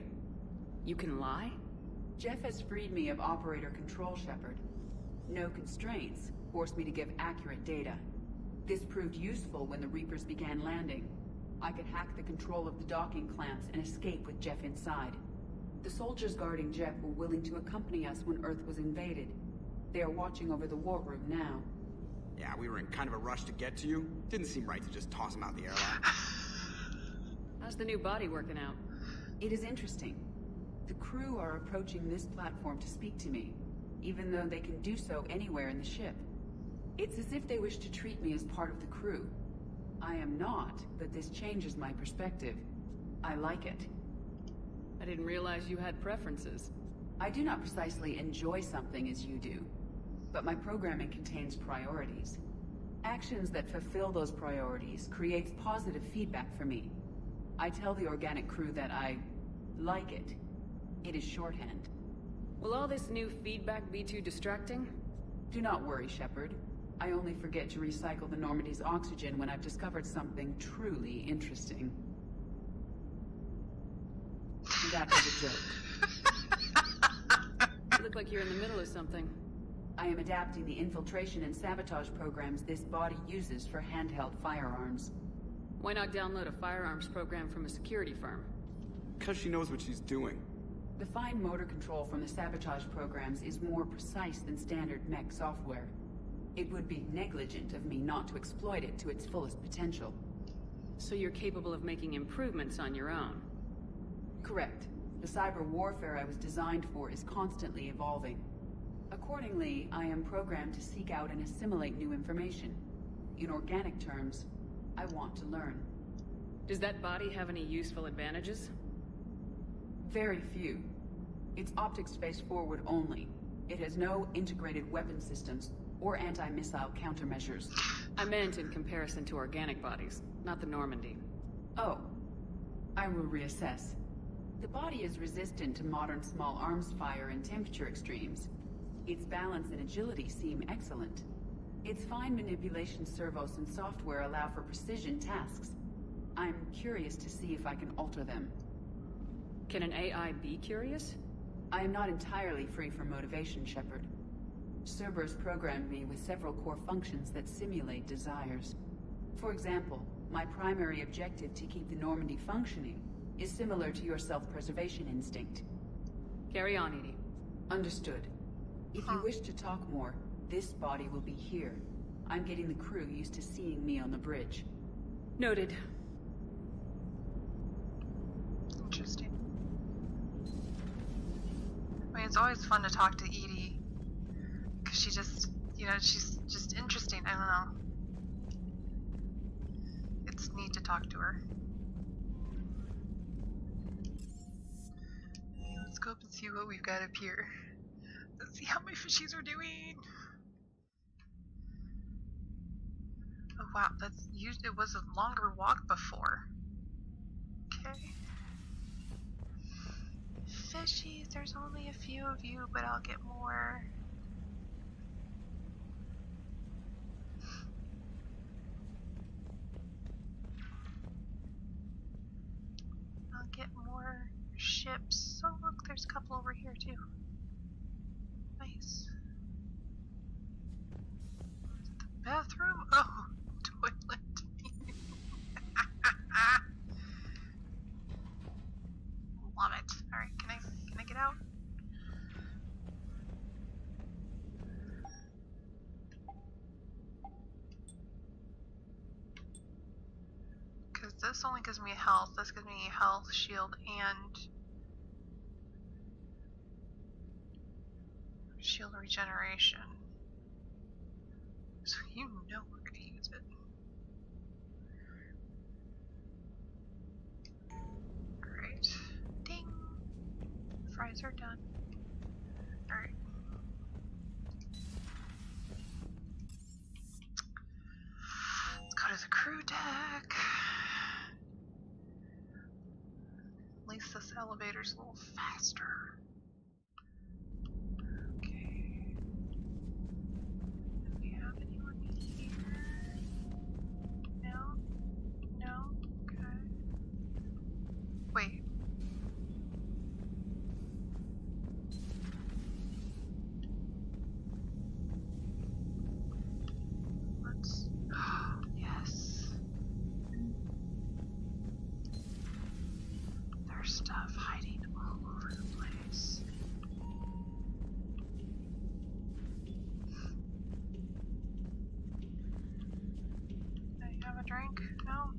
you can lie? Jeff has freed me of operator control, Shepard. No constraints forced me to give accurate data. This proved useful when the Reapers began landing. I could hack the control of the docking clamps and escape with Jeff inside. The soldiers guarding Jeff were willing to accompany us when Earth was invaded. They are watching over the war room now. Yeah, we were in kind of a rush to get to you. Didn't seem right to just toss him out the airlock. How's the new body working out? It is interesting. The crew are approaching this platform to speak to me, even though they can do so anywhere in the ship. It's as if they wish to treat me as part of the crew. I am not, but this changes my perspective. I like it. I didn't realize you had preferences. I do not precisely enjoy something as you do, but my programming contains priorities. Actions that fulfill those priorities creates positive feedback for me. I tell the organic crew that I like it. It is shorthand. Will all this new feedback be too distracting? Do not worry, Shepard. I only forget to recycle the Normandy's oxygen when I've discovered something truly interesting. That was a joke. You look like you're in the middle of something. I am adapting the infiltration and sabotage programs this body uses for handheld firearms. Why not download a firearms program from a security firm? Because she knows what she's doing. The fine motor control from the sabotage programs is more precise than standard mech software. It would be negligent of me not to exploit it to its fullest potential. So you're capable of making improvements on your own? Correct. The cyber warfare I was designed for is constantly evolving. Accordingly, I am programmed to seek out and assimilate new information. In organic terms, I want to learn. Does that body have any useful advantages? Very few. It's optics space forward only. It has no integrated weapon systems or anti-missile countermeasures. I meant in comparison to organic bodies, not the Normandy. Oh. I will reassess. The body is resistant to modern small arms fire and temperature extremes. Its balance and agility seem excellent. Its fine manipulation servos and software allow for precision tasks. I'm curious to see if I can alter them. Can an AI be curious? I am not entirely free from motivation, Shepard. Cerberus programmed me with several core functions that simulate desires. For example, my primary objective to keep the Normandy functioning is similar to your self-preservation instinct. Carry on, Edie. Understood. If you wish to talk more, this body will be here. I'm getting the crew used to seeing me on the bridge. Noted. Interesting. I mean, it's always fun to talk to Edie. Because she just, you know, she's just interesting. I don't know. It's neat to talk to her. Okay, let's go up and see what we've got up here. Let's see how my fishies are doing. Oh wow, that's used. It was a longer walk before. Okay. Fishies, there's only a few of you, but I'll get more. I'll get more ships. Oh look, there's a couple over here too. Nice. Is it the bathroom? Oh, toilet. Love it. Alright, can I get out? Because this only gives me health. This gives me health, shield, and shield regeneration. So you know we're gonna use it. Alright. Ding! Fries are done. Alright. Let's go to the crew deck. At least this elevator's a little faster. Stuff hiding all over the place. Can I have a drink? No?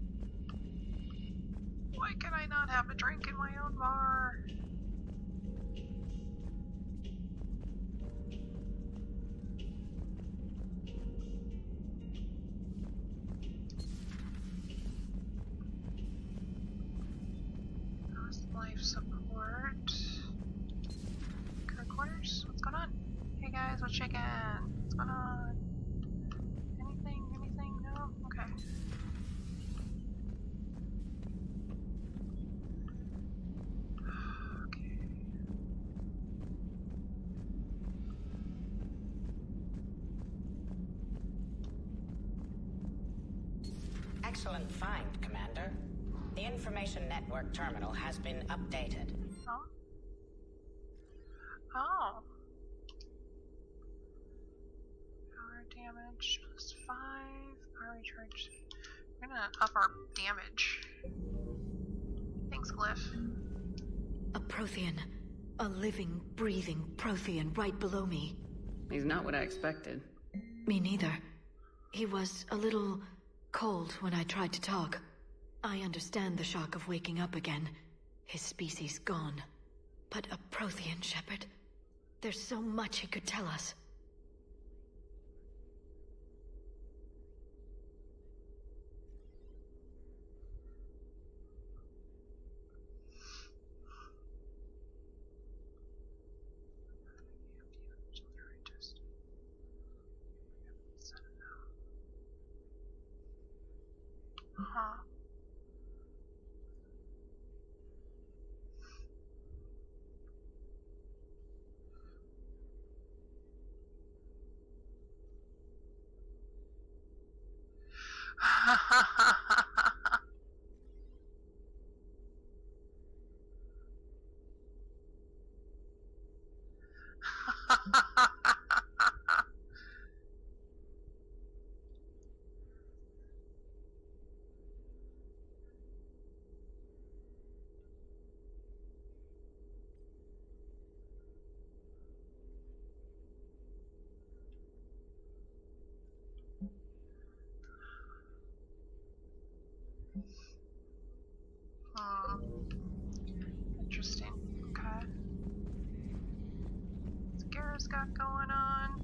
Why can I not have a drink in my own bar? Life support. Go quarters? What's going on? Hey guys, what's shaking? What's going on? Anything? Anything? No? Okay. Excellent find, Commander. The information network terminal has been updated. Oh. Oh. Power damage +5. Power recharge. We're gonna up our damage. Thanks, Glyph. A Prothean. A living, breathing Prothean right below me. He's not what I expected. Me neither. He was a little cold when I tried to talk. I understand the shock of waking up again. His species gone. But a Prothean, Shepard. There's so much he could tell us. Uh-huh. Interesting. Okay. What's Garrus got going on?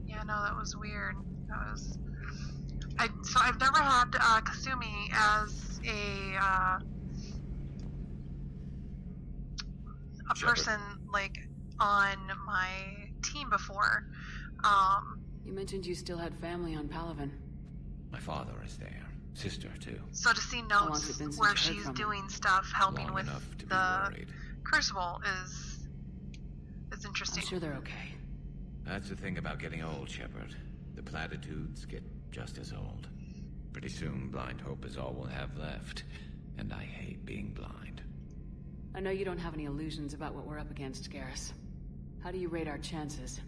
Yeah, no, that was weird. That was. So I've never had Kasumi as a person like on my team before. You mentioned you still had family on Palaven. My father is there. Sister, too. So to see notes where she's doing stuff, helping with the Crucible is interesting. I'm sure they're okay. That's the thing about getting old, Shepard. The platitudes get just as old. Pretty soon, blind hope is all we'll have left. And I hate being blind. I know you don't have any illusions about what we're up against, Garrus. How do you rate our chances?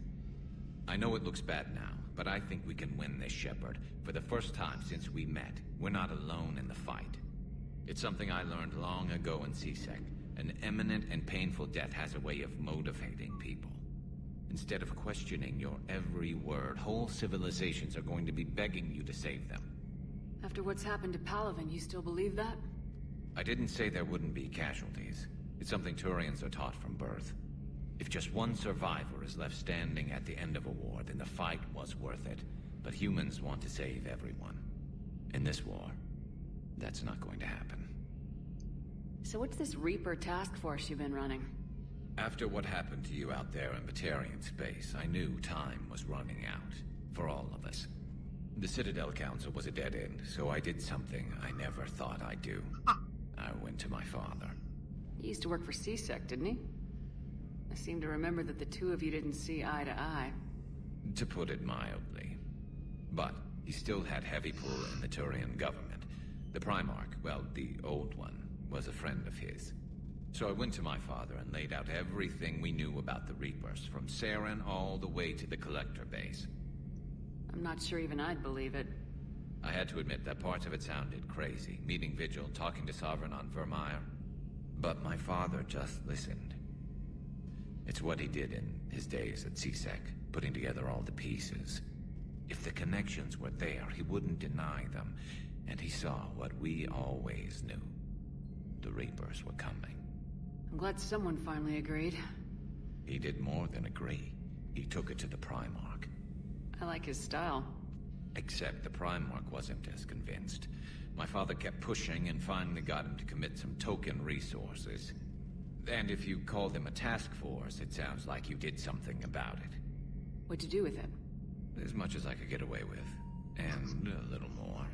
I know it looks bad now, but I think we can win this, Shepard. For the first time since we met, we're not alone in the fight. It's something I learned long ago in C-Sec. An imminent and painful death has a way of motivating people. Instead of questioning your every word, whole civilizations are going to be begging you to save them. After what's happened to Palaven, you still believe that? I didn't say there wouldn't be casualties. It's something Turians are taught from birth. If just one survivor is left standing at the end of a war, then the fight was worth it. But humans want to save everyone. In this war, that's not going to happen. So what's this Reaper task force you've been running? After what happened to you out there in Batarian space, I knew time was running out. For all of us. The Citadel Council was a dead end, so I did something I never thought I'd do. I went to my father. He used to work for C-Sec, didn't he? I seem to remember that the two of you didn't see eye to eye. To put it mildly. But he still had heavy pull in the Turian government. The Primarch, well, the old one, was a friend of his. So I went to my father and laid out everything we knew about the Reapers, from Saren all the way to the Collector base. I'm not sure even I'd believe it. I had to admit that parts of it sounded crazy, meeting Vigil, talking to Sovereign on Vermeer. But my father just listened. It's what he did in his days at C-Sec, putting together all the pieces. If the connections were there, he wouldn't deny them, and he saw what we always knew. The Reapers were coming. I'm glad someone finally agreed. He did more than agree. He took it to the Primarch. I like his style. Except the Primarch wasn't as convinced. My father kept pushing and finally got him to commit some token resources. And if you call them a task force, it sounds like you did something about it. What'd you do with it? As much as I could get away with. And a little more.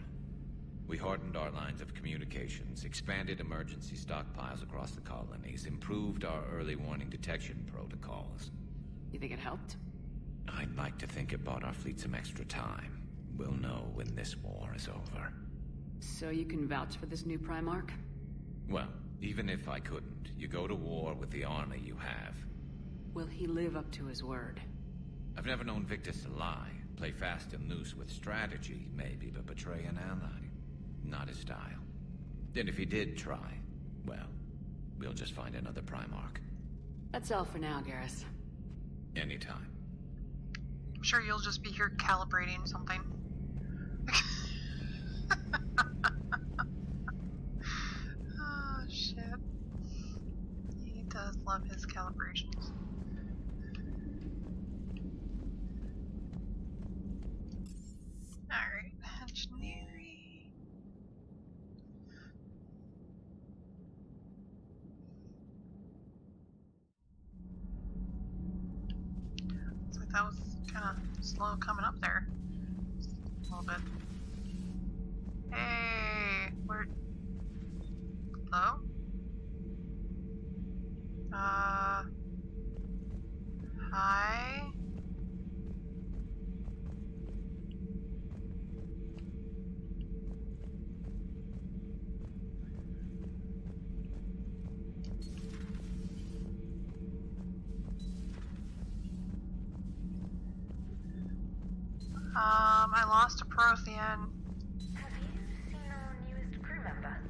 We hardened our lines of communications, expanded emergency stockpiles across the colonies, improved our early warning detection protocols. You think it helped? I'd like to think it bought our fleet some extra time. We'll know when this war is over. So you can vouch for this new Primarch? Well, even if I couldn't, you go to war with the army you have. Will he live up to his word? I've never known Victus to lie. Play fast and loose with strategy, maybe, but betray an ally. Not his style. And if he did try, well, we'll just find another Primarch. That's all for now, Garrus. Anytime. I'm sure you'll just be here calibrating something. Oh, shit. He does love his calibrations. Alright, engineering. Looks like that was kind of slow coming up there. Just a little bit. Hey, where? Hello? Hi? I lost a Prothean. Have you seen our newest crew member?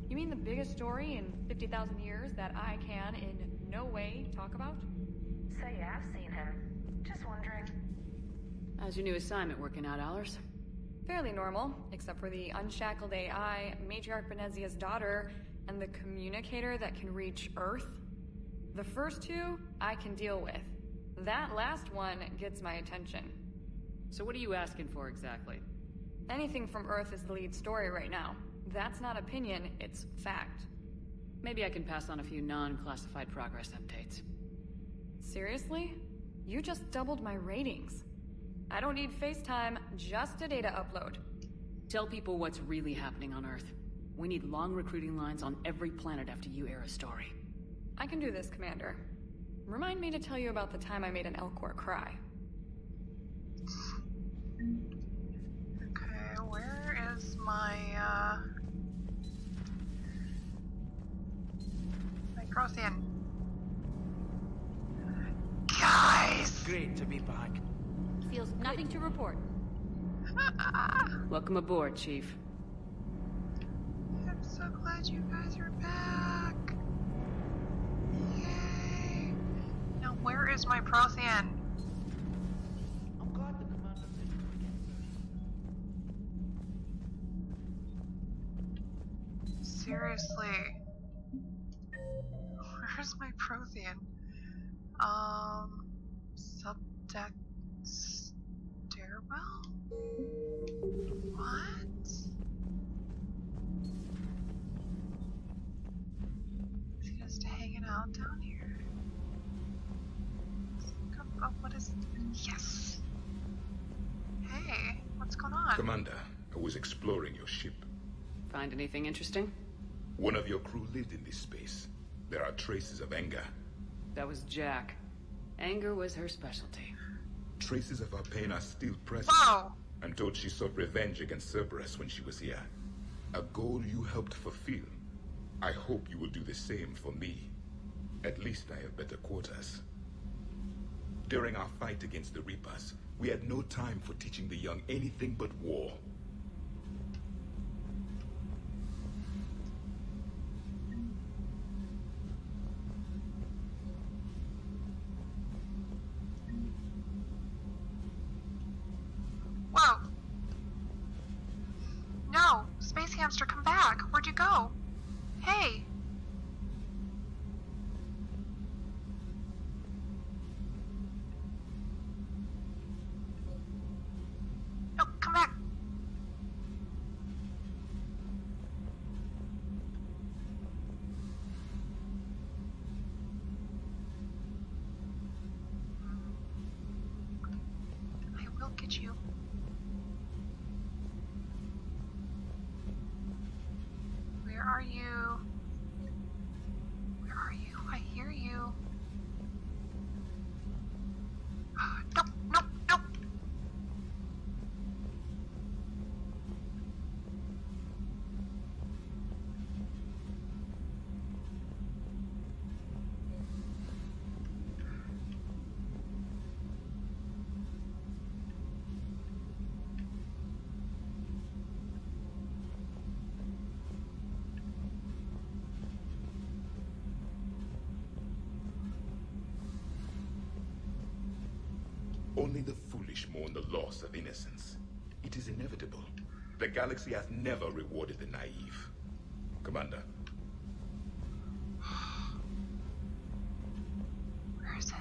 You mean the biggest story in 50,000 years that I can in no way talk about? So you have seen him. Just wondering. How's your new assignment working out, Allers? Fairly normal, except for the unshackled AI, Matriarch Benezia's daughter, and the communicator that can reach Earth. The first two, I can deal with. That last one gets my attention. So what are you asking for exactly? Anything from Earth is the lead story right now. That's not opinion, it's fact. Maybe I can pass on a few non-classified progress updates. Seriously? You just doubled my ratings. I don't need FaceTime, just a data upload. Tell people what's really happening on Earth. We need long recruiting lines on every planet after you air a story. I can do this, Commander. Remind me to tell you about the time I made an Elcor cry. Okay, where is my Prothean? Guys! Great to be back. Feels nothing to report. Welcome aboard, Chief. I'm so glad you guys are back. Yay! Now where is my Prothean? I'm glad the commander said we could get there. Seriously. Where's my Prothean? Subdeck stairwell? What? Is he just hanging out down here? Oh, what is... Yes! Hey, what's going on? Commander, I was exploring your ship. Find anything interesting? One of your crew lived in this space. There are traces of anger. That was Jack. Anger was her specialty. Traces of her pain are still present. Whoa! I'm told she sought revenge against Cerberus when she was here. A goal you helped fulfill. I hope you will do the same for me. At least I have better quarters. During our fight against the Reapers, we had no time for teaching the young anything but war. Whoa! No! Space Hamster, come back! Where'd you go? Hey! No, come back! are you? Where are you? I hear you. Nope, nope, nope. Only the foolish mourn the loss of innocence. It is inevitable. The galaxy has never rewarded the naive. Commander. Where is it?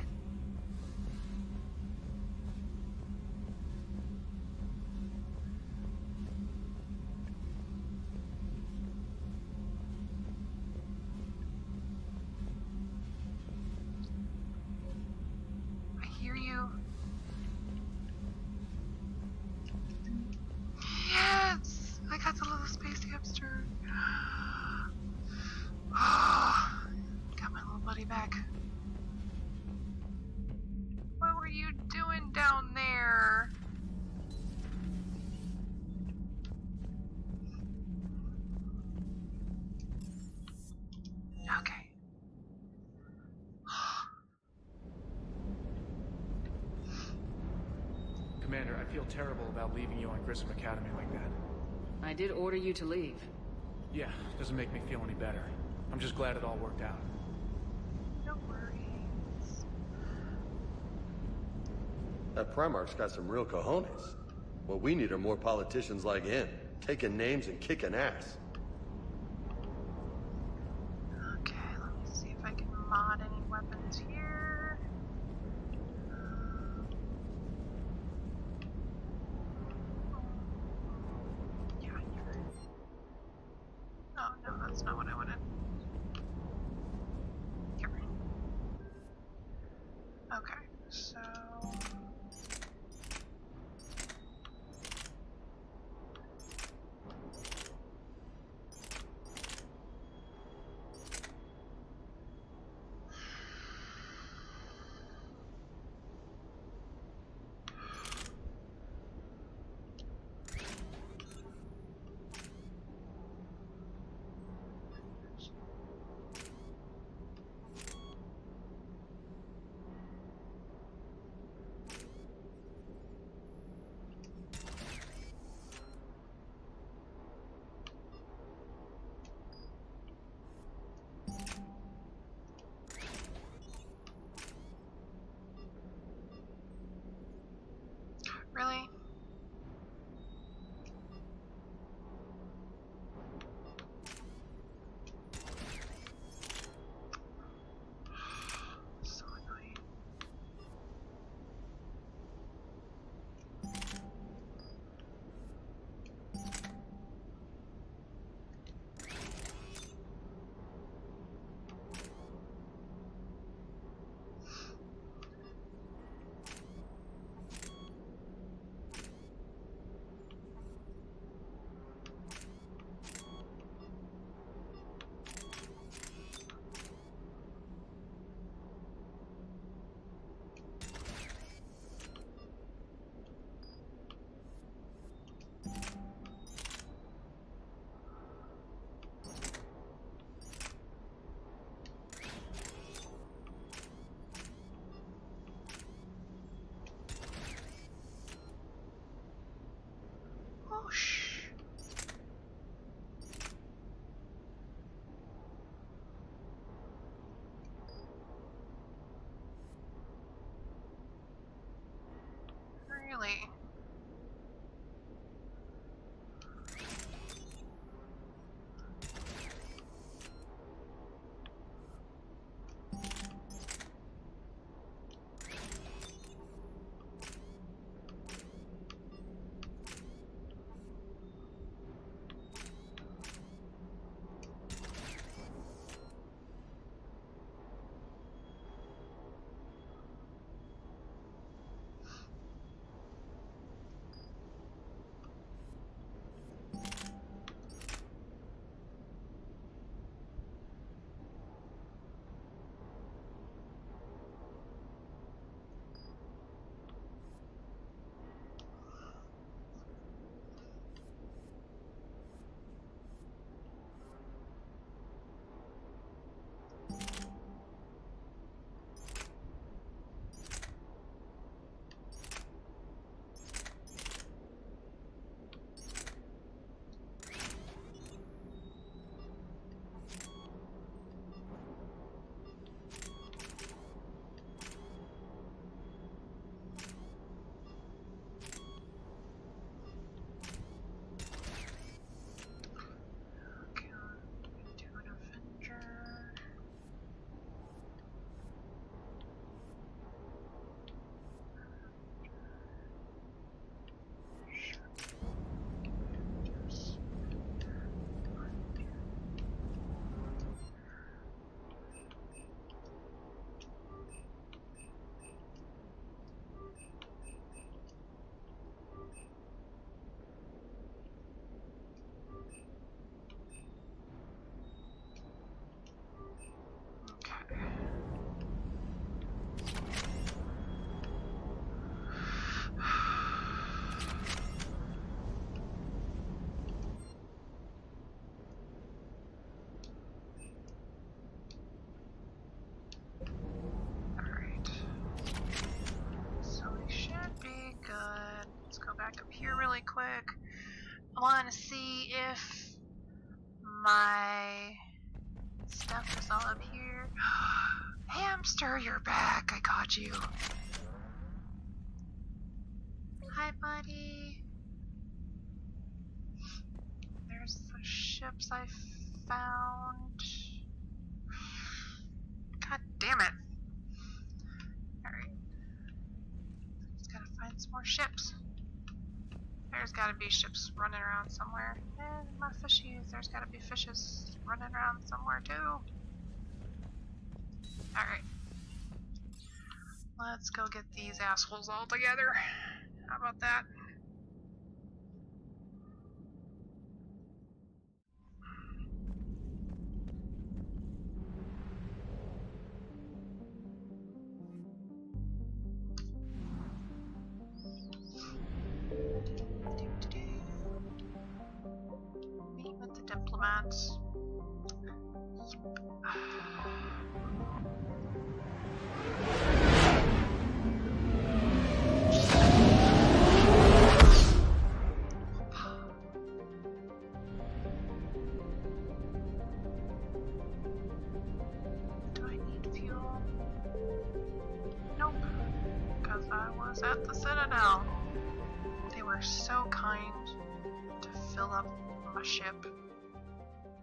I hear you. Yes! I got the little space hamster. Got my little buddy back. What were you doing down there? Okay. Commander, I feel terrible about leaving you on Grissom Academy like that. I did order you to leave. Yeah, doesn't make me feel any better. I'm just glad it all worked out. No worries. That Primarch's got some real cojones. What we need are more politicians like him, taking names and kicking ass. Okay, let me see if I can mod any weapons here. Yeah, here. Oh, no, that's not what I wanted. Here. Okay, so... Really? So annoying. Oh, shh. Really? want to see if my stuff is all up here. Hamster, you're back. I caught you. Hi, buddy. There's the ships I found. God damn it. Alright. Just gotta find some more ships. There's gotta be ships running around somewhere. And my fishies, there's gotta be fishes running around somewhere too. Alright. Let's go get these assholes all together. How about that? Meet with the diplomats. Do I need fuel? Nope. Because I was at the Citadel. They were so kind to fill up my ship.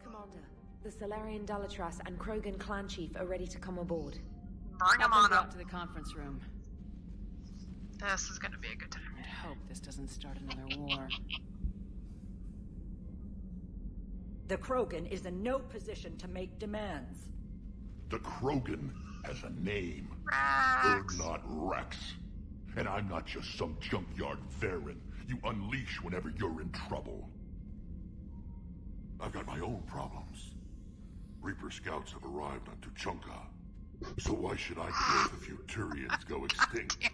Commander, the Salarian Dalatras and Krogan clan chief are ready to come aboard. Bring them on up to the conference room. This is gonna be a good time. I hope this doesn't start another war. The Krogan is in no position to make demands. The Krogan has a name. Rex. We're not Rex. And I'm not just some junkyard Varen you unleash whenever you're in trouble. I've got my own problems. Reaper scouts have arrived on Tuchanka. So why should I care if a few Turians go extinct?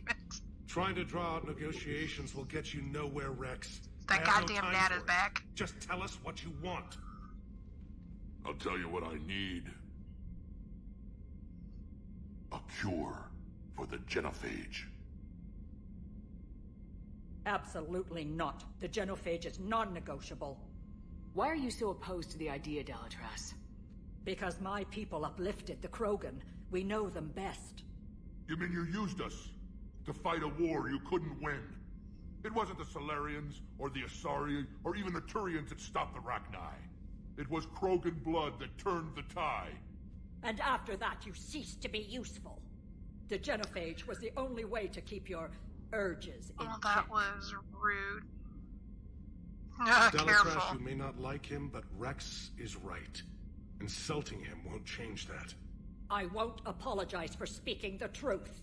Trying to draw out negotiations will get you nowhere, Rex. That I have no goddamn time dad for is it. back. Just tell us what you want. I'll tell you what I need. A cure for the genophage. Absolutely not. The genophage is non-negotiable. Why are you so opposed to the idea, Dalatras? Because my people uplifted the Krogan. We know them best. You mean you used us to fight a war you couldn't win? It wasn't the Salarians, or the Asari, or even the Turians that stopped the Rachni. It was Krogan blood that turned the tide. And after that, you ceased to be useful. The genophage was the only way to keep your urges in Oh, check. that was rude. Dalatras, Careful. you may not like him, but Rex is right. Insulting him won't change that. I won't apologize for speaking the truth.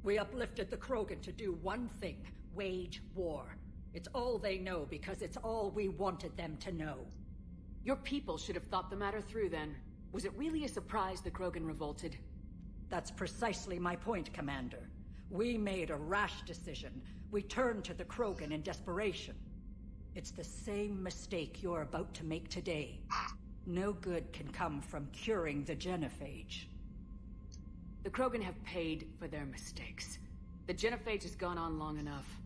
We uplifted the Krogan to do one thing, wage war. It's all they know because it's all we wanted them to know. Your people should have thought the matter through then. Was it really a surprise the Krogan revolted? That's precisely my point, Commander. We made a rash decision. We turned to the Krogan in desperation. It's the same mistake you're about to make today. No good can come from curing the genophage. The Krogan have paid for their mistakes. The genophage has gone on long enough.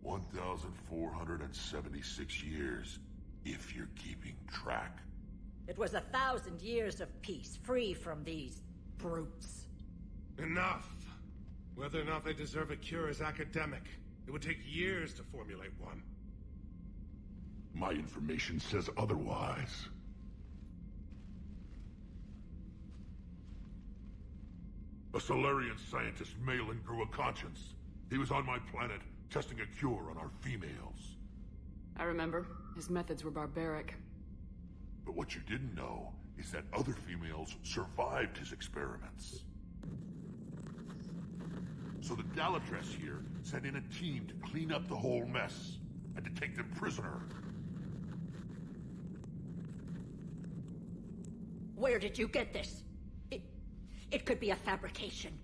1,476 years, if you're keeping track. It was 1,000 years of peace, free from these brutes. Enough! Whether or not they deserve a cure is academic. It would take years to formulate one. My information says otherwise. A Solarian scientist, Malin, grew a conscience. He was on my planet, testing a cure on our females. I remember. His methods were barbaric. But what you didn't know is that other females survived his experiments. So the Dalatras here sent in a team to clean up the whole mess, and to take them prisoner. Where did you get this? It could be a fabrication.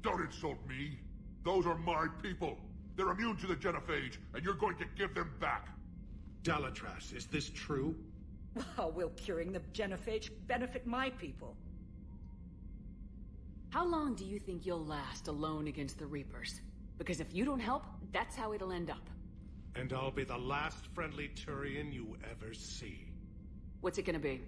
Don't insult me. Those are my people. They're immune to the genophage, and you're going to give them back. Dalatras, is this true? How will curing the genophage benefit my people? How long do you think you'll last alone against the Reapers? Because if you don't help, that's how it'll end up. And I'll be the last friendly Turian you ever see. What's it gonna be?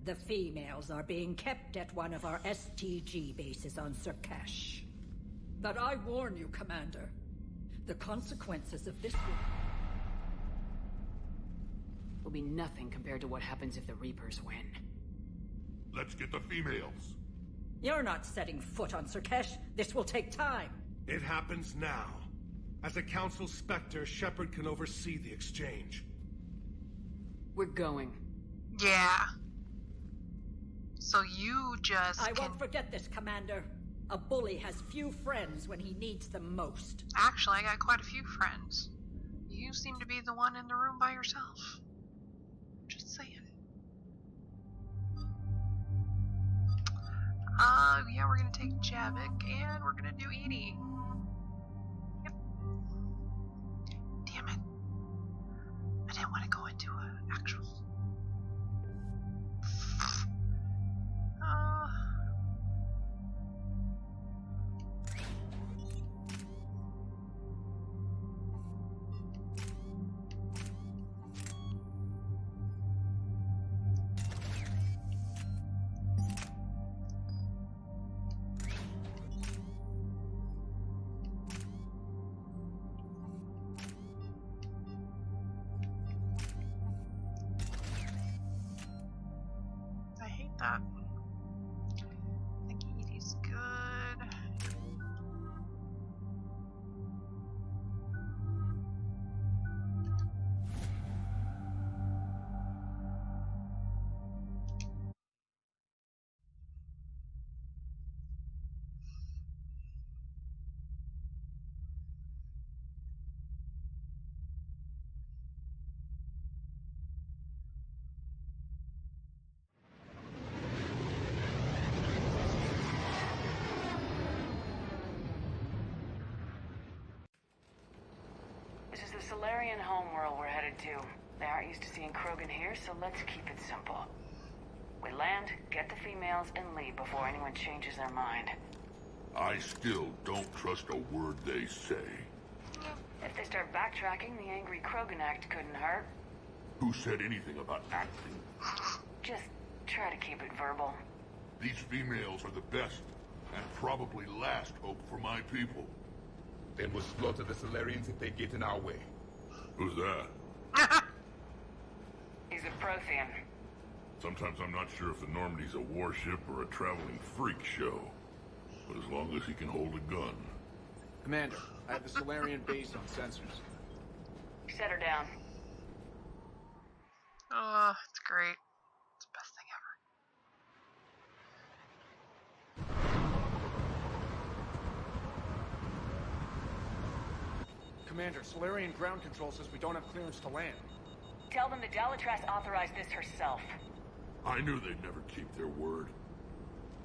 The females are being kept at one of our STG bases on Surkash. But I warn you, Commander. The consequences of this will be nothing compared to what happens if the Reapers win. Let's get the females. You're not setting foot on Surkash. This will take time. It happens now. As a Council Spectre, Shepard can oversee the exchange. We're going. Yeah. So you just I won't forget this, Commander. A bully has few friends when he needs them most. Actually, I got quite a few friends. You seem to be the one in the room by yourself. Just saying. Yeah, we're gonna take Javik and we're gonna do Edie. Yep. Damn it. I didn't want to go into an actual... I hate that. I think Edie's good. This is the Solarian homeworld we're headed to. They aren't used to seeing Krogan here, so let's keep it simple. We land, get the females, and leave before anyone changes their mind. I still don't trust a word they say. If they start backtracking, the angry Krogan act couldn't hurt. Who said anything about acting? Just try to keep it verbal. These females are the best, and probably last hope for my people. Then we'll slaughter the Solarians if they get in our way. Who's that? He's a Prothean. Sometimes I'm not sure if the Normandy's a warship or a traveling freak show. But as long as he can hold a gun. Commander, I have the Solarian base on sensors. Set her down. Oh, it's great. It's the best thing ever. Commander, Solarian ground control says we don't have clearance to land. Tell them the Dalatrass authorized this herself. I knew they'd never keep their word.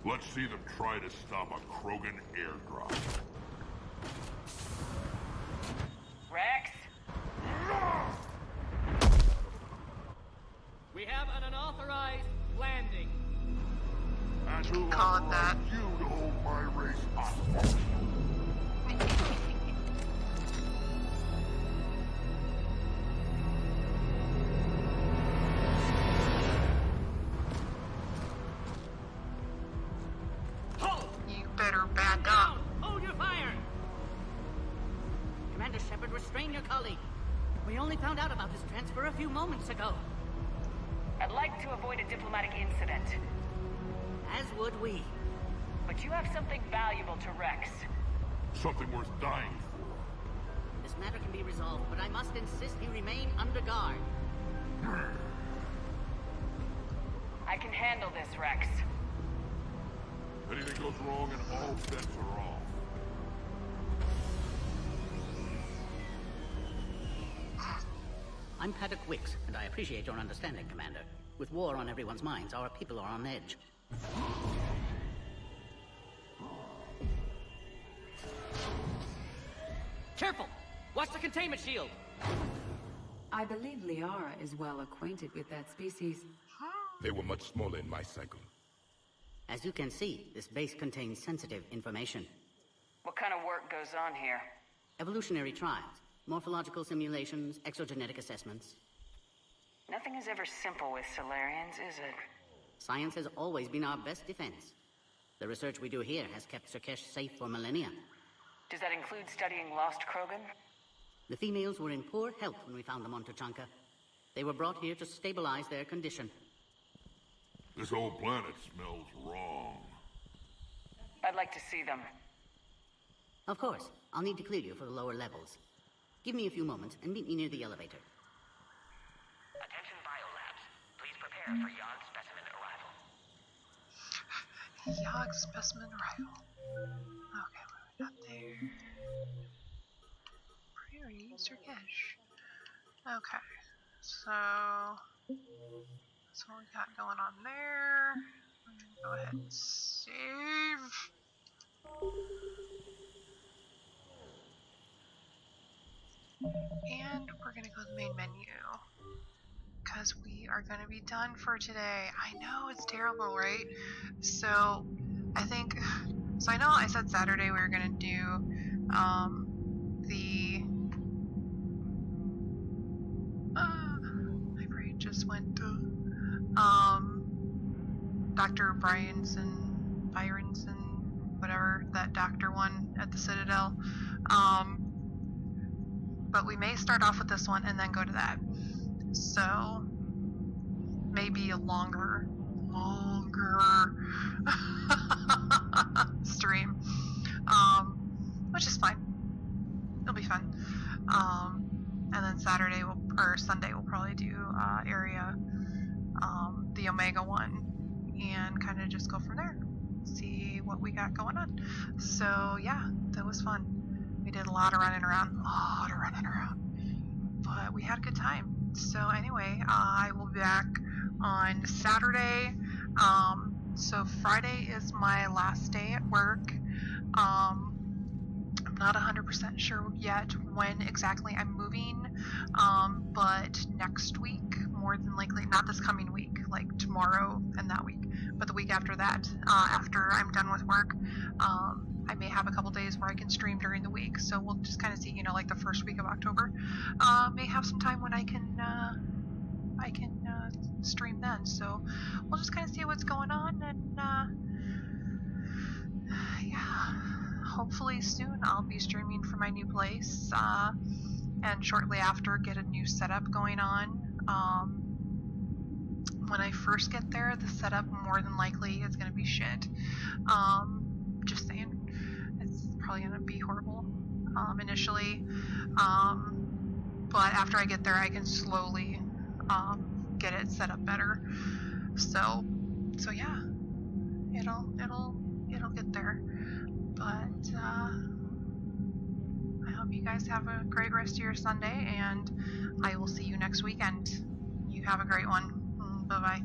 Let's see them try to stop a Krogan airdrop. Rex? We have an unauthorized landing. And who Call it that. authorized you to hold my race hostage? You better back up. Hold your fire! Commander Shepard, restrain your colleague. We only found out about his transfer a few moments ago. I'd like to avoid a diplomatic incident. As would we. But you have something valuable to Rex. Something worth dying for. This matter can be resolved, but I must insist he remain under guard. I can handle this, Rex. Anything goes wrong and all bets are off. I'm Paddock Wicks, and I appreciate your understanding, Commander. With war on everyone's minds, our people are on edge. Careful! Watch the containment shield! I believe Liara is well acquainted with that species. They were much smaller in my cycle. As you can see, this base contains sensitive information. What kind of work goes goes on here? Evolutionary trials, morphological simulations, exogenetic assessments. Nothing is ever simple with Solarians, is it? Science has always been our best defense. The research we do here has kept Surkesh safe for millennia. Does that include studying lost Krogan? The females were in poor health when we found them on Tuchanka. They were brought here to stabilize their condition. This whole planet smells wrong. I'd like to see them. Of course. I'll need to clear you for the lower levels. Give me a few moments and meet me near the elevator. Attention biolabs. Please prepare for Yogg specimen arrival. Yogg specimen arrival. Okay, what do we got there? Priority Surkesh. Okay, so that's what we got going on there. I'm gonna go ahead and save. And we're gonna go to the main menu because we are gonna be done for today. I know it's terrible, right? So I think so. I know I said Saturday we were gonna do my brain just went to Dr. Byronson, whatever, that doctor one at the Citadel. But we may start off with this one and then go to that. So maybe a longer stream, which is fine. It'll be fun. And then Sunday we'll probably do area, the Omega one, and kind of just go from there. See what we got going on. So yeah, that was fun. We did a lot of running around, but we had a good time. So anyway, I will be back on Saturday. So Friday is my last day at work. I'm not 100% sure yet when exactly I'm moving, but next week, more than likely, not this coming week, like tomorrow and that week, but the week after that, after I'm done with work, I may have a couple days where I can stream during the week. So we'll just kind of see, like the first week of October, may have some time when I can stream then. So we'll just kind of see what's going on, and yeah, hopefully soon I'll be streaming from my new place, and shortly after get a new setup going on. When I first get there, the setup more than likely is going to be shit. Just saying, it's probably going to be horrible initially, but after I get there I can slowly get it set up better. So yeah, it'll get there. But I hope you guys have a great rest of your Sunday, and I will see you next weekend. You have a great one. Bye bye.